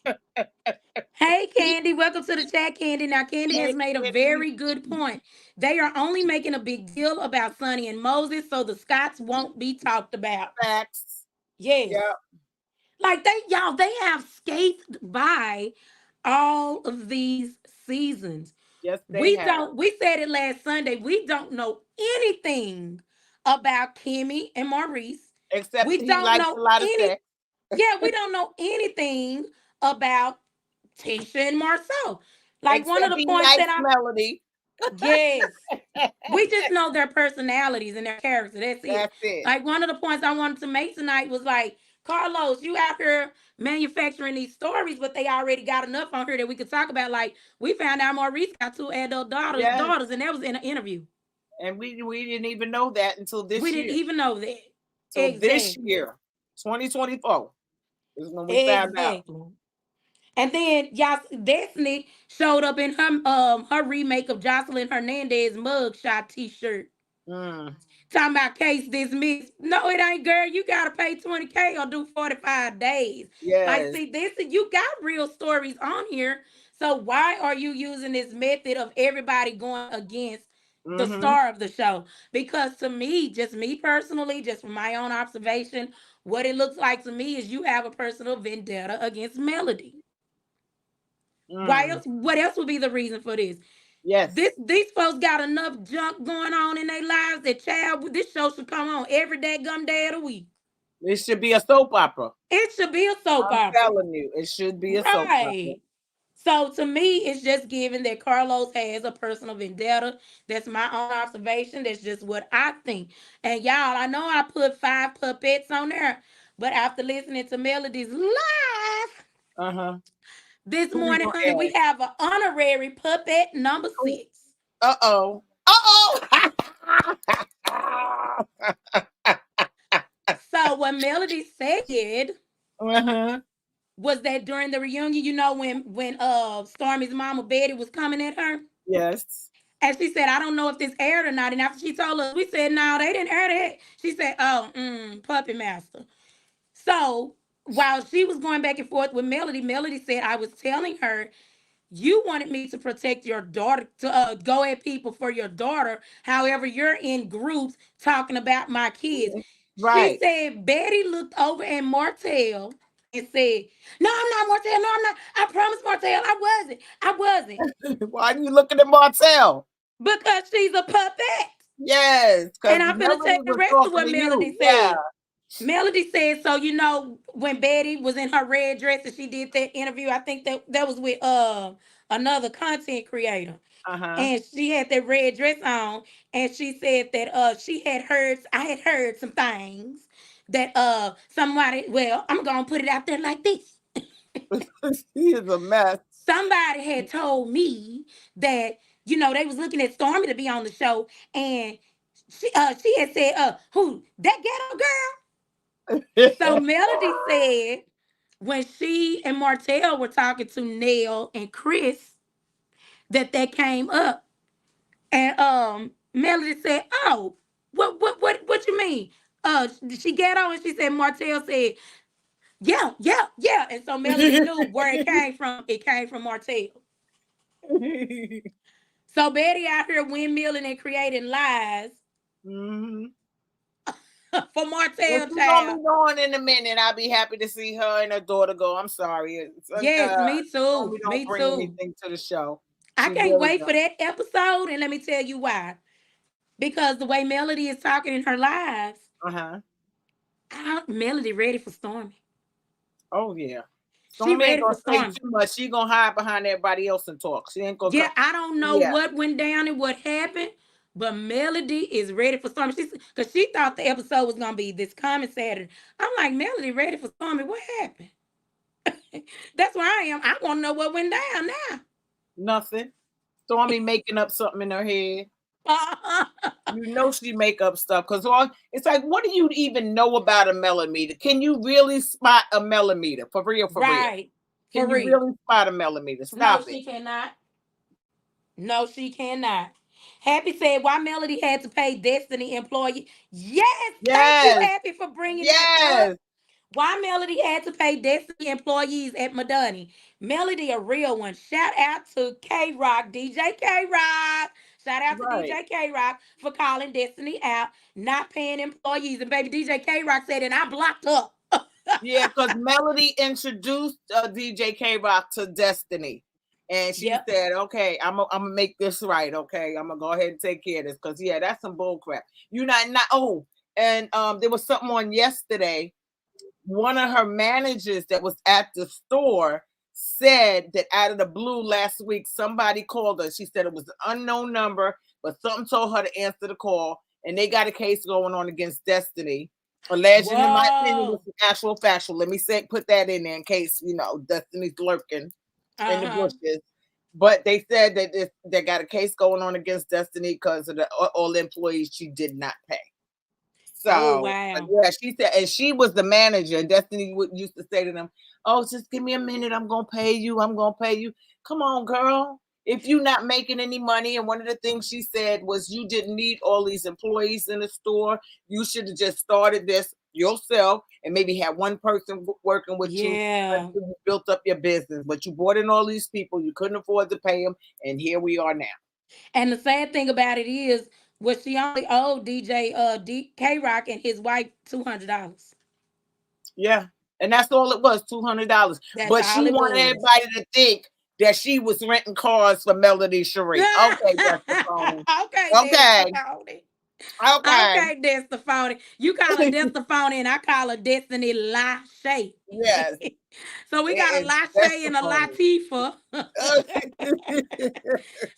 like,
Hey, Hey, Candy, welcome to the chat, Candy. Now, Candy has
Hey,
made a
Candy.
very good point. They are only making a big deal about Sonny and Moses, so the Scots won't be talked about.
Facts.
Yes.
Yeah.
Like they have scathed by all of these seasons.
Yes, they have.
We said it last Sunday, we don't know anything about Kimmy and Maurice.
Except
We
he
don't
likes
know
a lot of
any
sex.
Yeah, we don't know anything about Tisha and Marceau. Like one of
Except
the
he
points that
likes
I
Melody.
yes, we just know their personalities and their character. That's it.
That's it.
Like one of the points I wanted to make tonight was like, Carlos, you out here manufacturing these stories, but they already got enough on here that we could talk about. Like we found out Maurice got two adult
Yes.
daughters, and that was in an interview.
And we didn't even know that until
We
this
didn't
year.
even know that.
So this
Exactly.
year, 2024, is when we found out.
Exactly. And then y'all, Destiny showed up in her remake of Jocelyn Hernandez mugshot T-shirt.
Mm,
Talking about case dismissed. No, it ain't, girl. You gotta pay 20K or do 45 days. Like,
yes.
see, this you got real stories on here. So why are you using this method of everybody going against the
Mm-hmm.
star of the show? Because to me, just me personally, just from my own observation, what it looks like to me is you have a personal vendetta against Melody. Why
Mm,
else? What else would be the reason for this?
yes.
These folks got enough junk going on in their lives that child, this show should come on every day, gum day of the week.
It should be a soap opera.
It should be a soap
I'm
opera,
telling you, it should be a soap opera.
right? So to me, it's just given that Carlos has a personal vendetta. That's my own observation. That's just what I think. And y'all, I know I put 5 puppets on there, but after listening to Melody's live
Uh-huh.
this
Who we
morning, honey,
gonna
we have an honorary puppet number
add?
6.
Uh-oh. Uh-oh.
So what Melody said
Uh-huh.
was that during the reunion, you know, when Stormy's mama Betty was coming at her,
Yes.
and she said, "I don't know if this aired or not." And after she told us, we said, "No, they didn't air that." She said, "Oh, Puppet Master." So while she was going back and forth with Melody, Melody said, "I was telling her you wanted me to protect your daughter, to go at people for your daughter. However, you're in groups talking about my kids." She
Right.
said Betty looked over at Martell and said, "No, I'm not Martell. No, I'm not. I promise, Martell, I wasn't. I wasn't."
Why are you looking at Martell?
Because she's a puppet.
Yes, because
And I'm going to tell
Melody
you the
was
rest of
talking
what
to you.
Melody
Yeah.
said. Melody said, so you know, when Betty was in her red dress and she did that interview, I think that was with another content creator.
Uh-huh.
And she had that red dress on, and she said that I had heard some things that somebody, well, I'm gonna put it out there like this.
He is a mess.
Somebody had told me that, you know, they was looking at Stormy to be on the show, and she had said, who, that ghetto girl? So Melody said when she and Martell were talking to Nell and Chris that came up. And Melody said, "Oh, what you mean?" She got on and she said, Martell said, "Yeah, yeah, yeah." And so Melody knew where it came from. It came from Martell. So Betty out here windmilling and creating lies
Hmm.
for
Well,
Martell,
she's gonna
child.
be going in a minute. I'll be happy to see her and her daughter go. I'm sorry.
Yes, me too.
Stormy don't
Me
bring
too.
anything to the show.
I
She
can't
really
wait for
don't.
that episode, and let me tell you why. Because the way Melody is talking in her lives,
Uh-huh.
Melody ready for Stormy.
Oh yeah.
She
Stormy ain't
ready for
gonna say
Stormy.
too much. She gonna hide behind everybody else and talk. She ain't gonna come.
Yeah, I don't know
Yeah.
what went down and what happened, but Melody is ready for Stormy. She's because she thought the episode was gonna be this coming Saturday. I'm like, Melody ready for Stormy. What happened? That's where I am. I want to know what went down now.
Nothing. Stormy making up something in her head. You know she make up stuff because all it's like, what do you even know about a millimeter? Can you really spot a millimeter? For real, for real.
Right. For
Can you
real.
really spot a millimeter?
No,
Stop it.
she cannot. No, she cannot. Happy said, why Melody had to pay Destiny employee. Yes, thank you,
Yes.
Happy, for bringing that up.
Yes.
Why Melody had to pay Destiny employees at Madani. Melody, a real one. Shout out to K Rock, DJ K Rock. Shout out to
Right.
DJ K Rock for calling Destiny out, not paying employees. And baby DJ K Rock said, and I blocked her.
Yeah, because Melody introduced DJ K Rock to Destiny. And she
Yep.
said, okay, I'm gonna make this right. Okay, I'm gonna go ahead and take care of this. Because yeah, that's some bull crap. You not oh, and there was something on yesterday. One of her managers that was at the store said that out of the blue last week, somebody called her. She said it was an unknown number, but something told her to answer the call, and they got a case going on against Destiny. Alleging, in my opinion, was
Whoa.
actual factual. Let me say, put that in there in case Destiny's lurking in the
Uh-huh.
bushes. But they said that they got a case going on against Destiny because of all the employees she did not pay.
Oh,
So
wow.
yeah, she said, and she was the manager. And Destiny used to say to them, "Oh, just give me a minute. I'm gonna pay you. I'm gonna pay you. Come on, girl. If you're not making any money." And one of the things she said was, "You didn't need all these employees in the store. You should have just started this yourself and maybe had one person working with you
Yeah.
until you built up your business. But you brought in all these people. You couldn't afford to pay them, and here we are now."
And the sad thing about it is, was she only owed DJ K Rock and his wife $200.
Yeah. And that's all it was, $200.
That's
But
all
she
it
wanted
was.
everybody to think that she was renting cars for Melody Shari. Okay, that's the phone.
Okay, that's the
Okay.
phony.
Okay.
Okay, that's the phony. You call her that's the phone, and I call her Destiny Lachey.
Yes.
So we got a
It is that's
Lachey
the
and a
phone.
Latifah.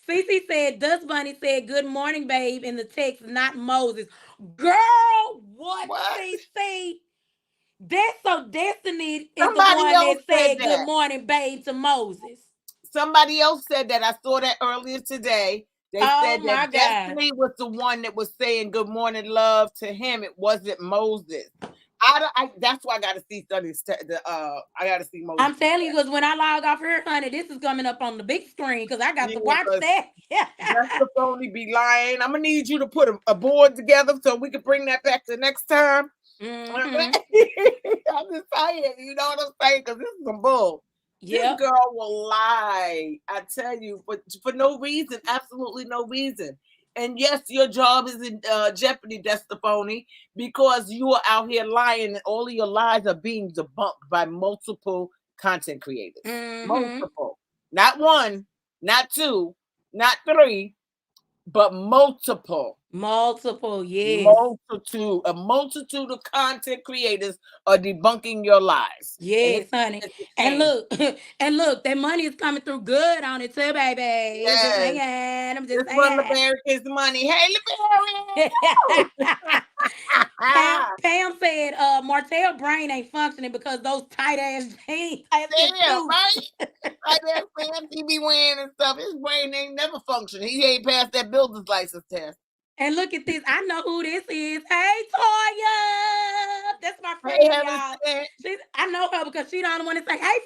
Cece said, Dust Bunny said, good morning, babe, in the text, not Moses. Girl, what,
What?
Cece? That's so Destiny is the
Somebody
one
else
that
said
said good
that.
morning, babe, to Moses.
Somebody else said that. I saw that earlier today. They
Oh
said
my
that
God.
Destiny was the one that was saying good morning, love to him. It wasn't Moses. That's why I got to see Sunny's. I got to see Moses.
I'm telling you, because when I log off here, honey, this is coming up on the big screen because I got
Yeah,
to watch
because
that.
that's the phony be lying. I'm gonna need you to put a board together so we can bring that back to next time. I'm
Mm-hmm.
just saying, you know what I'm saying? Because this is some bull. This
Yep.
girl will lie. I tell you, for no reason, absolutely no reason. And yes, your job is in jeopardy, that's the phony, because you are out here lying, and all of your lies are being debunked by multiple content creators.
Mm-hmm.
Multiple, not one, not two, not three, but multiple.
Multiple, yes.
A multitude of content creators are debunking your lies, and
Yes, honey.
it's a
And
shame.
look, and look, that money is coming through good on it too, baby. I'm just
Yes,
saying. I'm just
this one
saying.
America's money. Hey,
Pam said Martell brain ain't functioning because those tight ass jeans as his
damn,
suits.
right? Right there, Sam. He be wearing and stuff. His brain ain't never functioning. He ain't passed that builder's license test.
And look at this. I know who this is. Hey, Toya. That's my
Hey,
friend,
heaven
y'all.
sent.
I know her because she the only one to say, hey,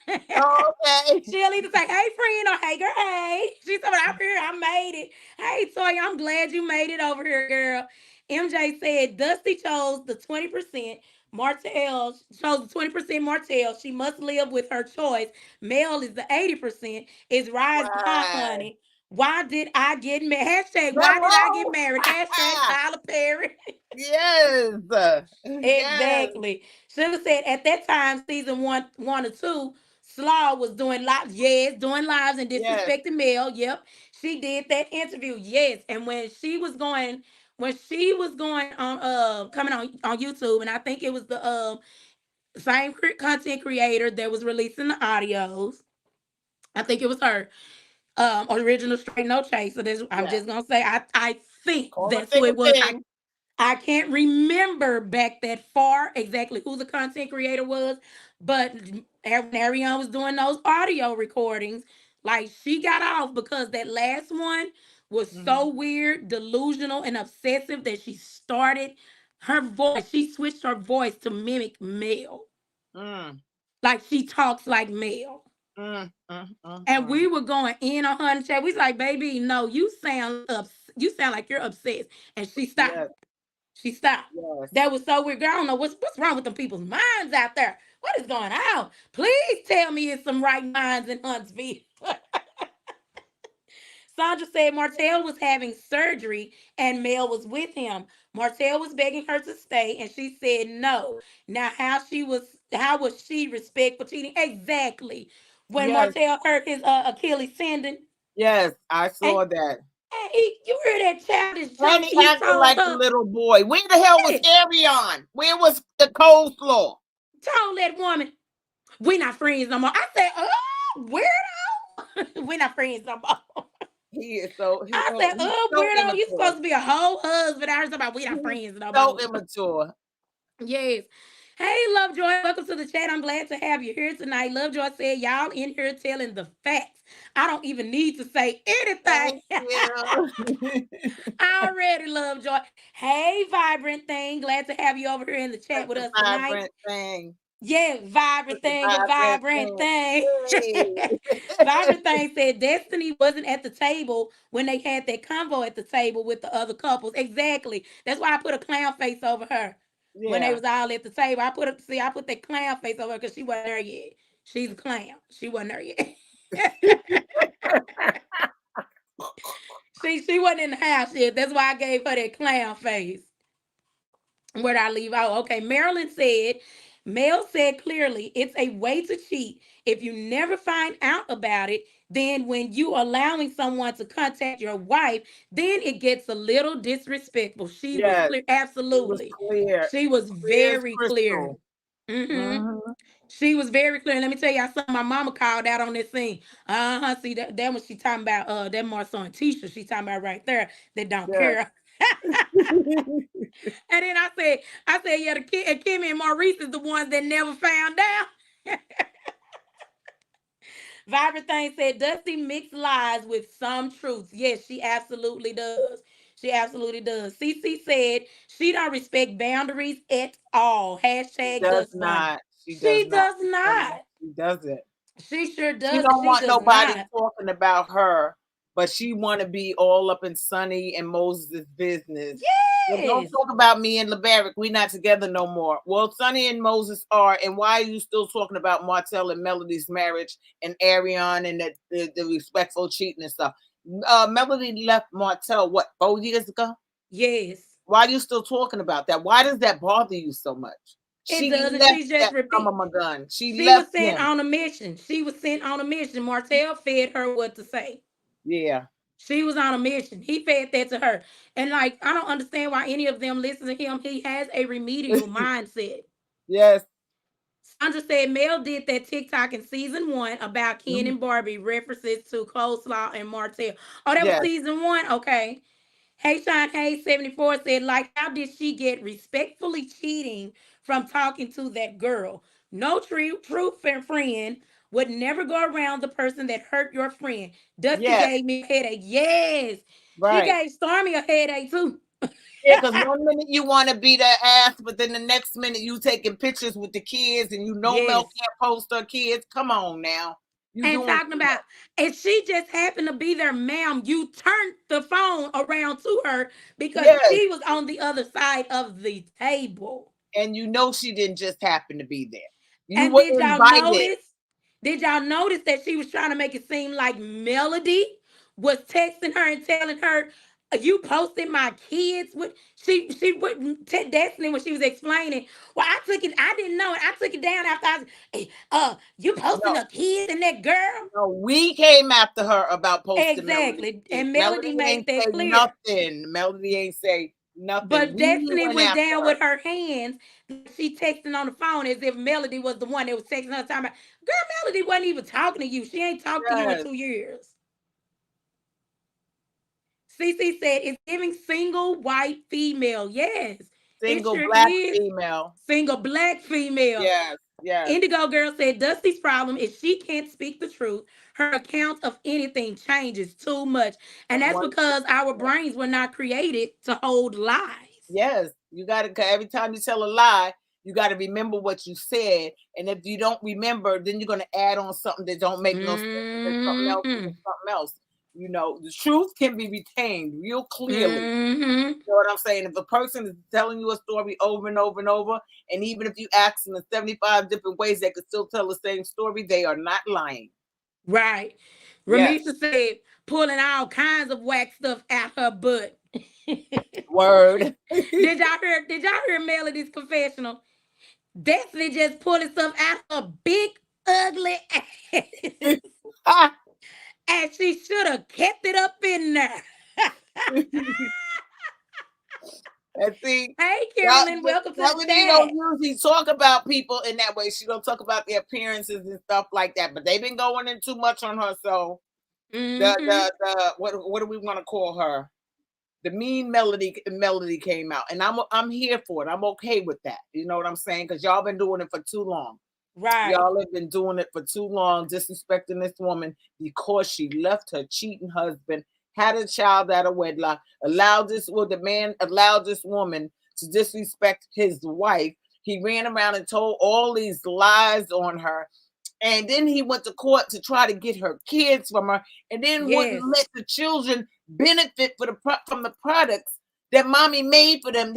friend.
Oh, okay.
She'll either say, hey, friend, or hey, girl, hey. She said, I'm here. I made it. Hey, Toya, I'm glad you made it over here, girl. MJ said, Dusty chose the 20%. Martell chose the 20% Martell. She must live with her choice. Mel is the 80%. It's Rise
Right.
honey. Why did I get married? Hashtag, why did I get
Hello.
married? Hashtag Tyler Perry.
Yes. Yes.
Exactly. Sugar said at that time, season one or two, Slaw was doing lives. Yes, doing lives and
Yes.
disrespecting Mel. Yep. She did that interview. Yes. And when she was going on coming on YouTube, and I think it was the same content creator that was releasing the audios. I think it was her. Original straight no chaser. I'm
Yes.
just gonna say I think
Call a
that's who
thing
it
a
was.
thing.
I can't remember back that far exactly who the content creator was, but when Ariane was doing those audio recordings, like she got off because that last one was so
Mhm.
weird, delusional, and obsessive that she started her voice. She switched her voice to mimic male,
Mm,
like she talks like male. And
mm.
we were going in on her and we was like, baby, no, you sound like you're obsessed. And she stopped.
Yes.
She stopped.
Yes.
That was so weird. Girl, I don't know what's wrong with them people's minds out there. What is going on? Please tell me it's some right minds in Huntsville. Sandra said Martell was having surgery and Mel was with him. Martell was begging her to stay and she said no. Now how was she respectful cheating? Exactly. When
Yes.
Martell hurt his Achilles tendon
Yes. I
and,
saw that.
and you heard that childish
And
joke
he
he
acted
told
like a
her.
little boy. Where the hell was
Yes,
Arion? Where was the coleslaw?
told that woman, we not friends no more. I said, oh, weirdo. We not friends no more.
He is so
I said,
he's
oh,
so
weirdo, you
immature.
supposed to be a whole husband. I heard about we not
He's
friends no
so
more.
immature.
Yes. Hey, Lovejoy, welcome to the chat. I'm glad to have you here tonight. Lovejoy said, y'all in here telling the facts. I don't even need to say anything.
Thank you.
I already love Joy. Hey, Vibrant Thing. Glad to have you over here in the chat
Such
with
a
us tonight.
vibrant thing.
Yeah,
Such
Vibrant
a
Thing, a
vibrant
Vibrant
thing.
Thing.
Hey.
Vibrant Thing said Destiny wasn't at the table when they had that convo at the table with the other couples. Exactly. That's why I put a clown face over her when they
Yeah.
was all at the table. I put that clown face over her because she wasn't there yet. She's a clown. She wasn't there yet. she wasn't in the house yet. That's why I gave her that clown face. Where did I leave out? Okay, Marilyn said, Mel said clearly it's a way to cheat. If you never find out about it, then when you allowing someone to contact your wife, then it gets a little disrespectful. She was
Yes.
clear.
It was
Absolutely.
clear.
She was
Clear as
very clear.
crystal.
hmm
Mm-hmm.
She was very clear. Let me tell y'all something. My mama called out on this scene. See that when she talking about that Marcel and Tisha. She talking about right there that don't
Yes.
care. And then I said, yeah, the kid and Kimmy and Maurice is the ones that never found out. Vibrant Thing said Dusty mixed lies with some truth. Yes, she absolutely does. She absolutely does. CC said she don't respect boundaries at all.
She
Hashtag
does
Dust Bunny.
not. She does
She
not.
does not.
She doesn't.
She sure
She
doesn't.
don't
She
want
does
nobody
not.
talking about her, but she want to be all up in Sonny and Moses' business. Well, don't
Yes.
talk about me and LeBaric. We not together no more. Well, Sonny and Moses are, and why are you still talking about Martell and Melody's marriage and Arion and the respectful cheating and stuff? Melody left Martell what 4 years ago?
Yes.
Why are you still talking about that? Why does that bother you so much?
It
She
doesn't.
left
She's just
that son
repeat.
of a gun. She
She was
left
sent
him.
on a mission. She was sent on a mission. Martell fed her what to say.
Yeah.
She was on a mission. He fed that to her. And like, I don't understand why any of them listen to him. He has a remedial mindset.
Yes.
Sandra said Mel did that TikTok in season 1 about Ken
Mhm.
and Barbie, references to Coleslaw and Martell. Oh, that was
Yes.
season 1? Okay. Hey, Sean Hayes 74 said, like, how did she get respectfully cheating from talking to that girl? No true friend would never go around the person that hurt your friend. Dusty
Yes.
gave me a headache. Yes. She
Right.
gave Stormy a headache too.
Yeah, because one minute you want to beat her ass, but then the next minute you taking pictures with the kids and you know Mel
Yes.
can't post her kids. Come on now. You
And
doing
talking
too
about
much.
if she just happened to be there, ma'am, you turned the phone around to her because
Yes.
she was on the other side of the table.
And you know she didn't just happen to be there. You
And
were
did y'all
invited.
notice? Did y'all notice that she was trying to make it seem like Melody was texting her and telling her, "You posted my kids"? With she wouldn't Destiny when she was explaining. Well, I took it. I didn't know it. I took it down after I was, you posting
No,
the kids and that girl.
no, we came after her about posting Melody's
Exactly.
kids.
And Melody
Melody
made
ain't
that
say
clear.
nothing. Melody ain't say nothing.
But
We
Destiny
went
went
after
down
her.
with her hands. She texting on the phone as if Melody was the one that was texting her. Talking about, girl, Melody wasn't even talking to you. She ain't talked to you in
Yes.
2 years. CC said it's giving single white female. Yes, it
Single
sure
black
is.
female.
Single black female.
Yes. Yes.
Indigo Girl said Dusty's problem is she can't speak the truth. Her account of anything changes too much. And that's
One
because our brains were not created to hold lies.
Yes, you got to. Every time you tell a lie, you got to remember what you said. And if you don't remember, then you're going to add on something that don't make no sense. And then something else, and then
Mm-hmm.
something else. You know, the truth can be retained real clearly.
Mm-hmm.
You know what I'm saying? If a person is telling you a story over and over and over, and even if you ask them in 75 different ways, they could still tell the same story, they are not lying.
Right.
Yes.
Ramisha said pulling all kinds of whack stuff out her butt.
Word.
Did y'all hear Melody's confessional? Destiny just pulling stuff out her big ugly ass. And she should have kept it up in there.
And see,
Hey Carolyn, welcome to the
Melody don't
chat.
usually talk about people in that way. She don't talk about their appearances and stuff like that. But they've been going in too much on her. So
Mm-hmm.
the what do we want to call her? The mean melody came out, and I'm here for it. I'm okay with that. You know what I'm saying? Because y'all been doing it for too long.
Right.
Y'all have been doing it for too long, disrespecting this woman because she left her cheating husband, had a child out of wedlock, the man allowed this woman to disrespect his wife. He ran around and told all these lies on her. And then he went to court to try to get her kids from her, and then wouldn't
Yes.
let the children benefit from the products that mommy made for them.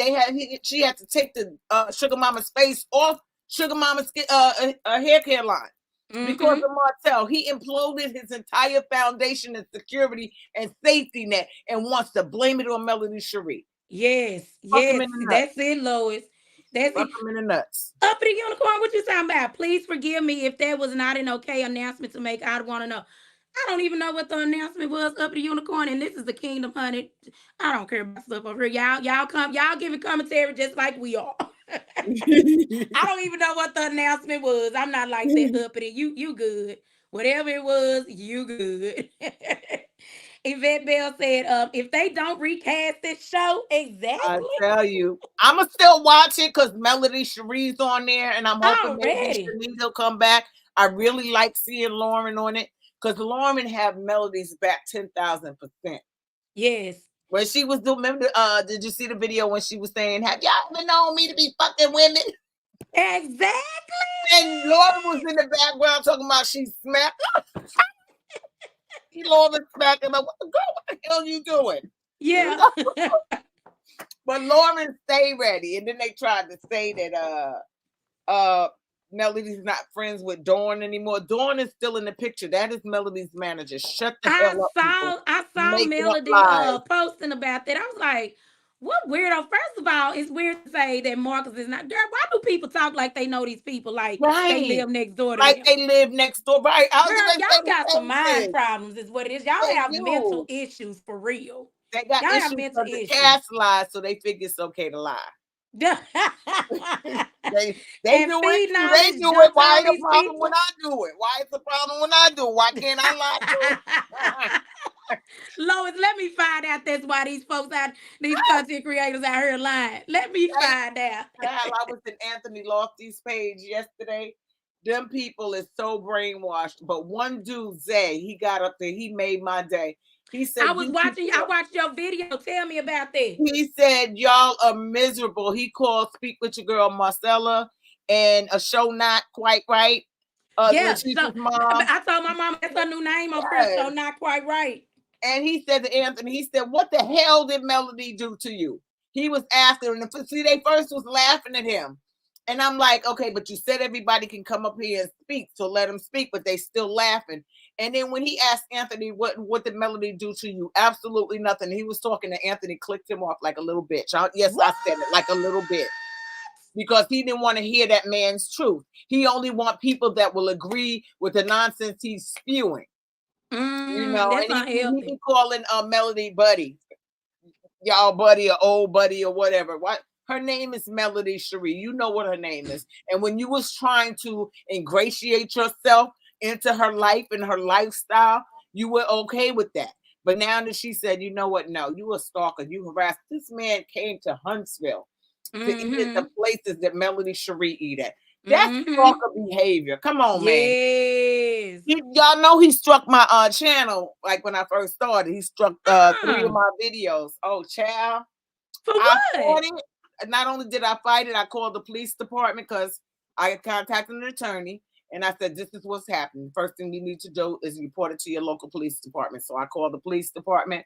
She had to take the sugar mama's face off sugar mama's hair care line because
Mm-hmm.
of Martell. He imploded his entire foundation and security and safety net and wants to blame it on Melody Shari.
Yes.
Fuck him
Yes.
in the nuts.
That's it, Lois. That's
Fuck
it.
him in the nuts.
Up in the unicorn, what you talking about? Please forgive me if that was not an okay announcement to make. I'd want to know. I don't even know what the announcement was. Up in the unicorn, and this is the Kingdom Honey. I don't care about stuff over here. Y'all giving commentary just like we are. I don't even know what the announcement was. I'm not like that uppity. You good. Whatever it was, you good. Yvette Bell said, if they don't recast this show,
I
exactly.
tell you, I'ma still watch it because Melody Cherie's on there, and I'm hoping maybe
Already.
Shanice will come back. I really like seeing Lauren on it because Lauren have Melody's back 10,000%.
Yes.
When she was doing, remember, did you see the video when she was saying, "Have y'all ever known me to be fucking women?"
Exactly.
And Lauren was in the background talking about she smacked. She Lauren smacking her. What the hell are you doing? You
Yeah.
know? But Lauren stay ready, and then they tried to say that Melody's not friends with Dawn anymore. Dawn is still in the picture. That is Melody's manager. Shut the hell up, people.
I saw
Making up
Melody
lies.
posting about that. I was like, what weirdo? First of all, it's weird to say that Marcus is not. Girl, why do people talk like they know these people like they
Right.
live next door to
Like
them?
they live next door. Right. I was
Girl,
gonna say
y'all
the
got some
same
mind
thing.
problems, is what it is. Y'all
They
have mental
do.
issues for real.
They got
Y'all have
issues
mental
because the
issues.
cast lies, so they figure it's okay to lie.
And
They do it.
feeding all
They
this
do it.
junk to
Why
all
is the
these
problem when
people.
I do it? Why is the problem when I do it? Why can't I lie too?
Lois, let me find out that's why these content creators out here lying. Let me find out.
I was in Anthony Lofty's page yesterday. Them people is so brainwashed. But one dude, Zay, he got up there. He made my day. He said,
I watched your video. Tell me about that.
He said, y'all are miserable. He called Speak With Your Girl Marcella and a show not quite right.
Yeah, so
Letitia's mom.
I told my mom that's her new name over there,
Yes.
so not quite right.
And he said to Anthony, he said, what the hell did Melody do to you? He was after him. See, they first was laughing at him. And I'm like, okay, but you said everybody can come up here and speak, so let them speak, but they still laughing. And then when he asked Anthony, what did Melody do to you? Absolutely nothing. He was talking to Anthony, clicked him off like a little bitch. Yes,
What?
I said it, like a little bitch. Because he didn't want to hear that man's truth. He only want people that will agree with the nonsense he's spewing. You know,
That's
and he
unhealthy.
be calling Melody buddy, y'all buddy or old buddy or whatever. What her name is Melody Shari. You know what her name is. And when you was trying to ingratiate yourself into her life and her lifestyle, you were okay with that. But now that she said, you know what? No, you a stalker. You harassed. This man came to Huntsville to eat at the places that Melody Shari eat at. That's stalker behavior. Come on, man.
Yes.
Y'all know he struck my channel like when I first started. He struck 3 of my videos. Oh, child.
For
I
what?
fought it. Not only did I fight it, I called the police department because I had contacted an attorney. And I said, this is what's happening. First thing you need to do is report it to your local police department. So I called the police department,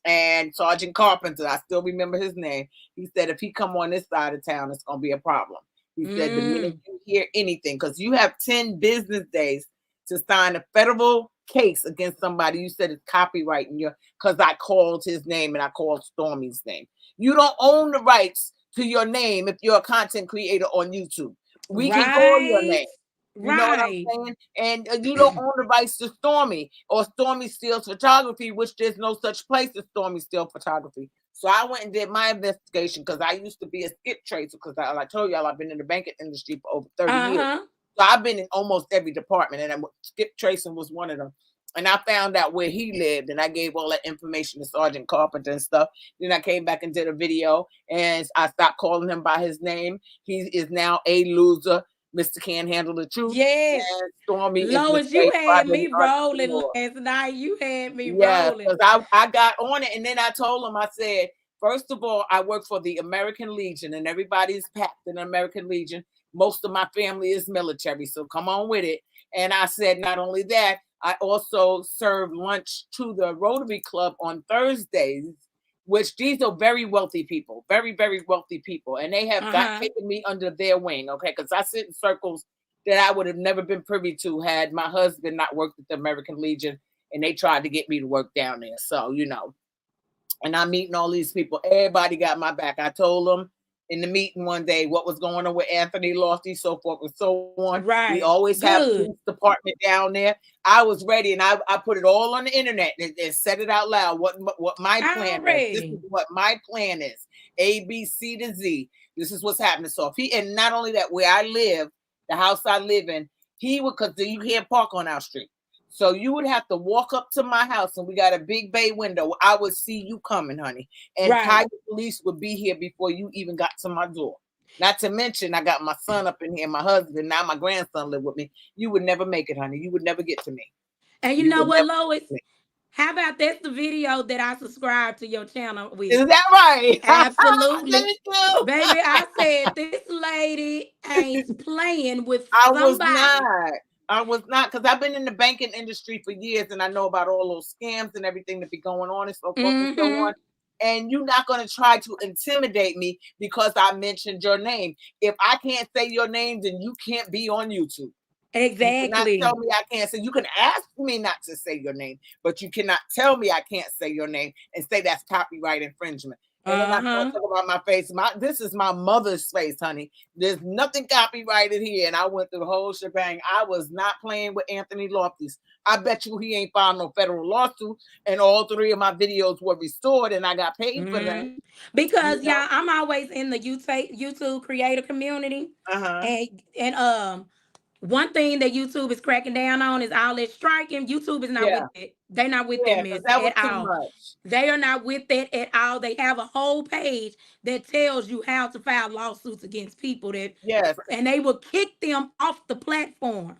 and Sergeant Carpenter, I still remember his name. He said, if he come on this side of town, it's going to be a problem. He said, the minute you hear anything, because you have 10 business days to sign a federal case against somebody, you said it's copyrighting you, because I called his name and I called Stormy's name. You don't own the rights to your name if you're a content creator on YouTube. We can call your name. You know what I'm saying? And you don't own the rights to Stormy, or Stormy steals photography, which there's no such place as Stormy steal photography. So I went and did my investigation, because I used to be a skip tracer, because I told y'all I've been in the banking industry for over 30 years. So I've been in almost every department, and skip tracing was one of them. And I found out where he lived, and I gave all that information to Sergeant Carpenter and stuff. Then I came back and did a video, and I stopped calling him by his name. He is now a loser. Mr. Can't Handle the Truth.
Yes.
And Stormy
Lois,
is
you had me rolling
entrepreneur.
last night. You had me
rolling.
because
I got on it, and then I told him, I said, first of all, I work for the American Legion, and everybody's packed in the American Legion. Most of my family is military, so come on with it. And I said, not only that, I also serve lunch to the Rotary Club on Thursdays, which these are very wealthy people, very, very wealthy people. And they have taken me under their wing, okay? Because I sit in circles that I would have never been privy to had my husband not worked at the American Legion, and they tried to get me to work down there. So, and I'm meeting all these people. Everybody got my back. I told them in the meeting one day what was going on with Anthony Lofty, so forth and so on.
Right.
We always have a police department down there. I was ready, and I put it all on the internet and said it out loud. What my plan is. This is what my plan is. A, B, C to Z. This is what's happening. So if he, and not only that, where I live, the house I live in, he would, because you can't park on our street. So you would have to walk up to my house, and we got a big bay window. I would see you coming, honey. And Tiger Police would be here before you even got to my door. Not to mention, I got my son up in here, my husband, now my grandson live with me. You would never make it, honey. You would never get to me.
And you know what, Lois? How about that's the video that I subscribed to your channel with?
Is that right?
Absolutely. Baby, I said this lady ain't playing with somebody.
I was not, because I've been in the banking industry for years, and I know about all those scams and everything that be going on and so forth and so on. And you're not going to try to intimidate me because I mentioned your name. If I can't say your name, then you can't be on YouTube.
Exactly.
You cannot tell me I can't say. You can ask me not to say your name, but you cannot tell me I can't say your name and say that's copyright infringement. And then I talk about my face. This is my mother's face, honey. There's nothing copyrighted here. And I went through the whole shebang. I was not playing with Anthony Lofty's. I bet you he ain't filed no federal lawsuit. And all 3 of my videos were restored, and I got paid for them.
Because y'all, I'm always in the YouTube creator community. And one thing that YouTube is cracking down on is all that striking. YouTube is not with it. They're not with that mess at all. They are not with that at all. They have a whole page that tells you how to file lawsuits against people and they will kick them off the platform.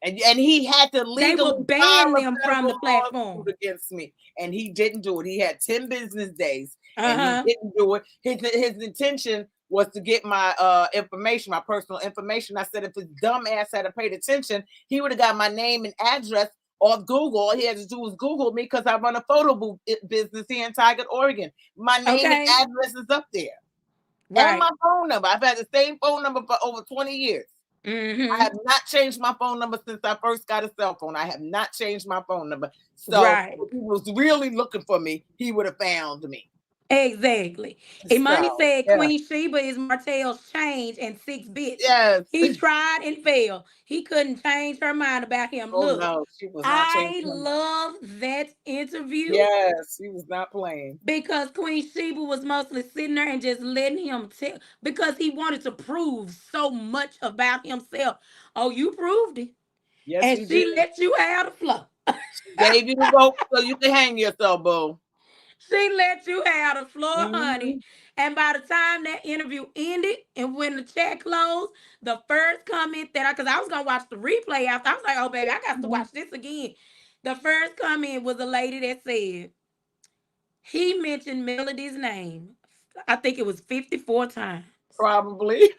And he had to legally
they will ban them from the platform
against me, and he didn't do it. He had 10 business days, and he didn't do it. His intention was to get my information, my personal information. I said, if his dumb ass had paid attention, he would have got my name and address off Google. All he had to do was Google me, because I run a photo booth business here in Tigard, Oregon. My name and address is up there. And my phone number. I've had the same phone number for over 20 years. I have not changed my phone number since I first got a cell phone. I have not changed my phone number. So if he was really looking for me, he would have found me.
Exactly. Imani said Queen Sheba is Martell's change and 6 bits.
Yes.
He tried and failed. He couldn't change her mind about him. Look,
no, she was not
I love that interview.
Yes, he was not playing.
Because Queen Sheba was mostly sitting there and just letting him tell, because he wanted to prove so much about himself. Oh, you proved it.
Yes,
and she let you have the floor.
She gave you the rope so you can hang yourself, boo.
She let you have the floor, honey. And by the time that interview ended and when the chat closed, the first comment that because I was going to watch the replay after, I was like, oh, baby, I got to watch this again. The first comment was a lady that said, he mentioned Melody's name. I think it was 54 times.
Probably.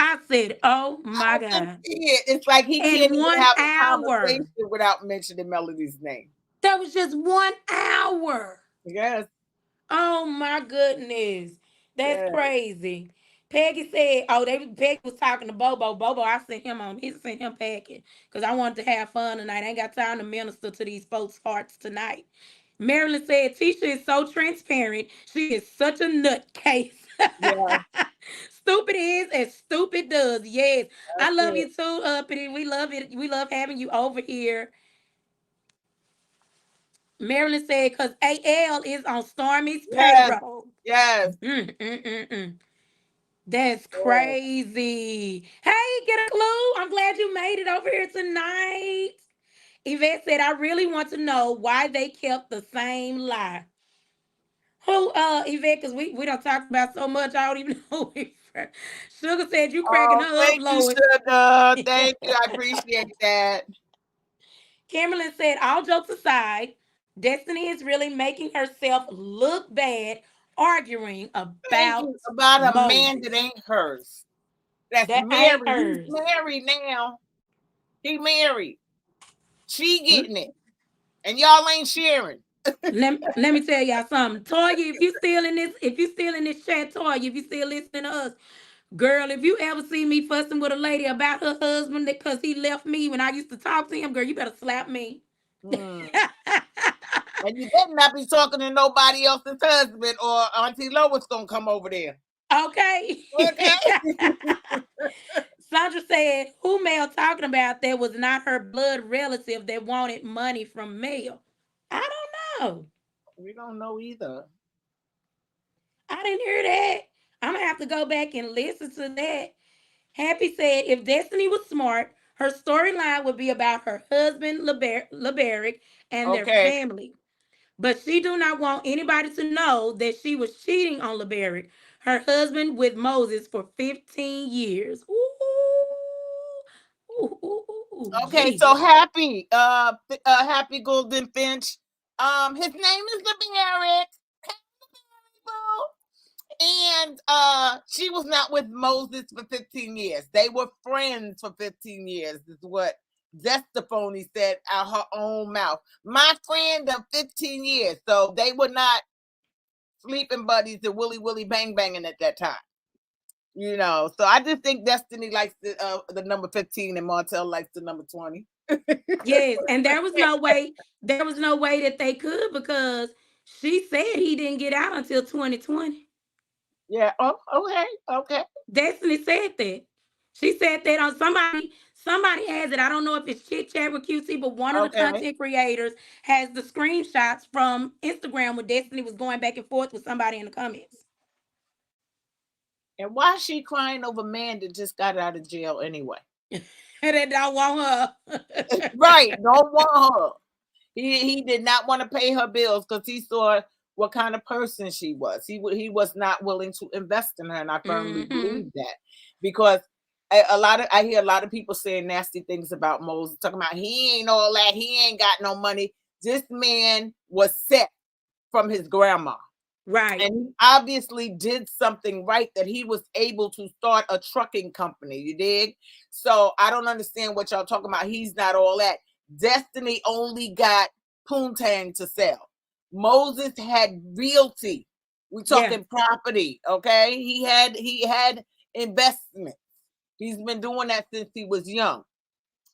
I said, oh my
I can
God.
see it. It's like he can't
In
even
one
have a
hour.
conversation without mentioning Melody's name.
That was just 1 hour.
Yes,
Oh my goodness. That's
yes.
crazy. Peggy said, oh, Peggy was talking to Bobo. Bobo, I sent him on. He sent him packing. Because I wanted to have fun tonight. I ain't got time to minister to these folks' hearts tonight. Marilyn said, Tisha is so transparent. She is such a nutcase.
Yeah,
Stupid is as stupid does. Yes. I
that's
love
it.
you too, Uppity. We love it. We love having you over here. Marilyn said, because AL is on Stormy's
Yes,
payroll.
yes,
Mm. That's
yes.
crazy. Hey, get a clue. I'm glad you made it over here tonight. Yvette said, I really want to know why they kept the same lie. Who, Yvette, because we don't talk about so much, I don't even know. Sugar said, you cracking
Oh,
her up,
thank you,
Lois.
Sugar. Thank you. I appreciate that.
Cameron said, all jokes aside, Destiny is really making herself look bad arguing
Thank
about
you. About a man that
Moses.
ain't hers. That's
That ain't
married. He's
hers.
married now. He married. She getting it. And y'all ain't sharing.
Let me tell y'all something. Toya, if you still in this chat, Toya, if you still listening to us, girl, if you ever see me fussing with a lady about her husband because he left me when I used to talk to him, girl, you better slap me.
Hmm. And you better not be talking to nobody else's husband or Auntie Lois gonna come over there.
Okay.
Okay.
Sandra said, who Mel talking about that was not her blood relative that wanted money from Mel? I don't know.
We don't know either.
I didn't hear that. I'm gonna have to go back and listen to that. Happy said, if Destiny was smart, her storyline would be about her husband, Leberic, and their
Okay.
family. But she do not want anybody to know that she was cheating on Leberic, her husband with Moses for 15 years.
Okay, so
Jesus.
happy, happy Golden Finch. His name is Leberic. And she was not with Moses for 15 years. They were friends for 15 years, is what Zestafoni said out her own mouth. My friend of 15 years. So they were not sleeping buddies and willy bang banging at that time. You know, so I just think Destiny likes the number 15 and Martell likes the number 20.
Yes, and there was no way that they could because she said he didn't get out until 2020.
Yeah. Oh, okay. Okay.
Destiny said that. She said that on somebody has it. I don't know if it's Chit Chat with QC, but one of the
Okay.
content creators has the screenshots from Instagram where Destiny was going back and forth with somebody in the comments.
And why is she crying over man that just got out of jail anyway?
And they don't want her.
Right. Don't want her. He did not want to pay her bills because he saw what kind of person she was. He was not willing to invest in her, and I firmly
Mm-hmm.
believe that because I hear a lot of people saying nasty things about Moses, talking about he ain't all that, he ain't got no money. This man was set from his grandma.
Right.
And he obviously did something right that he was able to start a trucking company. You dig? So I don't understand what y'all talking about. He's not all that. Destiny only got poontang to sell. Moses had realty. We
Yeah.
talking property, okay? He had investment. He's been doing that since he was young.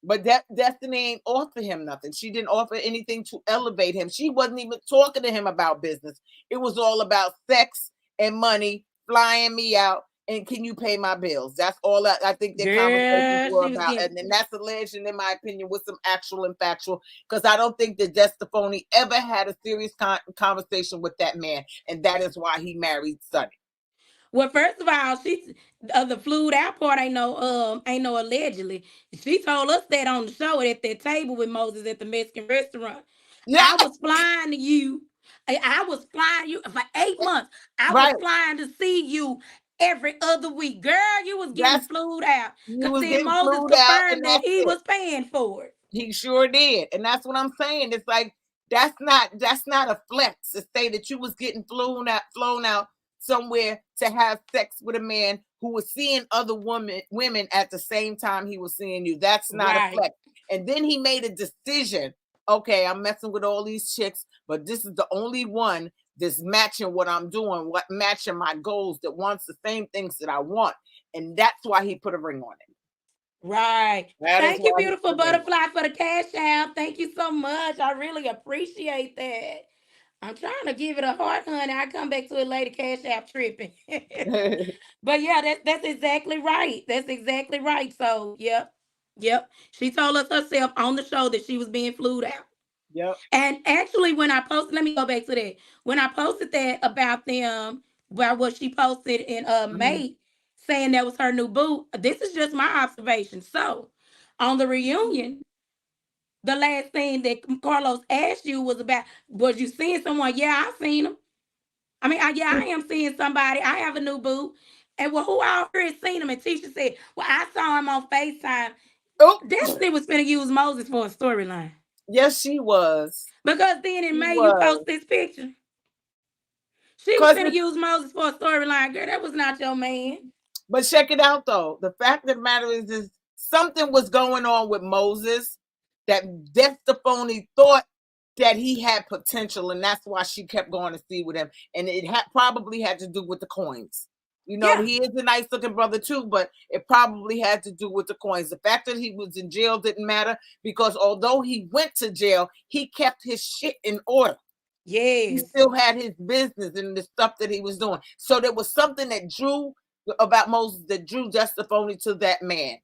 But Destiny ain't offer him nothing. She didn't offer anything to elevate him. She wasn't even talking to him about business. It was all about sex and money, flying me out, and can you pay my bills? That's all I think their conversations
Girl,
were
she was
about.
getting.
And that's alleged, in my opinion, with some actual and factual, because I don't think that Destafoni ever had a serious conversation with that man. And that is why he married Sonny.
Well, first of all, she the flued out part ain't no allegedly. She told us that on the show at that table with Moses at the Mexican restaurant.
Yeah,
I was flying to you. I was flying you for 8 months. I was
right.
flying to see you every other week. Girl, you was getting
That's
flued out.
he
Because
was
then
getting
Moses
flued out, and
confirmed that
that's
he
it.
was paying for it.
He sure did. And that's what I'm saying. It's like that's not a flex to say that you was getting flown out somewhere to have sex with a man who was seeing other women at the same time he was seeing you. That's not a
Right.
flex. And then he made a decision. Okay, I'm messing with all these chicks, but this is the only one that's matching what I'm doing, what matching my goals, that wants the same things that I want. And that's why he put a ring on it.
Right.
That is
Thank you,
why he
beautiful
put a ring on
butterfly, for the cash app. Thank you so much. I really appreciate that. I'm trying to give it a heart, honey. I come back to it later, cash app tripping.
it.
But yeah, that's exactly right. That's exactly right. So yep. Yep. She told us herself on the show that she was being flued out.
Yep.
And actually, when I posted, let me go back to that. When I posted that about them, about what she posted in
Mhm.
May, saying that was her new boo, this is just my observation. So on the reunion, the last thing that Carlos asked you was about, was you seeing someone? Yeah, I seen him. I mean, yeah, I am seeing somebody. I have a new boo. And well, who out here has seen him? And Tisha said, well, I saw him on FaceTime.
Oh,
Destiny was going to use Moses for a storyline.
yes, she was.
Because then in
She
May, you
was.
post this picture. She was
Cause
finna use Moses for a storyline, girl. That was not your man.
But check it out, though. The fact of the matter is something was going on with Moses that Stephanie thought that he had potential, and that's why she kept going to see with him. And it probably had to do with the coins. You know,
Yeah.
he is a nice looking brother too, but it probably had to do with the coins. The fact that he was in jail didn't matter, because although he went to jail, he kept his shit in order. He
Yes.
still had his business and the stuff that he was doing. So there was something that drew about Moses, that drew Stephanie to that man.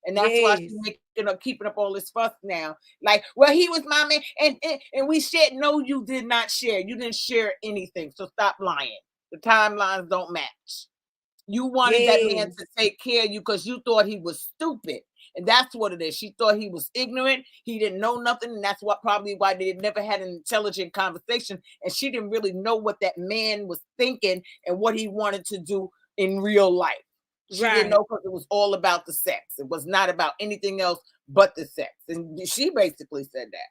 And that's why she's
Yes.
making up, keeping up all this fuss now. Like, well, he was my man, and we shared. No, you did not share. You didn't share anything. So stop lying. The timelines don't match. You wanted that man
Yes.
to take care of you because you thought he was stupid. And that's what it is. She thought he was ignorant. He didn't know nothing. And that's what probably why they never had an intelligent conversation. And she didn't really know what that man was thinking and what he wanted to do in real life. She didn't
Right.
know, because it was all about the sex. It was not about anything else but the sex. And she basically said that.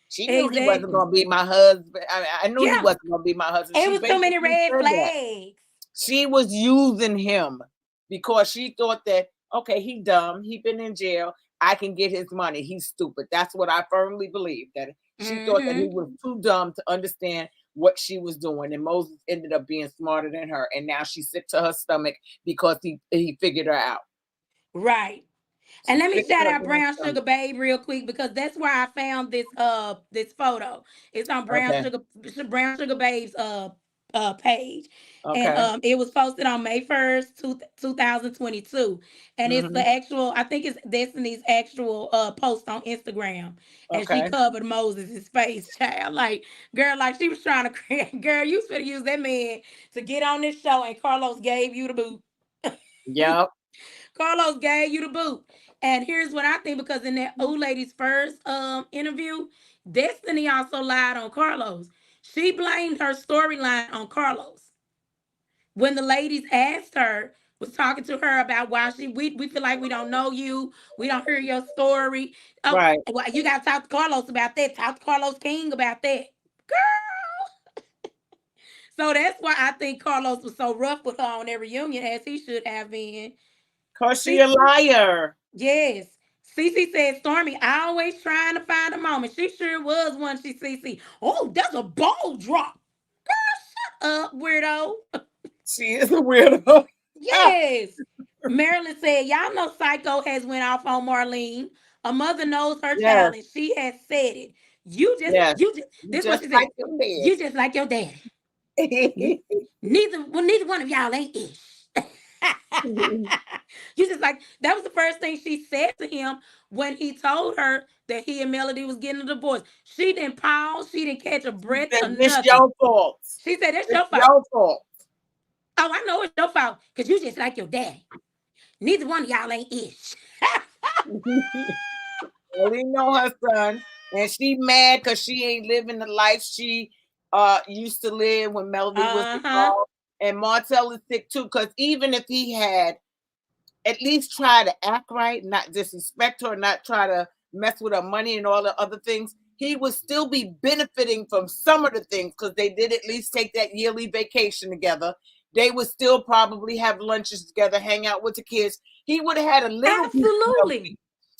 She knew he wasn't
Exactly.
going to be my husband. I knew he
Yeah.
wasn't going to be my husband.
It
She
was too many
basically
red
said that.
flags.
She was using him because she thought that, okay, he dumb. He been in jail. I can get his money. He's stupid. That's what I firmly believe, that she thought that he was too dumb to understand what she was doing. And Moses ended up being smarter than her. And now she's sick to her stomach because he figured her out.
Right. And
She's
let me
sick to
shout
her
out
damn
Brown
stomach.
Sugar Babe real quick, because that's where I found this photo. It's on
Okay.
Brown Sugar Babe's page. And
Okay.
it was posted on May 1st, 2022. And it's
Mm-hmm.
the actual, I think it's Destiny's actual post on Instagram. And she
Okay.
covered Moses' face, child. Like, girl, like she was trying to create, girl, you should use that man to get on this show, and Carlos gave you the boot.
Yep.
Carlos gave you the boot. And here's what I think, because in that old lady's first interview, Destiny also lied on Carlos. She blamed her storyline on Carlos. When the ladies asked her, was talking to her about why we feel like we don't know you, we don't hear your story. Oh,
Right.
well, you gotta talk to Carlos about that. Talk to Carlos King about that. Girl. So that's why I think Carlos was so rough with her on their reunion, as he should have been.
Cause she a
See,
liar.
yes. Cece said, Stormy, always trying to find a moment. She sure was one. She Cece. Oh, that's a ball drop. Girl, shut up, weirdo.
She is a weirdo.
Yes. Marilyn said, y'all know Psycho has went off on Marlene. A mother knows her
Yes.
child, and she has said it. You just,
Yes.
you just,
You
this is what
just
she
like
said.
your
You just like your daddy.
bed.
Neither one of y'all ain't ish. You just like, that was the first thing she said to him when he told her that he and Melody was getting a divorce. She didn't pause, she didn't catch a
She
breath
said,
or
"This
nothing.
your fault.
She said, that's
It's
your fault.
your fault."
Oh, I know it's your fault, because you just like your daddy. Neither one of y'all ain't ish.
Well, we know her son, and she mad because she ain't living the life she used to live when Melody was
Uh-huh.
involved. And Martell is sick too, because even if he had at least try to act right, not disrespect her, not try to mess with her money and all the other things, he would still be benefiting from some of the things, because they did at least take that yearly vacation together. they would still probably have lunches together, hang out with the kids. He would have had a little piece of
Absolutely.
Melody.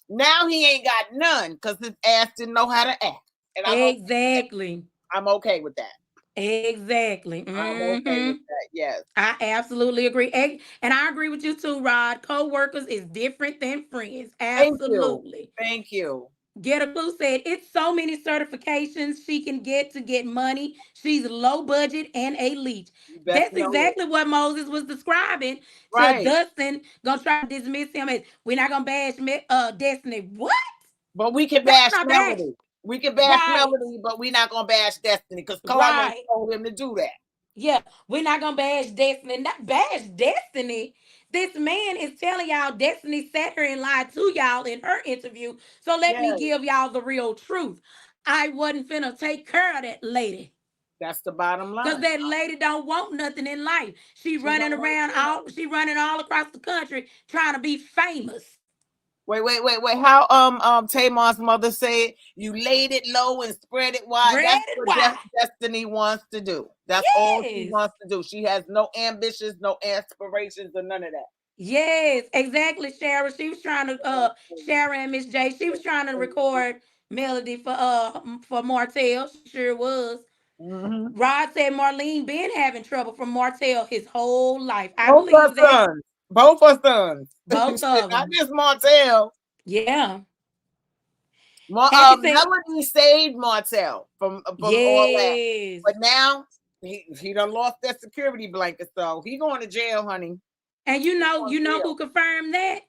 Now he ain't got none because his ass didn't know how to act. And
Exactly.
I'm okay with that.
Exactly.
I'm okay with that. Yes.
I absolutely agree. And I agree with you too, Rod. Co-workers is different than friends.
Thank you.
Absolutely.
Thank you.
Get a Clue said it's so many certifications she can get to get money. She's low budget and a leech.
You best
That's
know it.
exactly what Moses was describing to
Right.
Dustin. Gonna try to dismiss him as we're not gonna bash Destiny. What?
But we can
That's
bash
not bash.
Melody. We can bash
Right.
Melody, but we're not gonna bash Destiny because Karma
Right.
told him to do that.
Yeah, we're not gonna bash Destiny. Not bash Destiny. This man is telling y'all Destiny sat here and lied to y'all in her interview. So let me
Yes.
give y'all the real truth. I wasn't finna take care of that lady.
That's the bottom line.
Because that lady don't want nothing in life. She running around she running all across the country trying to be famous.
Wait. How Tamar's mother said, you laid it low and spread it wide.
Spread
That's
it
what
wide.
Destiny wants to do. That's all she wants to do. She has no ambitions, no aspirations, or none of that.
Yes, exactly, Shara. She was trying to Shara and Miss J. She was trying to record Melody for Martell. She sure was.
Mm-hmm.
Rod said Marlene been having trouble from Martell his whole life. I
Both
believe that.
sons. Both her sons.
Both of them.
Not just Martell.
Yeah.
Melody saved Martell from all that. But now he done lost that security blanket, so he going to jail, honey.
And you know who confirmed that?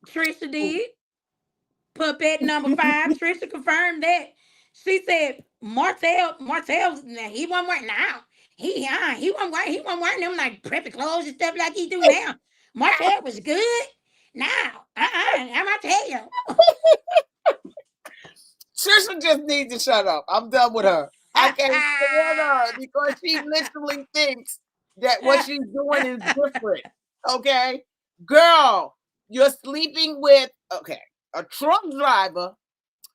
Trisha did. Puppet number 5. Trisha confirmed that. She said Martell's now he wasn't wearing now. He wasn't wearing them like preppy clothes and stuff like he do now. Martell was good. Now, I'm Martell.
Trisha just needs to shut up. I'm done with her. I can't stand her because she literally thinks that what she's doing is different. Okay? Girl, you're sleeping with a truck driver,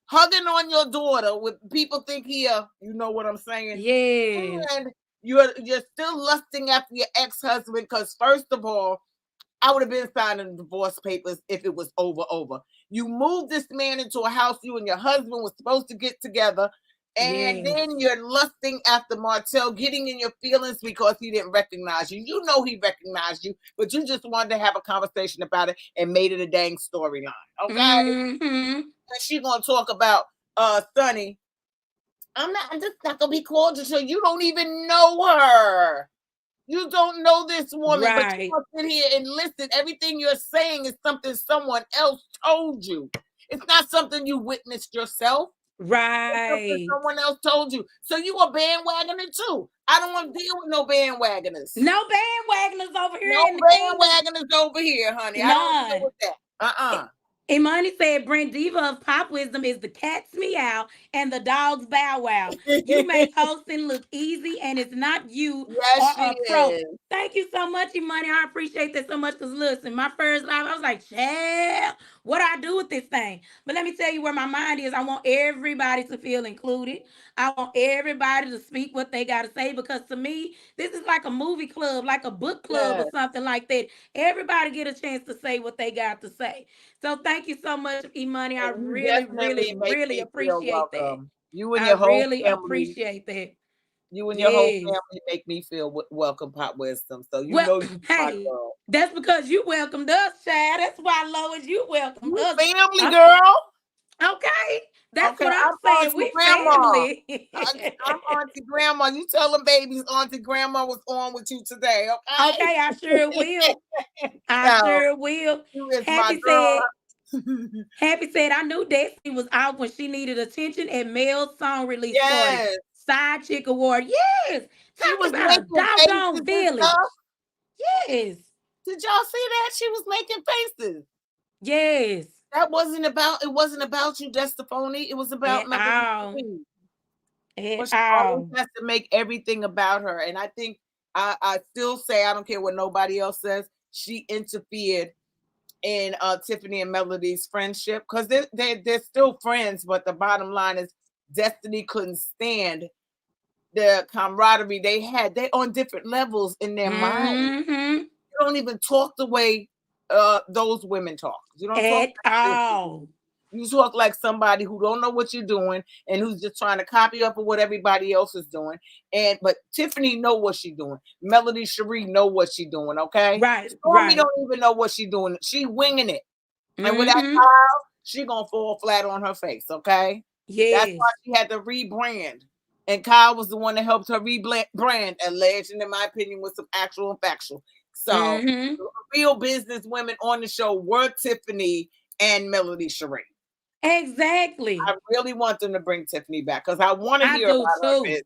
hugging on your daughter with people think you know what I'm saying?
Yeah.
And you're still lusting after your ex-husband because first of all, I would have been signing divorce papers if it was over. You moved this man into a house you and your husband was supposed to get together, and then you're lusting after Martell, getting in your feelings because he didn't recognize you. You know he recognized you, but you just wanted to have a conversation about it and made it a dang storyline. Okay?
Mm-hmm.
And she gonna talk about Sonny. I'm just not gonna be cordial to you. Don't even know her. You don't know this woman, but you must sit here and listen. Everything you're saying is something someone else told you. It's not something you witnessed yourself.
Right.
Someone else told you. So you a bandwagoner too. I don't want to deal with no bandwagoners.
No bandwagoners over here.
No bandwagoners over here, honey.
None.
I don't deal with that.
Imani said Brent Diva of Pop Wisdom is the cat's meow and the dog's bow wow. You make hosting look easy and it's not you or a pro. Is. Thank you so much, Imani. I appreciate that so much because listen, my first live, I was like, child, what do I do with this thing? But let me tell you where my mind is. I want everybody to feel included. I want everybody to speak what they got to say because to me, this is like a movie club, like a book club or something like that. Everybody get a chance to say what they got to say. So thank you so much, Imani. I really appreciate that.
You and your whole family
appreciate that.
You and your whole family make me feel welcome, Pop Wisdom. So you know you're my girl.
That's because you welcomed us, child. That's why, Lois, you welcomed us.
Family, girl.
Okay. That's what I'm saying. We family.
I'm Auntie Grandma. You tell them babies Auntie Grandma was on with you today, okay?
Okay, I sure will. Sure will.
You is my girl.
Happy said, I knew Destiny was out when she needed attention at Mel's song release party. Side Chick Award. Yes.
She was
about a doggone village. Yes.
Did y'all see that? She was making faces.
Yes.
It wasn't about you, Destiny. It was about Melody. She always has to make everything about her. And I think I still say, I don't care what nobody else says, she interfered in Tiffany and Melody's friendship because they're still friends, but the bottom line is Destiny couldn't stand the camaraderie they had. They on different levels in their mind.
Mm-hmm.
You don't even talk the way those women talk. You don't talk
At
like this.
all.
You talk like somebody who don't know what you're doing and who's just trying to copy up of what everybody else is doing. And but Tiffany know what she's doing. Melody Shari know what she's doing. Okay,
Right,
Stormy
right.
don't even know what she's doing. She winging it, and with that
Mm-hmm.
style, she gonna fall flat on her face. Okay, that's why
Yes.
she had to rebrand. And Kyle was the one that helped her rebrand, alleged, and in my opinion, with some actual and factual. So,
Mm-hmm.
real business women on the show were Tiffany and Melody Shari.
Exactly.
I really want them to bring Tiffany back because I want to
I
hear
do
about her
too.
business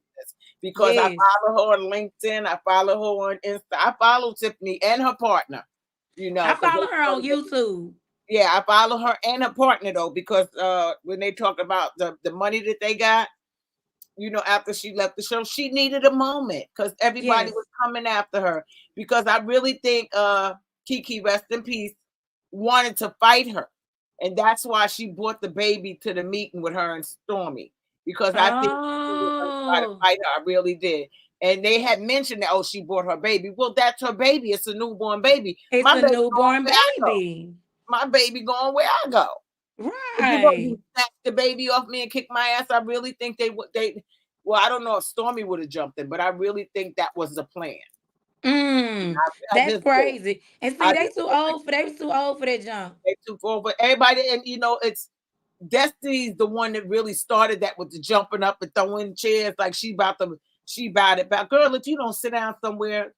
because I
Yes.
follow her on LinkedIn, I follow her on Insta, I follow Tiffany and her partner,
I
because
follow her on YouTube.
yeah, I follow her and her partner though because when they talk about the money that they got, after she left the show, she needed a moment because everybody
Yes.
was coming after her because I really think Kiki, rest in peace, wanted to fight her. And that's why she brought the baby to the meeting with her and Stormy. Because I think she was going to try to
Oh,
fight her. I really did. And they had mentioned that, oh, she brought her baby. Well, that's her baby. It's a newborn baby.
it's
My
a
baby going
newborn
where I go.
baby.
My baby going where I go. If you're going
Right.
to snatch the baby off me and kick my ass, I really think they would. Well, I don't know if Stormy would have jumped in, but I really think that was the plan. I
That's
just do.
crazy. And see,
I
they
just
too
do.
old for they was too old for that jump.
They too far, but everybody, and it's Destiny's the one that really started that with the jumping up and throwing chairs like she about it back. Girl, if you don't sit down somewhere,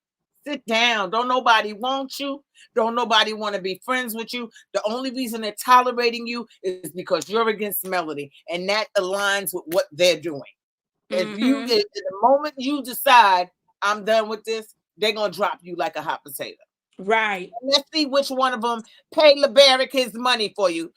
sit down. Don't nobody want you. Don't nobody want to be friends with you. The only reason they're tolerating you is because you're against Melody, and that aligns with what they're doing.
Mm-hmm.
If the moment you decide I'm done with this, they're gonna drop you like a hot potato.
Right.
Let's see which one of them pay LeBaric his money for you.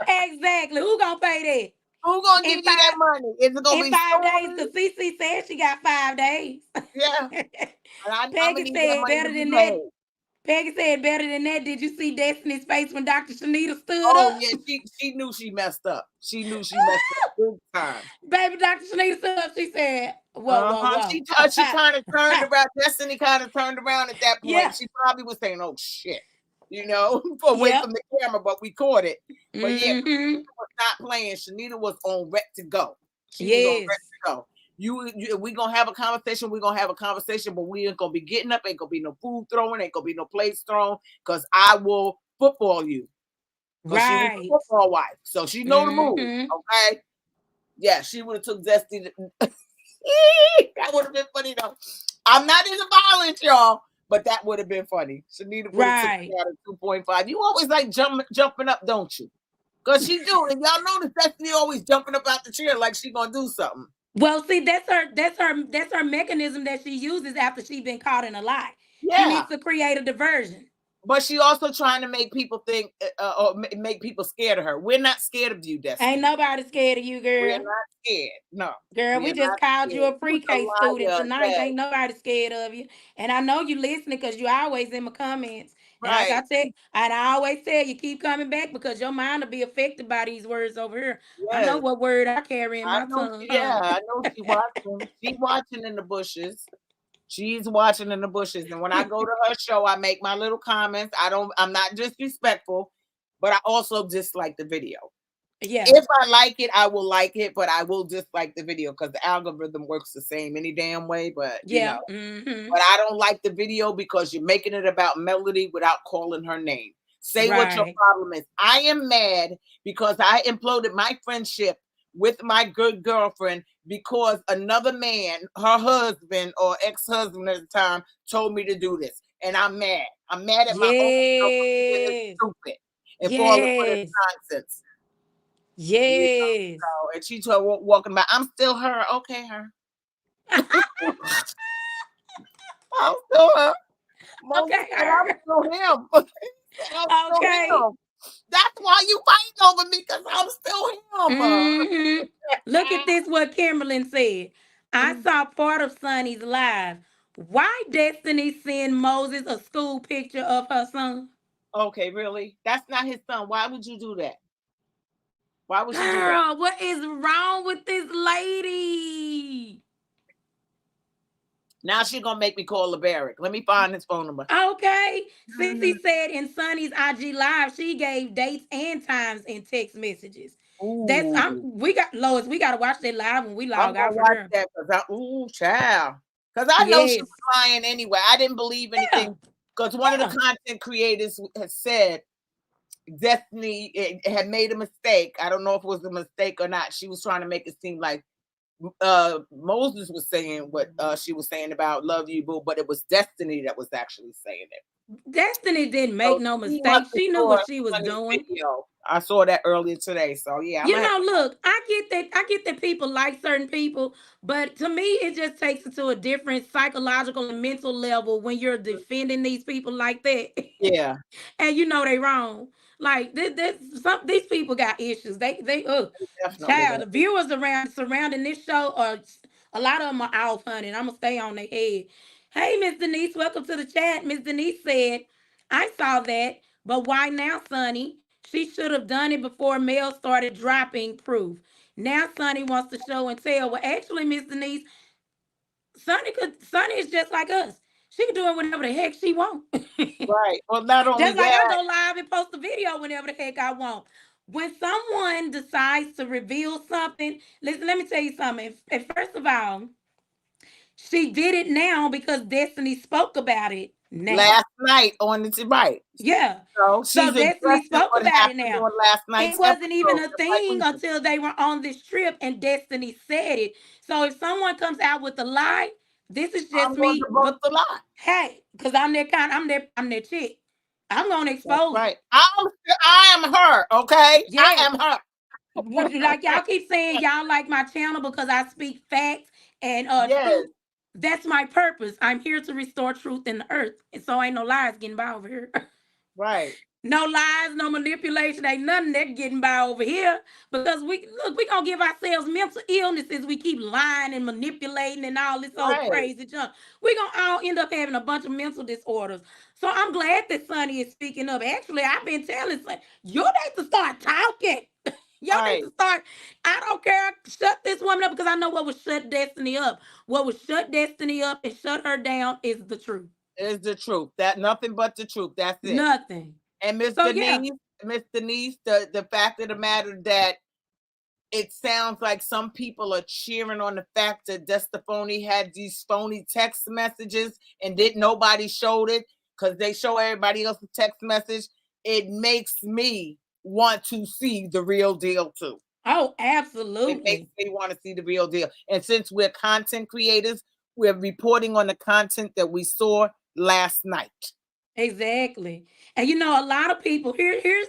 Exactly. Who gonna pay
Who gonna
that? In
give you that
five
money? Is it gonna
in
be
5 days?
Stormy?
Because CC said she got 5 days.
Yeah, and I'm gonna
Peggy
need that
said
money
better
to be
than that.
paid.
Peggy said better than that. Did you see Destiny's face when Dr. Shanita stood
Oh
up?
yeah, she knew she messed up. She knew she messed up big time.
Baby, Dr. Shanita stood up. She said, whoa, whoa,
Uh-huh.
whoa.
She kind of turned around. Destiny kind of turned around at that
Yeah.
point. She probably was saying, "Oh shit," away
Yep.
from the camera, but we caught it. But yeah,
Mm-hmm.
Shanita was not playing. Shanita was on rec to go. She was on
Yes.
rec to go. We gonna have a conversation. We gonna have a conversation, but we ain't gonna be getting up. Ain't gonna be no food throwing. Ain't gonna be no plates thrown. Cause I will football you. Cause she was a
Right.
football wife, so she know the move.
Mm-hmm.
Okay. Yeah, she would have took Destiny. That would have been funny though. I'm not into violence, y'all, but that would have been funny. Shanita would have took
Right.
me out of 2.5. You always like jumping up, don't you? Cause she do, and y'all notice Destiny always jumping up out the chair like she gonna do something.
Well, see, that's her mechanism that she uses after she's been caught in a lie. She
Yeah,
needs to create a diversion.
but she also trying to make people think or make people scared of her. We're not scared of you,
Ain't
Destiny.
nobody scared of you,
We're
girl.
not scared. No,
Girl,
we
we
are
just
not
called you
scared.
a
You a
pre-K student
liar.
tonight.
Yeah,
Ain't nobody scared of you. And I know you listening because you always in my comments. And like I
right.
said, and I always tell you, keep coming back because your mind will be affected by these words over here. I know
Yes.
what word I carry in
I
my
know
tongue,
yeah,
honey.
I know she watching. She watching in the bushes. She's watching in the bushes. And when I go to her show, I make my little comments. I'm not disrespectful, but I also dislike the video.
Yeah.
If I like it, I will like it, but I will dislike the video because the algorithm works the same any damn way. But
Yeah. Mm-hmm.
but I don't like the video because you're making it about Melody without calling her name. Say what your
Right.
problem is. I am mad because I imploded my friendship with my good girlfriend because another man, her husband or ex-husband at the time, told me to do this. And I'm mad. I'm mad at my own self for being this
Yes.
stupid and falling for this
Yes.
nonsense.
Yes.
And she walking by. I'm still her. Okay, her. I'm still her. Moses
Okay,
said I'm
her.
still him. I'm still
Okay.
him. That's why you fighting over me because I'm still him.
Look at this what Kimberlyn said. I saw part of Sonny's live. Why Destiny send Moses a school picture of her son?
Okay, really? That's not his son. Why would you do that? Why would she do that?
Girl, what is wrong with this lady?
Now she gonna make me call the barrack. Let me find his phone number.
Okay.
Mhm.
Cece said in Sunny's IG live, she gave dates and times in text messages. That's
Ooh,
we got Lois, we gotta watch that live when we
I'm
log
gonna
out for
watch
her.
that because child. Because I know she
Yes.
was lying anyway. I didn't believe
Yeah.
anything. Because one of the
Yeah.
content creators has said Destiny had made a mistake. I don't know if it was a mistake or not. She was trying to make it seem like Moses was saying what she was saying about love you, boo, but it was Destiny that was actually saying it.
Destiny didn't make
So
no
she must
mistake.
have
She knew
saw
what she was
Sunny's
doing.
video. I saw that earlier today. So yeah, I'm
You
gonna have
know,
to.
look, I get that people like certain people, but to me, it just takes it to a different psychological and mental level when you're defending these people like that.
Yeah,
And you know they wrong. Like some these people got issues.
definitely
Child,
got
the
it.
viewers around surrounding this show are a lot of them are off, honey. And I'm gonna stay on their head. Hey, Miss Denise, welcome to the chat. Miss Denise said, I saw that, but why now, Sonny? She should have done it before Mel started dropping proof. Now Sonny wants to show and tell. Well, actually, Miss Denise, Sonny is just like us. She can do it whenever the heck she wants.
Right. Well, not only
Just like I
that,
go live and post a video whenever the heck I want. When someone decides to reveal something, listen, let me tell you something. And first of all, she did it now because Destiny spoke about it now.
last night on the right.
Yeah.
So
So
she's
Destiny
addressing
spoke
what
about it
happened
now.
on last
It
night's
wasn't even
episode,
a
just like
thing
we do.
until they were on this trip and Destiny said it. So if someone comes out with a lie, this is just
I'm going to
me.
debunk
But
the lie.
hey, because I'm that chick. I'm gonna
That's
expose it.
right. I am her. Okay, I
Yes.
am her.
Would you like y'all keep saying y'all like my channel because I speak facts and
Yes.
truth? That's my purpose. I'm here to restore truth in the earth. And so ain't no lies getting by over here.
Right.
No lies, no manipulation, ain't nothing that getting by over here. Because we gonna give ourselves mental illnesses. We keep lying and manipulating and all this old
Right.
crazy junk. We gonna all end up having a bunch of mental disorders. So I'm glad that Sonny is speaking up. Actually, I've been telling Sonny, you need to start talking. Y'all need
Right.
to start. I don't care. Shut this woman up because I know what would shut Destiny up. What would shut Destiny up and shut her down is the truth.
Is the truth. That nothing but the truth. That's it.
Nothing.
And
So yeah,
Miss Denise, the fact of the matter that it sounds like some people are cheering on the fact that Destafoni had these phony text messages and didn't nobody showed it because they show everybody else a text message. It makes me want to see the real deal too.
oh,
It makes
absolutely.
me want to see the real deal. And since we're content creators, we're reporting on the content that we saw last night.
Exactly. And you know, a lot of people here's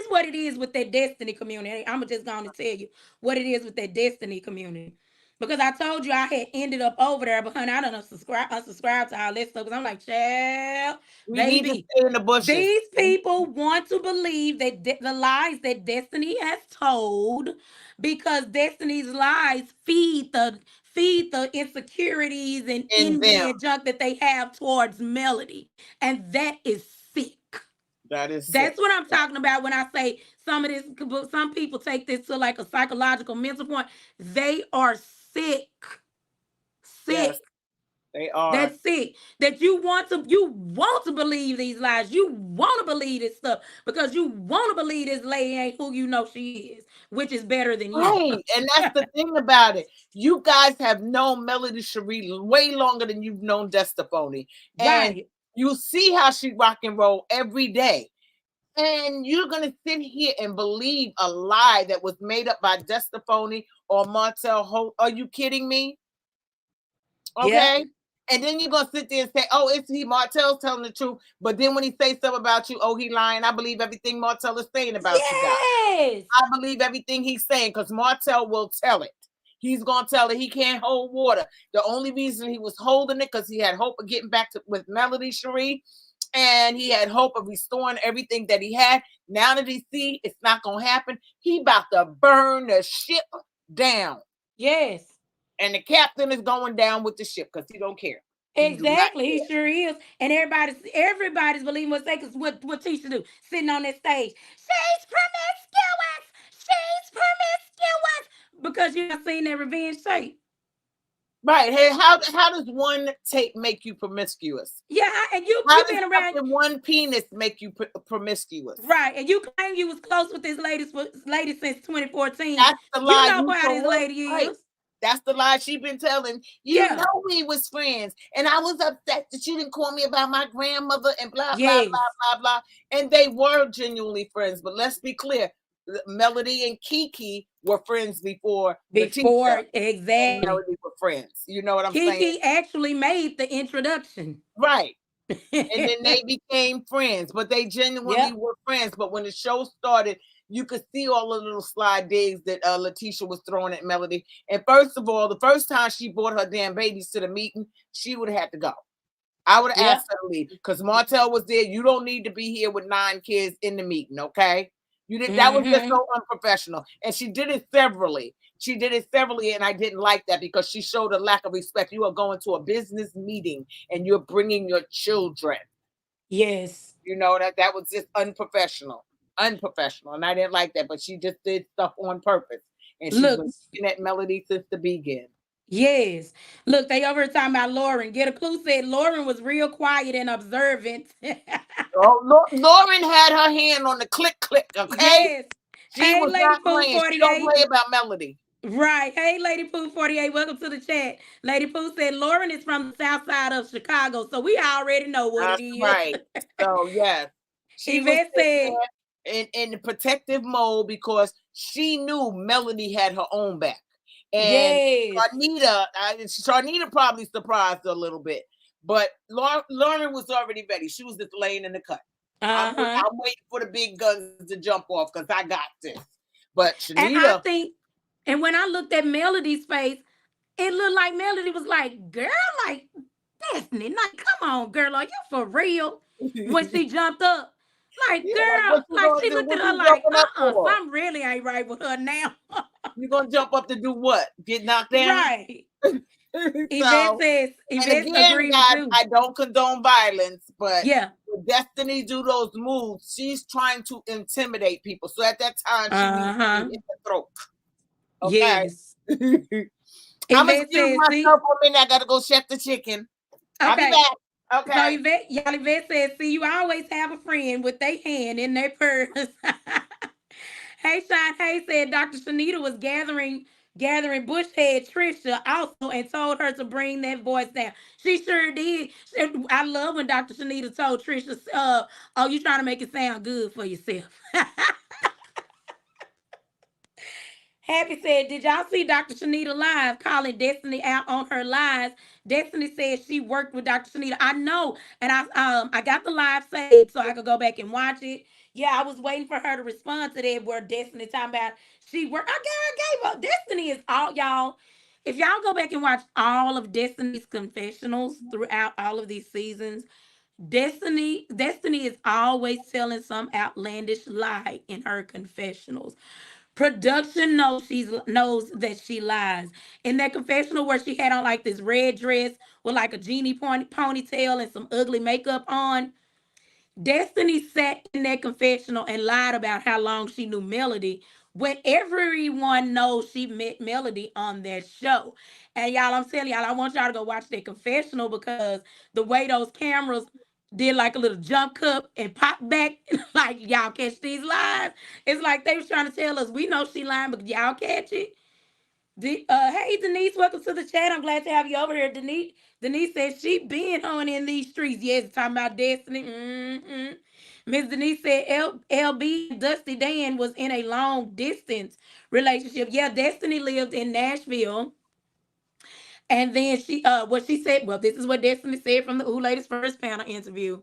what it is with that destiny community. I'm just gonna tell you what it is with that destiny community. Because I told you I had ended up over there, but honey, I don't unsubscribe to all this stuff. Because I'm like, child,
We need to
baby,
stay in the bushes.
these people want to believe that the lies that Destiny has told, because Destiny's lies feed the insecurities and
In
envy
them.
and junk that they have towards Melody, and that is sick.
That is
That's
sick.
what I'm talking about when I say some of this. Some people take this to like a psychological mental point. They are sick, sick.
Yes, they are.
That's it. That you want to believe these lies. You want to believe this stuff because you want to believe this lady ain't who you know she is, which is better than you.
Right. And that's the thing about it. You guys have known Melody Shari way longer than you've known Destafoni. And
Right.
you see how she rock and roll every day. And you're gonna sit here and believe a lie that was made up by Destafoni or Martell Holt. Are you kidding me?
Yep.
Okay. And then you're gonna sit there and say, "Oh, it's he Martell's telling the truth." But then when he says something about you, "Oh, he lying." I believe everything Martell is saying about you guys.
Yes.
I believe everything he's saying because Martell will tell it. He's gonna tell it. He can't hold water. The only reason he was holding it because he had hope of getting back to with Melody Shari, and he had hope of restoring everything that he had. Now that he see it's not gonna happen, he about to burn the ship down.
Yes.
And the captain is going down with the ship because he don't care. He do not
Exactly, he
care.
sure is, and everybody's believing what they, cause what Tisha do, sitting on that stage. She's promiscuous. She's because you have seen that revenge tape.
Right. Hey, how does one tape make you promiscuous?
Yeah, and you
How does
been around.
fucking one penis make you promiscuous?
Right, and you claim you was close with this lady since 2014.
That's the
You
lie.
know
You
how
for
this
real?
lady
Right.
is.
That's the lie she been telling. You
Yeah.
know we was friends, and I was upset that you didn't call me about my grandmother and blah blah
Yes.
blah blah blah. And they were genuinely friends. But let's be clear: Melody and Kiki were friends before Letitia
Before
and
exactly.
Melody were friends. You know what I'm saying?
Kiki actually made the introduction.
Right. And then they became friends, but they genuinely
Yep.
were friends. But when the show started, you could see all the little slide digs that Letitia was throwing at Melody. And first of all, the first time she brought her damn babies to the meeting, she would have had to go. I would have
Yep.
asked her to leave because Martell was there. You don't need to be here with 9 kids in the meeting, okay? You did that was just
Mm-hmm.
so unprofessional. And she did it severally. She did it severally, and I didn't like that because she showed a lack of respect. You are going to a business meeting and you're bringing your children.
Yes.
You know that was just unprofessional, and I didn't like that. But she just did stuff on purpose, and she's
Look,
been looking at Melody since the begin.
yes. Look, they over here talking about Lauren. Get a clue said Lauren was real quiet and observant.
Oh, Lauren had her hand on the click click. Okay,
Yes.
she
Hey,
was
Lady
not
Pooh
playing. She don't
48.
play about Melody.
Right. Hey, Lady Pooh 48. Welcome to the chat. Lady Pooh said Lauren is from the south side of Chicago, so we already know what it
That's
is.
right. So yes, she was
Yvette
sitting
said,
there in the protective mode because she knew Melody had her own back, and
yes.
Sharnita probably surprised her a little bit, but Lauren was already ready. She was just laying in the cut.
Uh-huh.
I'm waiting for the big guns to jump off because I got this. But
And I
Shanita,
think, and when I looked at Melody's face, it looked like Melody was like, girl, like, Destiny, like, come on, girl, are you for real? When
yeah,
she jumped up, like,
like
girl,
what you
like,
gonna
she
do?
looked at
What
her
you
like,
jumping up for?
something really ain't right with her now.
You gonna jump up to do what? Get knocked down?
Right.
So, and
Yvette
again,
agreed with
guys,
you.
I don't condone violence, but
Yeah.
when Destiny do those moves, she's trying to intimidate people. So at that time, she needs to be
Uh-huh.
hit the throat. Okay.
Yes.
I'm gonna
Yvette
excuse
says,
myself
see,
for a minute. I gotta go chef the chicken. I'll be
okay.
back.
So
Okay.
Yvette says, see, you always have a friend with their hand in their purse. Hey, Sean Hay said Dr. Shanita was gathering Bushhead Trisha also and told her to bring that voice down. She sure did. I love when Dr. Shanita told Trisha, oh, you trying to make it sound good for yourself. Happy said, did y'all see Dr. Shanita live calling Destiny out on her lies? Destiny said she worked with Dr. Shanita. I know. And I got the live saved so I could go back and watch it. Yeah, I was waiting for her to respond to that where Destiny talking about she worked. I gave up. Destiny is all y'all. If y'all go back and watch all of Destiny's confessionals throughout all of these seasons, Destiny is always telling some outlandish lie in her confessionals. Production knows that she lies. In that confessional where she had on like this red dress with like a genie ponytail and some ugly makeup on, Destiny sat in that confessional and lied about how long she knew Melody when everyone knows she met Melody on that show. And y'all, I'm telling y'all, I want y'all to go watch that confessional because the way those cameras did like a little jump cut and pop back, like y'all catch these lies. It's like they was trying to tell us we know she lying, but y'all catch it. Hey Denise, welcome to the chat. I'm glad to have you over here, Denise. Denise says she been on in these streets. Yes, talking about Destiny. Miss Denise said LB and Dusty Dan was in a long distance relationship. Yeah, Destiny lived in Nashville. And then what she said, well, this is what Destiny said from the Ooh Ladies First panel interview.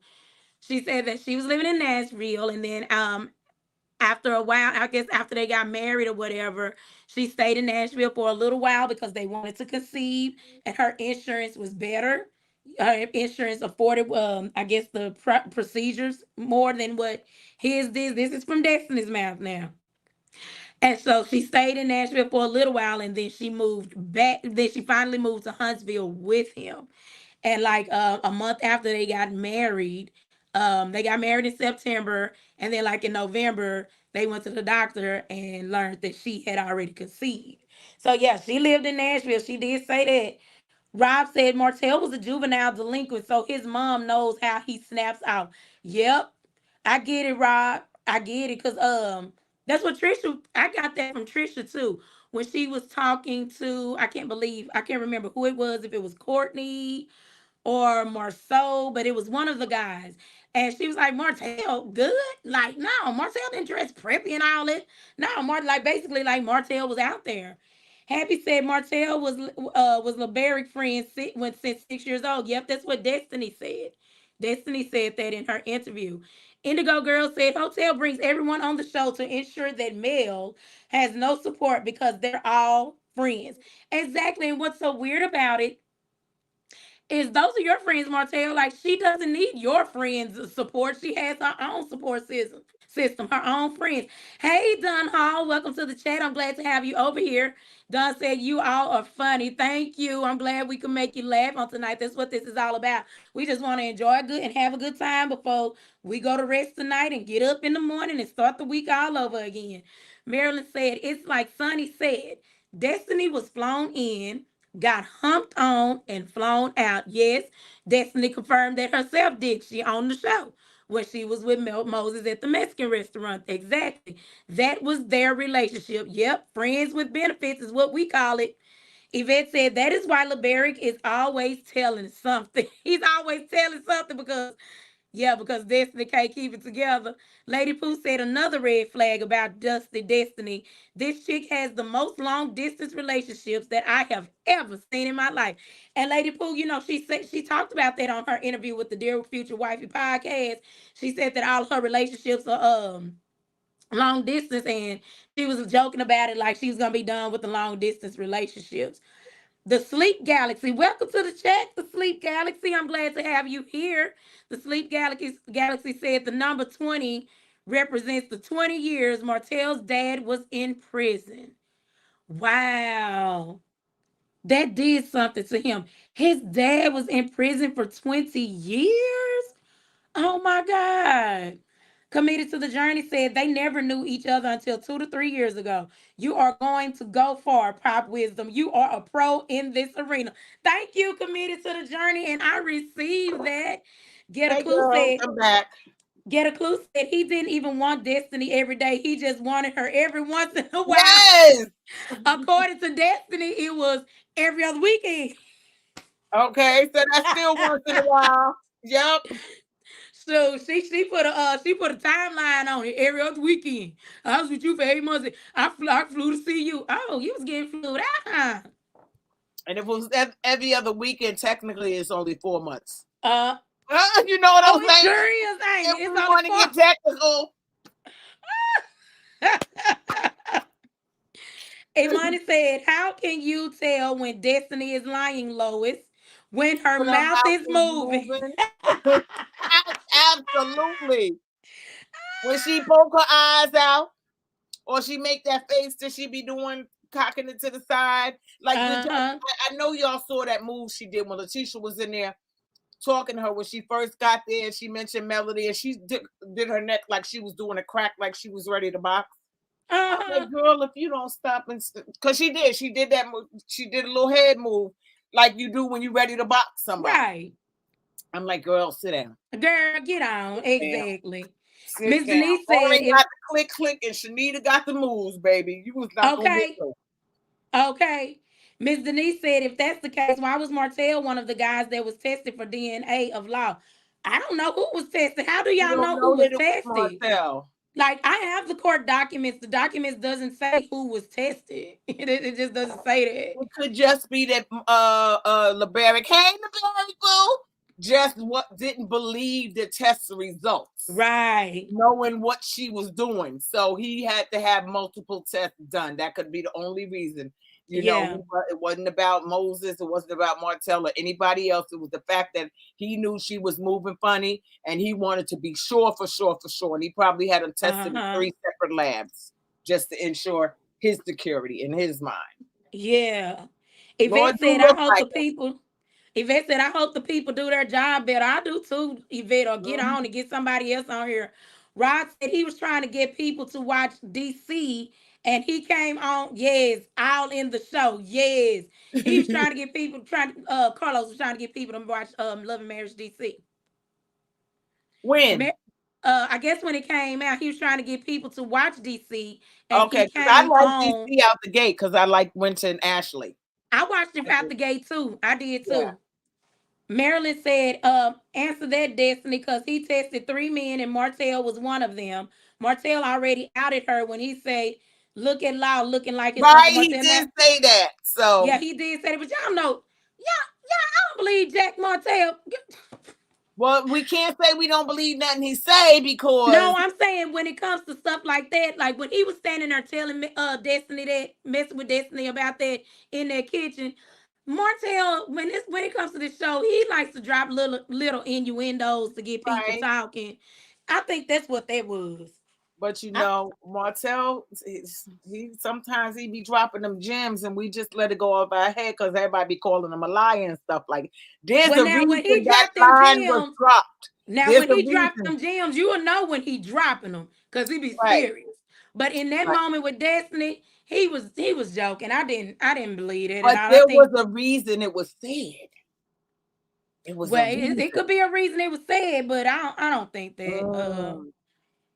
She said that she was living in Nashville, and then after a while, I guess after they got married or whatever, she stayed in Nashville for a little while because they wanted to conceive, and her insurance was better. Her insurance afforded, I guess, the procedures more than what his did. This is from Destiny's mouth now. And so she stayed in Nashville for a little while, and then she moved back. Then she finally moved to Huntsville with him. And like a month after they got married in September, and then like in November, they went to the doctor and learned that she had already conceived. So yeah, she lived in Nashville. She did say that. Rob said Martell was a juvenile delinquent, so his mom knows how he snaps out. Yep, I get it, Rob. I get it, cause that's what Trisha. I got that from Trisha too when she was talking to. I can't remember who it was. If it was Courtney or Marceau, but it was one of the guys. And she was like, Martell, good? Like, no, Martell didn't dress preppy and all that. No, like basically like Martell was out there. Happy said Martell was LeBaric friend since 6 years old. Yep, that's what Destiny said. Destiny said that in her interview. Indigo Girl said Hotel brings everyone on the show to ensure that Mel has no support because they're all friends. Exactly. And what's so weird about it is those are your friends, Martell. Like she doesn't need your friends' support. She has her own support system, her own friends. Hey, Don Hall, welcome to the chat. I'm glad to have you over here. Don said you all are funny. Thank you. I'm glad we can make you laugh on tonight. That's what this is all about. We just want to enjoy good and have a good time before we go to rest tonight and get up in the morning and start the week all over again. Marilyn said it's like Sonny said. Destiny was flown in, got humped on, and flown out. Yes, Destiny confirmed that herself, did she, on the show where she was with Moses at the Mexican restaurant. Exactly. That was their relationship. Yep, friends with benefits is what we call it. Yvette said that is why LeBaric is always telling something. He's always telling something because Destiny can't keep it together. Lady Pooh said another red flag about Dusty Destiny. This chick has the most long distance relationships that I have ever seen in my life. And Lady Pooh, she said she talked about that on her interview with the Dear Future Wifey podcast. She said that all of her relationships are long distance, and she was joking about it like she was gonna be done with the long distance relationships. The Sleep Galaxy. Welcome to the chat, the Sleep Galaxy. I'm glad to have you here. The Sleep Galaxy said the number 20 represents the 20 years Martell's dad was in prison. Wow. That did something to him. His dad was in prison for 20 years? Oh my God. Committed to the Journey said they never knew each other until 2 to 3 years ago. You are going to go far, Pop Wisdom. You are a pro in this arena. Thank you, Committed to the Journey, and I received that. Get a
Hey
Clue
girl,
said,
I'm back.
Get a Clue said he didn't even want Destiny every day. He just wanted her every once in a while.
Yes.
According to Destiny, it was every other weekend.
Okay, so that's still once in a while. Yep.
So she put a timeline on it every other weekend. I was with you for 8 months. I flew to see you. Oh, you was getting flued out.
And if it was every other weekend, technically it's only 4 months.
Uh
You know what
oh,
I'm
it
saying?
sure is, ain't
If
it? It's
we
only
want to get technical.
four. Imani said, "How can you tell when Destiny is lying, Lois? When her
When her
mouth
mouth
is
is
moving."
moving. Absolutely. When she poke her eyes out, or she make that face that she be doing, cocking it to the side. Like
Uh-huh.
I know y'all saw that move she did when Letitia was in there talking to her when she first got there. And she mentioned Melody, and she did her neck like she was doing a crack, like she was ready to box. I'm
Uh-huh.
like, girl, if you don't stop and because she did that move. She did a little head move like you do when you're ready to box somebody.
Right.
I'm like, girl, sit down.
Girl, get on.
Sit down.
Exactly.
Sit
Miss
down.
Denise said,
Lauren
if
got the click click and Shanita got the moves, baby. You was not gonna get
okay,
those.
okay. Miss Denise said, if that's the case, why was Martell one of the guys that was tested for DNA of law? I don't know who was tested. How do
You
y'all
don't
know who
know
was
that it was
tested?
Martell.
Like, I have the court documents. The documents doesn't say who was tested. It just doesn't say
It could just be that LeBaric, hey LeBaric boo, just what didn't believe the test results,
that. Right.
knowing what she was doing. So he had to have multiple tests done. That could be the only reason.
Yeah.
It wasn't about Moses, it wasn't about Martell or anybody else. It was the fact that he knew she was moving funny and he wanted to be sure for sure for sure. And he probably had them tested in
Uh-huh.
3 separate labs just to ensure his security in his mind.
Yeah.
Lord
Yvette
do
said, I
look
hope
like
the people. Yvette said, I hope the people do their job better. I do too, Yvette, or get
him.
on and get somebody else on here. Rod said he was trying to get people to watch DC and he came on, yes, all in the show, yes. He was trying to get people, Carlos was trying to get people to watch Love and Marriage DC.
When?
I guess when it came out, he was trying to get people to watch DC, and
Okay,
he
because I
came
like
on.
DC out the gate because I like Winter and Ashley.
I watched it out the gate too. I did
Yeah.
too. Marilyn said, answer that, Destiny, because he tested 3 men and Martell was one of them. Martell already outed her when he said, look at Law looking like his
Right,
Uncle
he
Martell.
did
Now,
say that.
yeah,
So,
he did say it, but y'all know, I don't believe Jack Martell.
well, we can't say we don't believe nothing he say
No,
because
I'm saying when it comes to stuff like that, like when he was standing there telling Destiny that, messing with Destiny about that in their kitchen, Martell, when it comes to this show, he likes to drop little innuendos to get people
right.
talking. I think that's what that was.
But you
I,
know, Martell, he sometimes he be dropping them gems, and we just let it go off our head because everybody be calling him a liar and stuff like. There's
well,
a
now
reason
when he
that
dropped them
line was
gems,
dropped.
now
There's
when
a
he dropped
reason,
them gems, you will know when he dropping them because he be
right?
serious. But in that
Right.
moment with Destiny, he was joking. I didn't believe it at
But
all. I
there was
think.
a reason it was said. It was a
Well, it
reason.
could be a reason it was said, but I don't think that
Mm,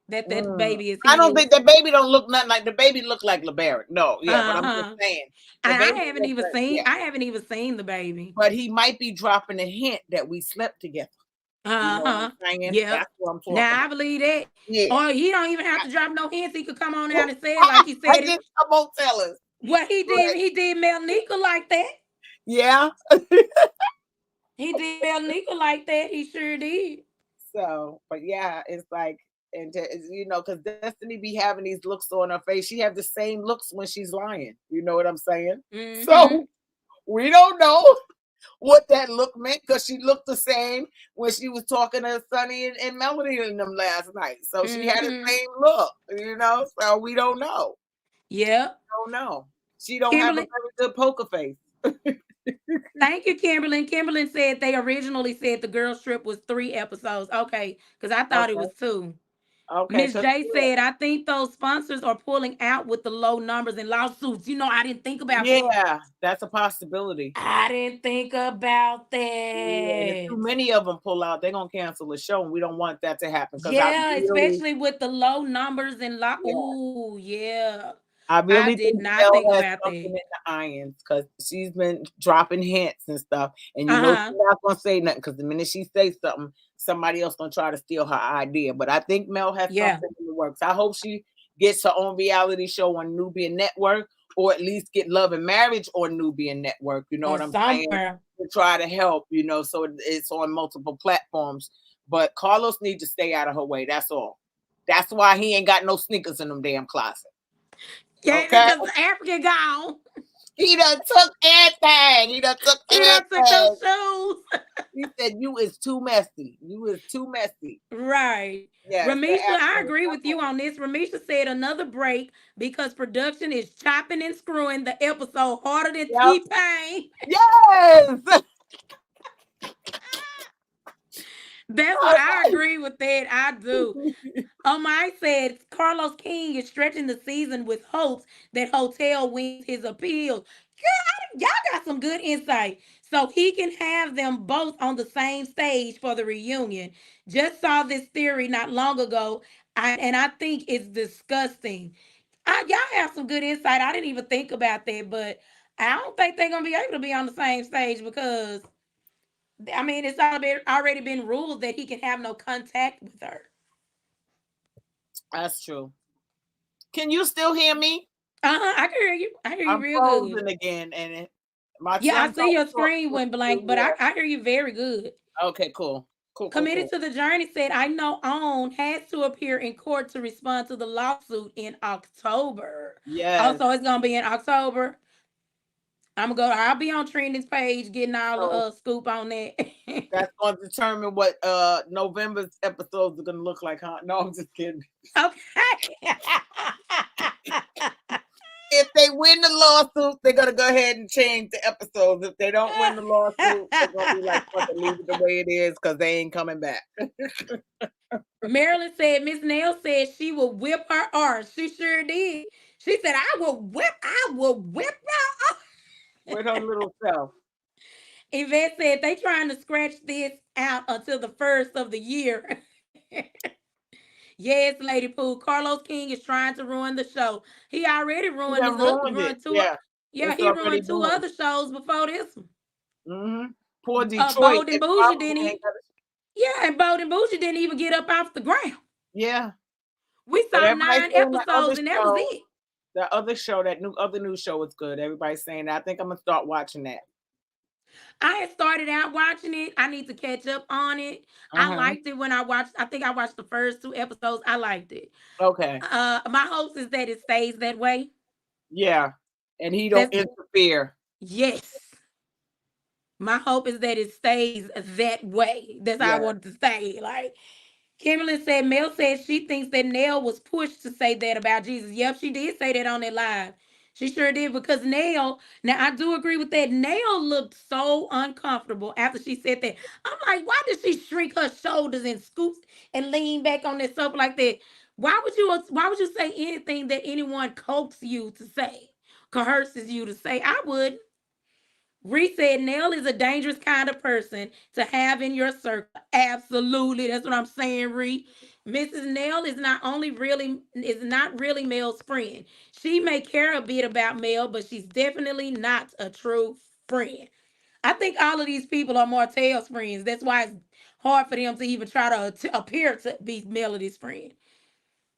that
mm.
baby is
I don't
his.
think the baby don't look nothing like the baby look like LeBaron. No, yeah, but I'm just
Uh-huh.
saying the
I
baby
haven't
looks
even
like,
seen
yeah.
I haven't even seen the baby.
But he might be dropping a hint that we slept together. You know what
Uh-huh.
I'm saying?
Yep.
That's what I'm talking
Now I
about.
believe that.
Yeah.
Or he don't even have to drop no hints. He could come on out and say it like he
I
said it.
just come on, tell us.
What
But
he did Mel Nika like that.
yeah.
He did Mel Nika like that. He sure did.
So, but yeah, it's like, and you know, because Destiny be having these looks on her face. She have the same looks when she's lying. You know what I'm saying?
Mm-hmm.
So we don't know what that look meant because she looked the same when she was talking to Sonny and Melody in them last night. So she had the
Mm-hmm.
same look, you know. So we don't know.
Yep.
Don't know. She don't have a
Kimberly,
very good poker face.
thank you, Kimberly. Kimberly said they originally said the girls trip was 3 episodes. Okay, because I thought it
Okay.
was 2.
Okay.
Miss
Cause
J said, I think those sponsors are pulling out with the low numbers and lawsuits. I didn't think about that.
yeah, that's a possibility.
I didn't think about
Yeah, and if too
that.
many of them pull out, they're gonna cancel the show, and we don't want that to happen because
Yeah, especially with the low numbers and
yeah,
ooh, yeah.
I
I
really
did
think
not
Mel
think
has
about
something
that.
in the irons because she's been dropping hints and stuff, and you know
Uh-huh.
she's not gonna say nothing because the minute she says something, somebody else gonna try to steal her idea. But I think Mel has
Yeah.
something in the works. I hope she gets her own reality show on Nubian Network, or at least get Love and Marriage on Nubian Network. You know
Or
what I'm saying?
somewhere.
To try to help, you know, so it's on multiple platforms. But Carlos needs to stay out of her way. That's all. That's why he ain't got no sneakers in them damn closet.
Yeah,
Okay.
because Africa gone.
He done took everything. He done took
He done took those
everything.
shoes.
He said, "You is too messy. You is too messy."
Right.
Yes, that
Ramisha, I
African is
agree
not
with you
going.
on this. Ramisha said another break because production is chopping and screwing the episode harder than
Yep.
T-Pain.
Yes.
That's what I agree with that. I do. I said Carlos King is stretching the season with hopes that Hotel wins his appeal. Y'all got some good insight. So he can have them both on the same stage for the reunion. Just saw this theory not long ago, and I think it's disgusting. Y'all have some good insight. I didn't even think about that, but I don't think they're gonna be able to be on the same stage because I mean it's already been ruled that he can have no contact with her.
That's true. Can you still hear me?
I can hear you. I hear you
I'm
real good.
frozen again, and my
Yeah, I
son
see
told
your
me
screen went
to
blank, but
yeah.
I hear you very good.
Okay, cool. Cool, cool,
Committed
cool.
to the Journey said, I know OWN has to appear in court to respond to the lawsuit in October.
Yes.
Also, it's gonna be in October. I'll be on Trending's page getting all the
So
scoop on that.
that's going to determine what November's episodes are going to look like, huh? No, I'm just kidding.
Okay.
If they win the lawsuit, they're going to go ahead and change the episodes. If they don't win the lawsuit, they're going to be like, fuck it, leave it the way it is because they ain't coming back.
Marilyn said Miss Nail said she will whip her arse. She sure did. She said, I will whip y'all.
With her little self.
Yvette said they trying to scratch this out until the first of the year. Yes, Lady Pooh. Carlos King is trying to ruin the show. He already
He
ruined
done
his
ruined it.
ruined two.
Yeah.
Yeah,
It's
he
already
ruined two
ruined.
other shows before this one.
Poor Detroit.
Bold and
It
Bougie
probably
didn't.
ain't got
Yeah, and Bold and Bougie didn't even get up off the ground.
yeah.
We
But
saw
everybody's
9
saying that other
episodes, and that was
show,
it.
that other new show is good. Everybody's saying that. I think I'm gonna start watching that.
I had started out watching it. I need to catch up on it. I
Uh-huh.
liked it when I watched. I think I watched the first 2 episodes. I liked it.
Okay.
My hopes is that it stays that way.
Yeah. And he don't
That's
interfere.
yes. My hope is that it stays that way. That's how I
Yeah.
wanted to say. Like Kimberly said, Mel said she thinks that Nell was pushed to say that about Jesus. Yep, she did say that on that live. She sure did because Nell, now I do agree with that. Nell looked so uncomfortable after she said that. I'm like, why did she shrink her shoulders and scoot and lean back on that sofa like that? Why would you say anything that anyone coaxes you to say, coerces you to say? I would. Reese said Nell is a dangerous kind of person to have in your circle. Absolutely. That's what I'm saying, Ree. Mrs. Nell is not really Mel's friend. She may care a bit about Mel, but she's definitely not a true friend. I think all of these people are Martell's friends. That's why it's hard for them to even try to appear to be Melody's friend.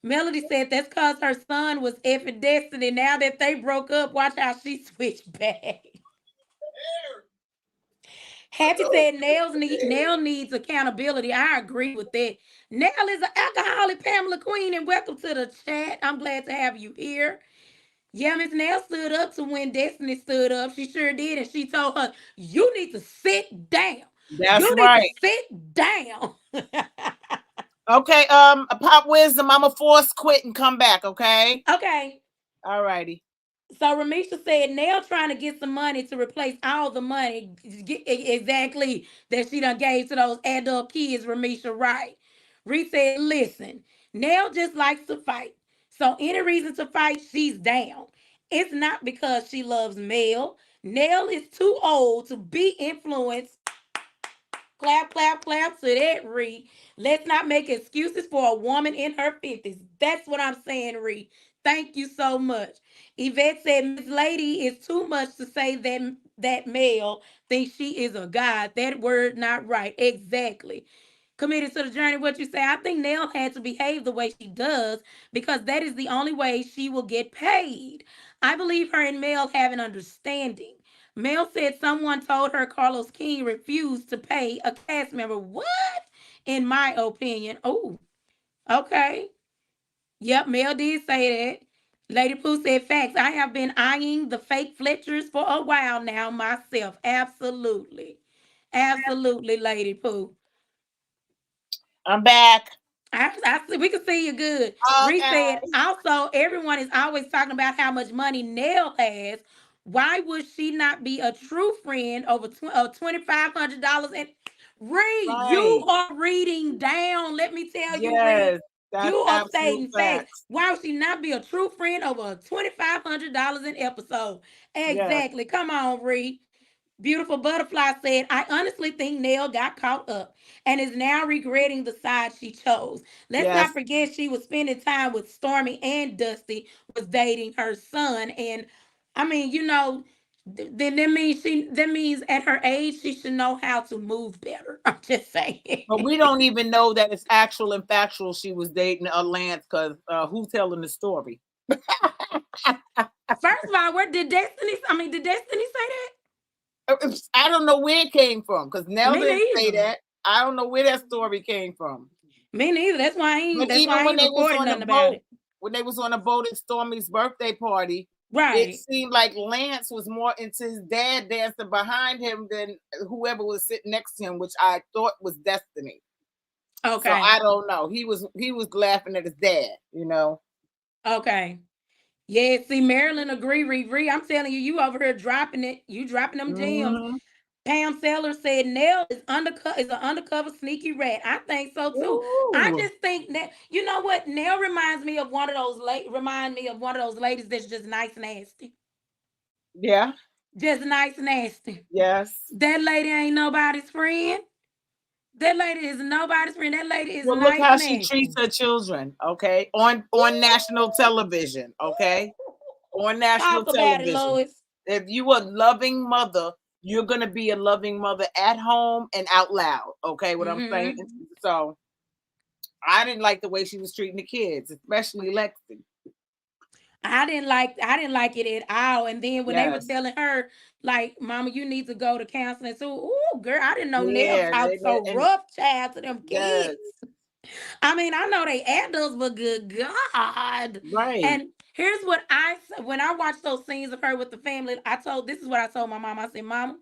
Melody said that's because her son was effing Destiny. Now that they broke up, watch how she switched back. Happy said Nell needs accountability. I agree with that. Nell is an alcoholic Pamela Queen, and welcome to the chat. I'm glad to have you here. Yeah, Miss Nell stood up to when Destiny stood up. She sure did, and she told her, "You need to sit down.
That's
You need to
right.
sit down."
Okay, Pop Wisdom, I'm a force quit and come back, okay?
Okay.
All righty.
So Ramisha said Nell trying to get some money to replace all the money exactly that she done gave to those adult kids, Ramisha, right? Reese said, listen, Nell just likes to fight. So any reason to fight, she's down. It's not because she loves Mel. Nell is too old to be influenced. Clap, clap, clap to that, Ree. Let's not make excuses for a woman in her 50s. That's what I'm saying, Ree. Thank you so much. Yvette said, Miss Lady is too much to say that male thinks she is a god. That word not right. Exactly. Committed to the journey, what you say? I think Nell had to behave the way she does because that is the only way she will get paid. I believe her and Mel have an understanding. Mel said someone told her Carlos King refused to pay a cast member. What? In my opinion. Oh, okay. Yep, Mel did say that. Lady Pooh said facts. I have been eyeing the fake Fletchers for a while now myself. Absolutely. Absolutely, Lady Pooh.
I'm back.
I see, we can see you good. Reese
Okay.
said, also, everyone is always talking about how much money Nell has. Why would she not be a true friend over $2,500? And Reed, you
Right.
are reading down. Let me tell you, Reed,
Yes,
you
that's
are
absolute
stating facts.
facts.
Why would she not be a true friend over $2,500 an episode?
Yes,
Exactly. Come on, Reed. Beautiful Butterfly said, I honestly think Nell got caught up and is now regretting the side she chose. Let's not
yes.
forget she was spending time with Stormy and Dusty was dating her son. And I mean, then that means at her age she should know how to move better. I'm just saying.
But we don't even know that it's actual and factual she was dating Lance because who's telling the story?
First of all, did Destiny say that?
I don't know where it came from because Nell
Me
didn't say
neither.
that. I don't know where that story came from.
Me neither. That's why I ain't
But
that's why
even
I
when
ain't
they was
recorded
on the
nothing about
boat,
it.
when they was on the boat at Stormy's birthday party, it
Right.
seemed like Lance was more into his dad dancing behind him than whoever was sitting next to him, which I thought was Destiny. So
Okay.
I don't know. He was laughing at his dad.
Okay. Yeah, see, Marilyn agree, Riri. I'm telling you, you over here dropping it. You dropping them gems.
Hmm
Pam Sellers said Nell is an undercover sneaky rat. I think so too. I
Ooh.
just think that you know what Nell reminds me of one of those ladies that's just nice nasty.
Yeah.
Just nice nasty.
Yes.
That lady ain't nobody's friend. That lady is nobody's friend. That lady is
Well, look
nice
how she treats
nasty.
her children. Okay, on national television. Okay, on national
Talk about it,
television.
Lois.
If you a loving mother, you're gonna be a loving mother at home and out loud. Okay, what I'm saying.
Hmm.
So I didn't like the way she was treating the kids, especially Lexi.
I didn't like it at all. And then when they were
Yes.
telling her, like, Mama, you need to go to counseling. So, ooh, girl, I didn't know Nell
Yeah.
talked so
And
rough, child, to them kids.
yes.
I mean, I know they adults, but good God.
Right.
And here's what when I watched those scenes of her with the family, this is what I told my mom. I said, Mama,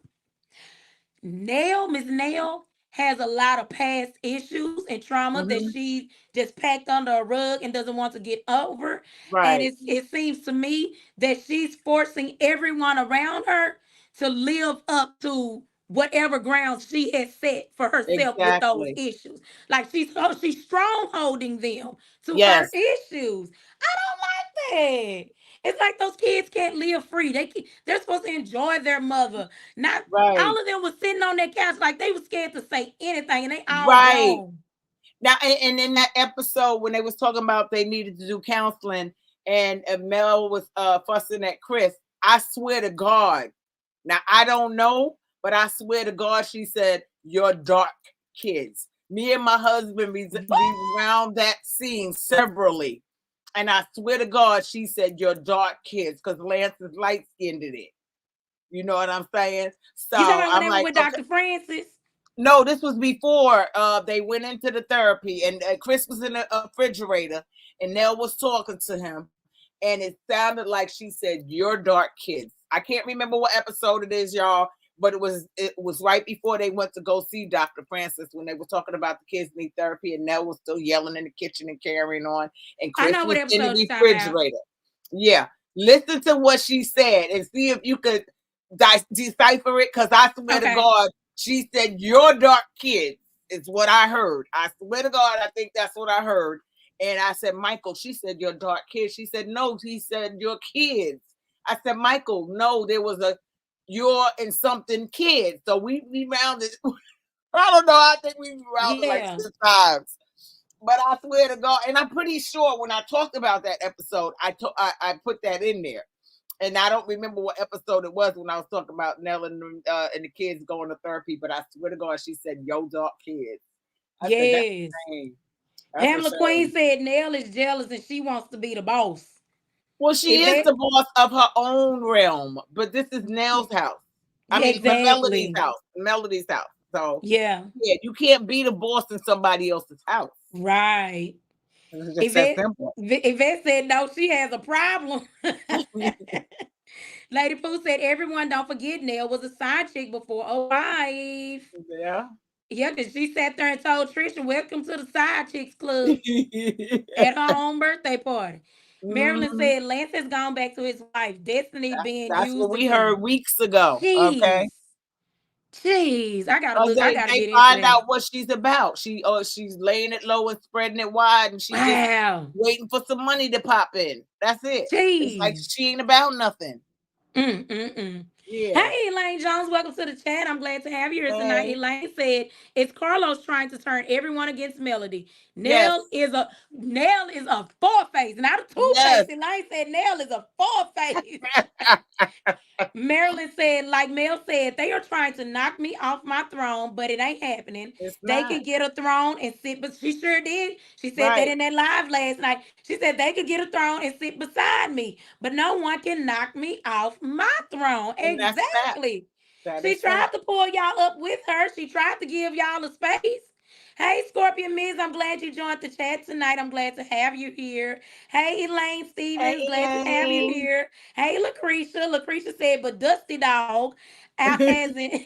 Miss Nail has a lot of past issues and trauma that
Hmm.
she just packed under a rug and doesn't want to get over. And
Right.
it seems to me that she's forcing everyone around her to live up to whatever grounds she has set for herself with those
Exactly.
issues. Like she's strong holding them to her
Yes.
issues. I don't like that. It's like those kids can't live free. They're supposed to enjoy their mother, not
Right.
all of them was sitting on their couch like they were scared to say anything, and they all
Right.
grown.
Now, and in that episode when they was talking about they needed to do counseling, and Mel was fussing at Chris, I swear to God. Now I don't know, but I swear to God, she said, "You're dark kids." Me and my husband
What?
around that scene severally, and I swear to God, she said, "You're dark kids," because Lance is light skinned in it. You know what I'm saying? So
You talking about
I'm
whenever
like,
with
okay.
Dr. Francis?
No, this was before they went into the therapy, and Chris was in the refrigerator, and Nell was talking to him, and it sounded like she said, "You're dark kids." I can't remember what episode it is, y'all, but it was right before they went to go see Dr. Francis when they were talking about the kids need therapy, and Nell was still yelling in the kitchen and carrying on, and
I
Chris
know what
was in the
episode you're talking about.
refrigerator. Yeah, listen to what she said and see if you could decipher it, because I swear to
Okay.
God, she said, "Your dark kids," is what I heard. I swear to God, I think that's what I heard. And I said, "Michael," she said, "Your dark kids." She said, "No," he said, "Your kids." I said, "Michael, no, there was a you're and something kids." So we rounded. I don't know. I think we rounded like
Yeah.
6 times. But I swear to God, and I'm pretty sure when I talked about that episode, I put that in there. And I don't remember what episode it was when I was talking about Nell and the kids going to therapy, but I swear to God, she said, "Yo, dark kids." I said, "That's
Yes.
a shame. That's a
Pamela Queen
shame."
said Nell is jealous and she wants to be the boss.
Well, she is
Yvette,
the boss of her own realm, but this is Nell's house. I
yeah,
mean, Melody's
exactly.
house. Melody's house. So,
Yeah,
yeah, you can't be the boss in somebody else's house.
right.
It's just that
Yvette,
simple.
Yvette said no, she has a problem. Lady Pooh said everyone don't forget Nell was a side chick before a wife.
Yeah.
Yeah, because she sat there and told Trisha, welcome to the side chicks club at her own birthday party. Marilyn
Mhm.
said Lance has gone back to his wife, Destiny being
That's what
used
we heard
again.
weeks ago. Okay.
Jeez. Jeez. I gotta
Cause
look. I gotta
they
get into
find
that.
out what she's about. She's laying it low and spreading it wide, and she just
Wow.
waiting for some money to pop in. That's it. It's like
Jeez.
she ain't about nothing.
Mm-mm-mm.
Yeah.
Hey, Elaine Jones, welcome to the chat. I'm glad to have you here tonight.
Hey.
Elaine said, "Is Carlos trying to turn everyone against Melody?
Yes.
Nell is a four face, not a two
Yes.
face." Elaine said, "Nell is a four face." Marilyn said, like Mel said, they are trying to knock me off my throne, but it ain't happening.
It's
They
not
could get a throne and sit, but she sure did. She said that
right,
in that live last night. She said they could get a throne and sit beside me, but no one can knock me off my throne.
and that's that.
Exactly.
That
She
is that.
tried to pull y'all up with her. She tried to give y'all a space. Hey, Scorpion Miz, I'm glad you joined the chat tonight. I'm glad to have you here. Hey, Elaine
Hey,
Stevens, glad to have you
Elaine.
here. Hey, Lucretia. Lucretia said, but Dusty Dog out hasn't.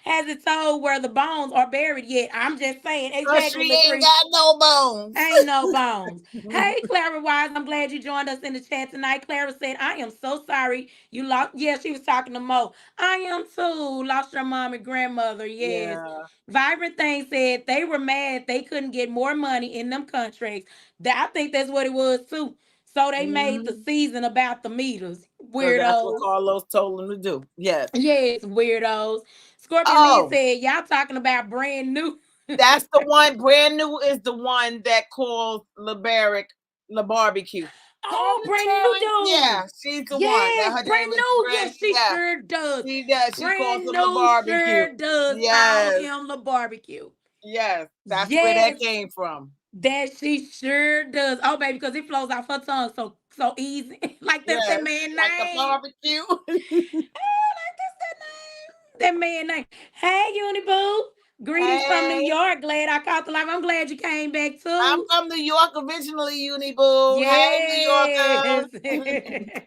Has it told where the bones are buried yet? I'm just saying.
Cause
Exactly,
she ain't
Latrice.
got no bones.
Ain't no bones. Hey, Clara Wise, I'm glad you joined us in the chat tonight. Clara said, I am so sorry you lost. Yeah, she was talking to Mo. I am too. Lost your mom and grandmother. Yes.
Yeah.
Vibrant Thing said they were mad they couldn't get more money in them contracts. I think that's what it was too. So they made the
Mm-hmm.
season about the meters.
Cause that's what
Weirdos.
Carlos told him to do. Yes.
Yes, weirdos. Scorpion Man
Oh,
said, y'all talking about brand new.
that's the one. Brand new is the one that calls LeBaric La Barbecue. Call
Oh,
me
brand new
Terry. Yeah,
dude.
she's the one. That
Yes,
her
brand
name is
new.
Brand.
Yes, she
Yeah,
sure does.
she does. She calls
Brand
him La
new
Barbecue.
sure does call
Yes,
him the barbecue.
yes. That's where that
Yes,
came from.
that she sure does. Oh, baby, because it flows off her tongue so easy. Like that's that
Yes,
man
like the
name.
barbecue.
Oh, like that's that name. That man name. Hey, Uniboo. Greetings from New
Hey,
York. Glad I caught the live. I'm glad you came back
I'm
too.
from New York originally, Uniboo. Hey, New
Yes.
Yorker.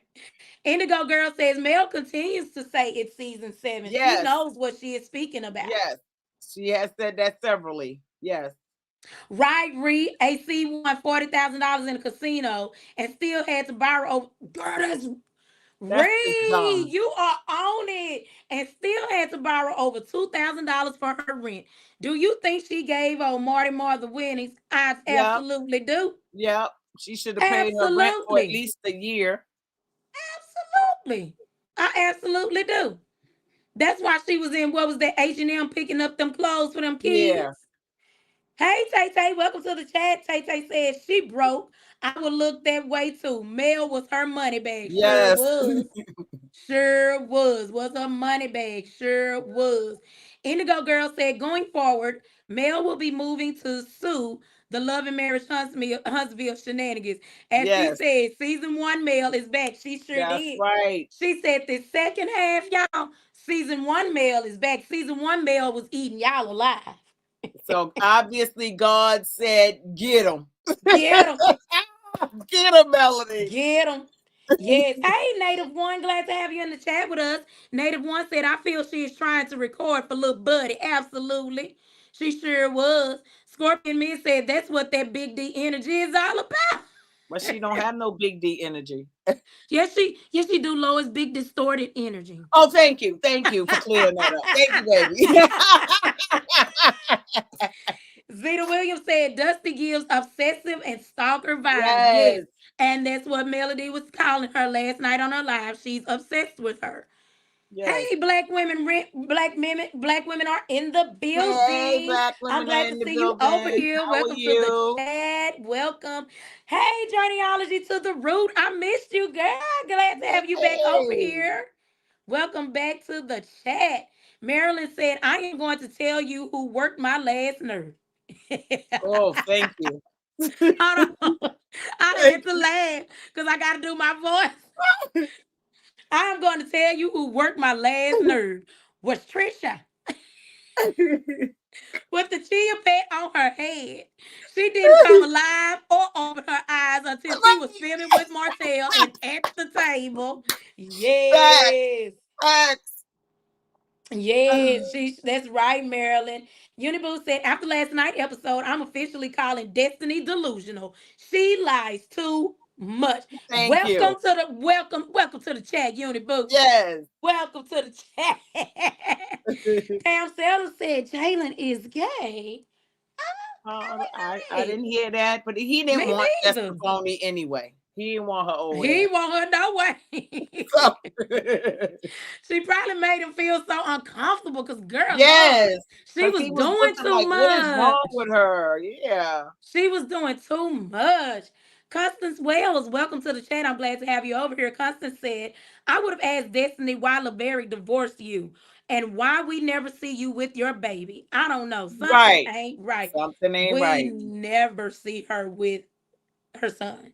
Indigo Girl says Mel continues to say it's season 7. She
Yes,
knows what she is speaking about.
yes. She has said that severally. Yes,
Right, Ree. AC won $40,000 in a casino and still had to borrow. Girl, that's
that's just
Ree.
dumb.
You are on it. And still had to borrow over $2,000 for her rent. Do you think she gave old Marty Moore the winnings? I
Yep,
absolutely do.
yep. She should have paid her rent for at
Absolutely.
least a year.
Absolutely. I absolutely do. That's why she was in what was that H&M picking up them clothes for them
Yeah.
kids. Hey Tay Tay, welcome to the chat. Tay Tay said she broke. I would look that way too. Mel was her money bag. Sure
Yes.
was. Sure was. Was a money bag. Sure was. Indigo Girl said going forward, Mel will be moving to sue the Love and Marriage Huntsville shenanigans. As she
Yes.
said, season 1 Mel is back. She sure
That's
did.
right.
She said the second half, y'all, season 1 Mel is back. Season 1 Mel was eating y'all alive.
So obviously God said, get him.
Get them.
Get him, Melody.
Get them. Yes. Hey, Native One, glad to have you in the chat with us. Native One said, I feel she is trying to record for little buddy. Absolutely. She sure was. Scorpion Man said, that's what that big D energy is all about.
But she don't have no big D energy.
Yes, she do, Lois. Big distorted energy.
Oh, thank you. Thank you for clearing that up. Thank you, baby.
Zeta Williams said Dusty gives obsessive and stalker vibes. Yes.
Yes.
And that's what Melody was calling her last night on her live. She's obsessed with her.
Yes.
Hey, black women are in the
Hey,
building.
black
I'm
women are
glad to
in the
see you over
building.
here.
How are
Welcome to the
you?
chat. Welcome. Hey, Journeyology to the root. I missed you, girl. Glad to have you back over
Hey.
here. Welcome back to the chat. Marilyn said, I am going to tell you who worked my last nerve.
Oh, thank you.
Hold on. I
Thank
had to laugh because I got to do my voice. I'm going to tell you who worked my last nerve was Trisha
you.
with the chia pet on her head. She didn't come alive or open her eyes until she was filming with Martell and at the table.
Facts.
Yes.
Facts.
Yes, that's right, Marilyn. Uniboo said after last night episode, I'm officially calling Destiny delusional. She lies too much.
Thank you.
Welcome to the chat, Uniboo.
Yes.
Welcome to the chat. Pam Sellers said Jalen is gay.
I
Right.
didn't hear that, but he didn't
Me
want Esther
neither.
Phony anyway. He didn't want her old
He
ass.
want her no
So,
way. She probably made him feel so uncomfortable because, girl, Lord,
yes,
she
because
was
he was
doing
looking
too
like, what is
much.
wrong with her? Yeah.
She was doing too much. Constance Wells, welcome to the chat. I'm glad to have you over here. Constance said, I would have asked Destiny why LeBerry divorced you and why we never see you with your baby. I don't know. Something
Right.
ain't right.
Something ain't
We
right.
never see her with her son.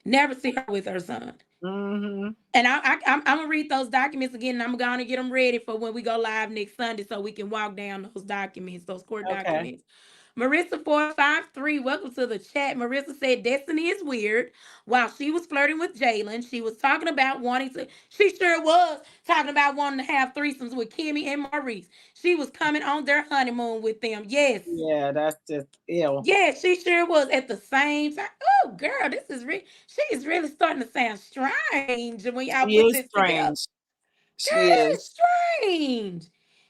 Never see her with her son.
Mm-hmm.
And I'm gonna read those documents again, and I'm gonna get them ready for when we go live next Sunday, so we can walk down those documents, those court
Okay.
documents. Marissa453, welcome to the chat. Marissa said Destiny is weird. While she was flirting with Jalen, she was talking about wanting to, she sure was talking about wanting to have threesomes with Kimmy and Maurice. She was coming on their honeymoon with them. Yes.
Yeah, that's just ill.
Yeah, she sure was at the same time. Oh, girl, this is she is really starting to sound strange when y'all
She
put
is
this together.
strange.
Girl,
She is.
that's strange.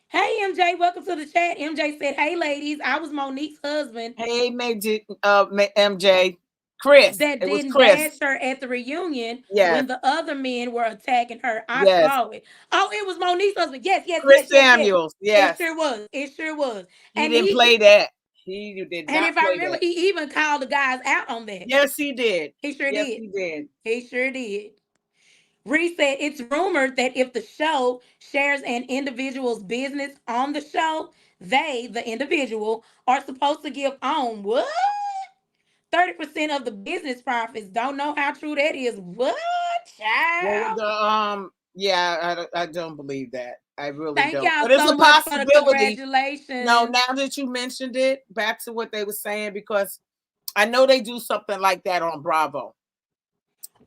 Hey, MJ, welcome to the chat. MJ said, "Hey, ladies, I was Monique's husband
Hey, MJ. Chris.
that
It was
didn't dash
Chris.
her at the reunion
Yes.
when the other men were attacking her. I
Yes.
saw it. Oh, it was Monique's husband. Yes, yes,
Chris
yes, yes, yes.
Samuels.
It
Yes.
sure was. It sure was.
He
And
didn't
he
play that. He did
and
not
if I
play
remember,
that.
he even called the guys out on that.
Yes, he did.
He sure
Yes,
did.
he did.
He sure did. Reese said it's rumored that if the show shares an individual's business on the show, they, the individual, are supposed to give on what? 30% of the business profits. Don't know how true that is. What,
Well,
child?
yeah, I don't believe that. I really
Thank
don't.
y'all
But it's
so
a
much for the
possibility. No,
congratulations.
now that you mentioned it, back to what they were saying, because I know they do something like that on Bravo.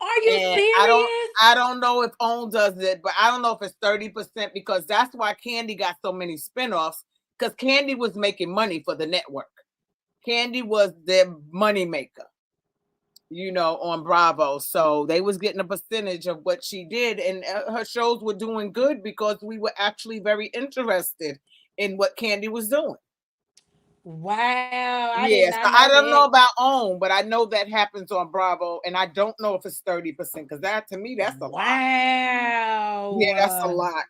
Are you
And
serious?
I don't know if OWN does it, but I don't know if it's 30% because that's why Candy got so many spinoffs, because Candy was making money for the network. Candy was their money maker, on Bravo. So they was getting a percentage of what she did, and her shows were doing good because we were actually very interested in what Candy was doing.
Wow, I did
Yes,
not
I
know
don't know
that.
about OWN, but I know that happens on Bravo, and I don't know if it's 30% because that to me that's a lot. Yeah, that's a
Wow.
lot.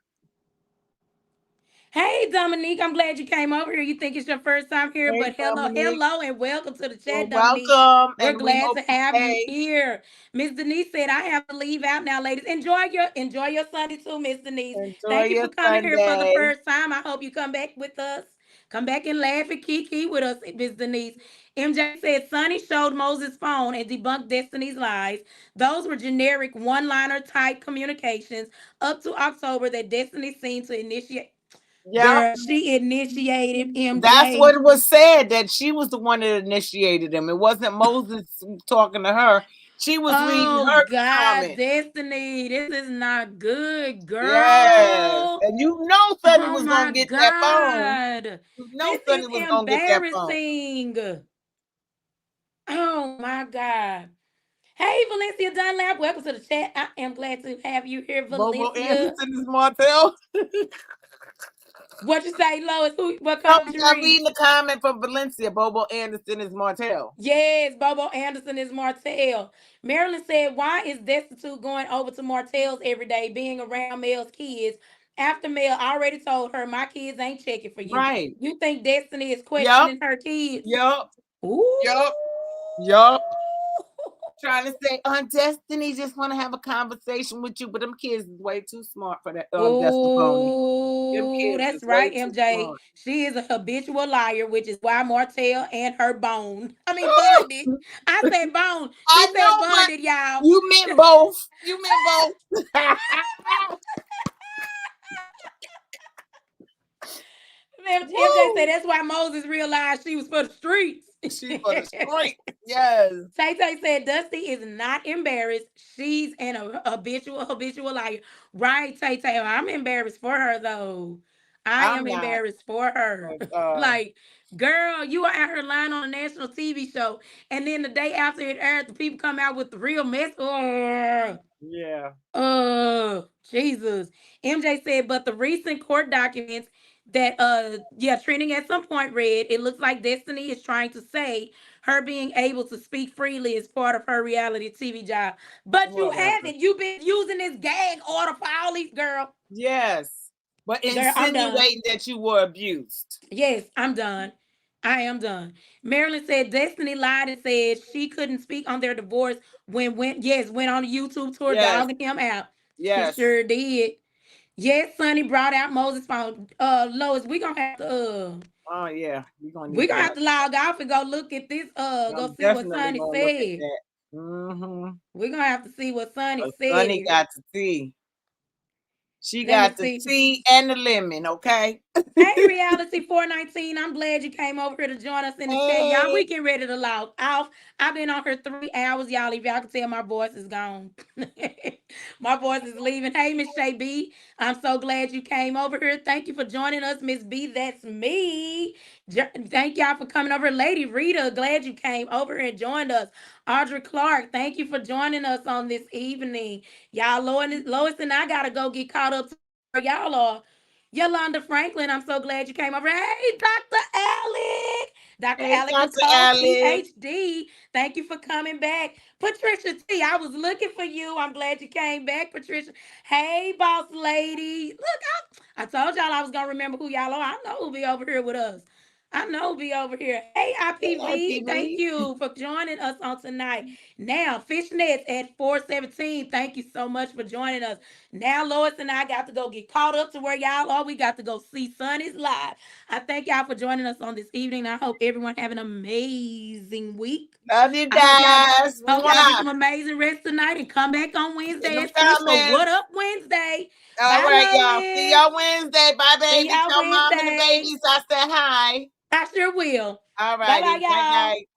Hey, Dominique, I'm glad you came over here. You think it's your first time here,
Hey,
but hello,
Dominique.
hello, and welcome to the
Well,
chat, Dominique.
welcome,
We're
and we
glad
hope
to
you
have you
stay.
here. Miss Denise said, I have to leave out now, ladies. Enjoy your Sunday too, Miss Denise.
Enjoy
Thank you
your
for coming here for the
Sunday.
first time. I hope you come back with us. Come back and laugh and kiki with us, Miss Denise. MJ said Sonny showed Moses' phone and debunked Destiny's lies. Those were generic one-liner type communications up to October that Destiny seemed to initiate.
Yep.
Girl, she initiated
That's what
MJ.
it was said, that she was the one that initiated him. It wasn't Moses talking to her. She was reading
Oh
her
God,
comments.
Destiny, this is not good,
Yes.
girl.
And Sonny
Oh
was gonna
my
get that phone.
God, this is
Sonny was gonna get that phone.
embarrassing. Oh my God. Hey, Valencia Dunlap, welcome to the chat. I am glad to have you here,
Bobo
Valencia.
Anderson is Martell.
What you say, Lois? What
No,
comment you
I'm
read?
reading the comment from Valencia. Bobo Anderson is Martell.
Yes, Bobo Anderson is Martell. Marilyn said, why is Destitute going over to Martell's every day, being around Mel's kids? After Mel already told her, my kids ain't checking for you.
Right.
You think Destiny is
Yup.
questioning her kids?
Yup.
Ooh.
Yup. Yup. Trying to say, Aunt Destiny just want to have a conversation with you, but them kids is way too smart for that. Destiny Pony. Them
Oh,
kids
that's
is way
right,
too
MJ.
smart.
She is a habitual liar, which is why Martell and her bone. I mean, bonded. I said bone. She
I
said
know, but
bonded, y'all.
you meant both. You meant both.
MJ said
Woo!
that's why Moses realized she was for the streets.
She for the straight. Yes.
Tay Tay said Dusty is not embarrassed. She's an habitual liar. Right, Tay Tay. I'm embarrassed for her though. I
I'm
am
not.
embarrassed for her. Like, girl, you are at her lying on a national TV show, and then the day after it aired, the people come out with the real mess. Oh,
Yeah.
Jesus. MJ said, but the recent court documents that yeah, trending at some point read, it looks like Destiny is trying to say her being able to speak freely is part of her reality TV job. But you
Whatever.
haven't. You've been using this gag order for all these girl.
Yes. But
Girl, I'm done.
insinuating that you were abused.
Yes, I'm done. I am done. Marilyn said Destiny lied and said she couldn't speak on their divorce when went on a YouTube tour
Yes.
dogging him out. She
Yes.
sure did. Yes, Sonny brought out Moses' phone. Lois,
Oh yeah. We're gonna
we
need
gonna have
that.
to log off and go look at this. Go
I'm
see what
definitely
Sonny
gonna look at
said.
that. Mm-hmm.
We're gonna have to see what Sonny
Sonny
said.
got to see. She
Let me
got the
see.
tea and the lemon, okay?
Hey, Reality 419. I'm glad you came over here to join us in the chat. Y'all, we
Hey,
getting ready to log off. I've been on here 3 hours, y'all. If y'all can tell, my voice is gone. My voice is leaving. Hey, Miss Shay B. I'm so glad you came over here. Thank you for joining us, Miss B. That's me. Thank y'all for coming over. Lady Rita, glad you came over and joined us. Audrey Clark, thank you for joining us on this evening. Y'all, Lois and I got to go get caught up to where y'all are. Yolanda Franklin, I'm so glad you came over. Hey, Dr. Alec. Dr.
hey,
Alec
Dr.
Nicole,
Alice.
PhD. Thank you for coming back. Patricia T, I was looking for you. I'm glad you came back, Patricia. Hey, boss lady. Look, I told y'all I was going to remember who y'all are. I know who'll be over here with us. I know who'll be over here. Hey,
Hey,
IPV, thank
IPV.
you for joining us on tonight. Now, Fishnets at 417, thank you so much for joining us. Now, Lois and I got to go get caught up to where y'all are. We got to go see Sunny's live. I thank y'all for joining us on this evening. I hope everyone have an amazing week.
Love you
I
guys.
hope y'all get
Mwah.
some amazing rest tonight and come back on
In
Wednesday
the
as sis for What
comments.
Up Wednesday.
All
Bye,
right, y'all. See
Lois.
y'all Wednesday. Bye,
See
baby.
y'all
Tell mom and the
Wednesday.
babies I said hi.
I sure will.
All
Bye bye,
righty. Night,
y'all.
night.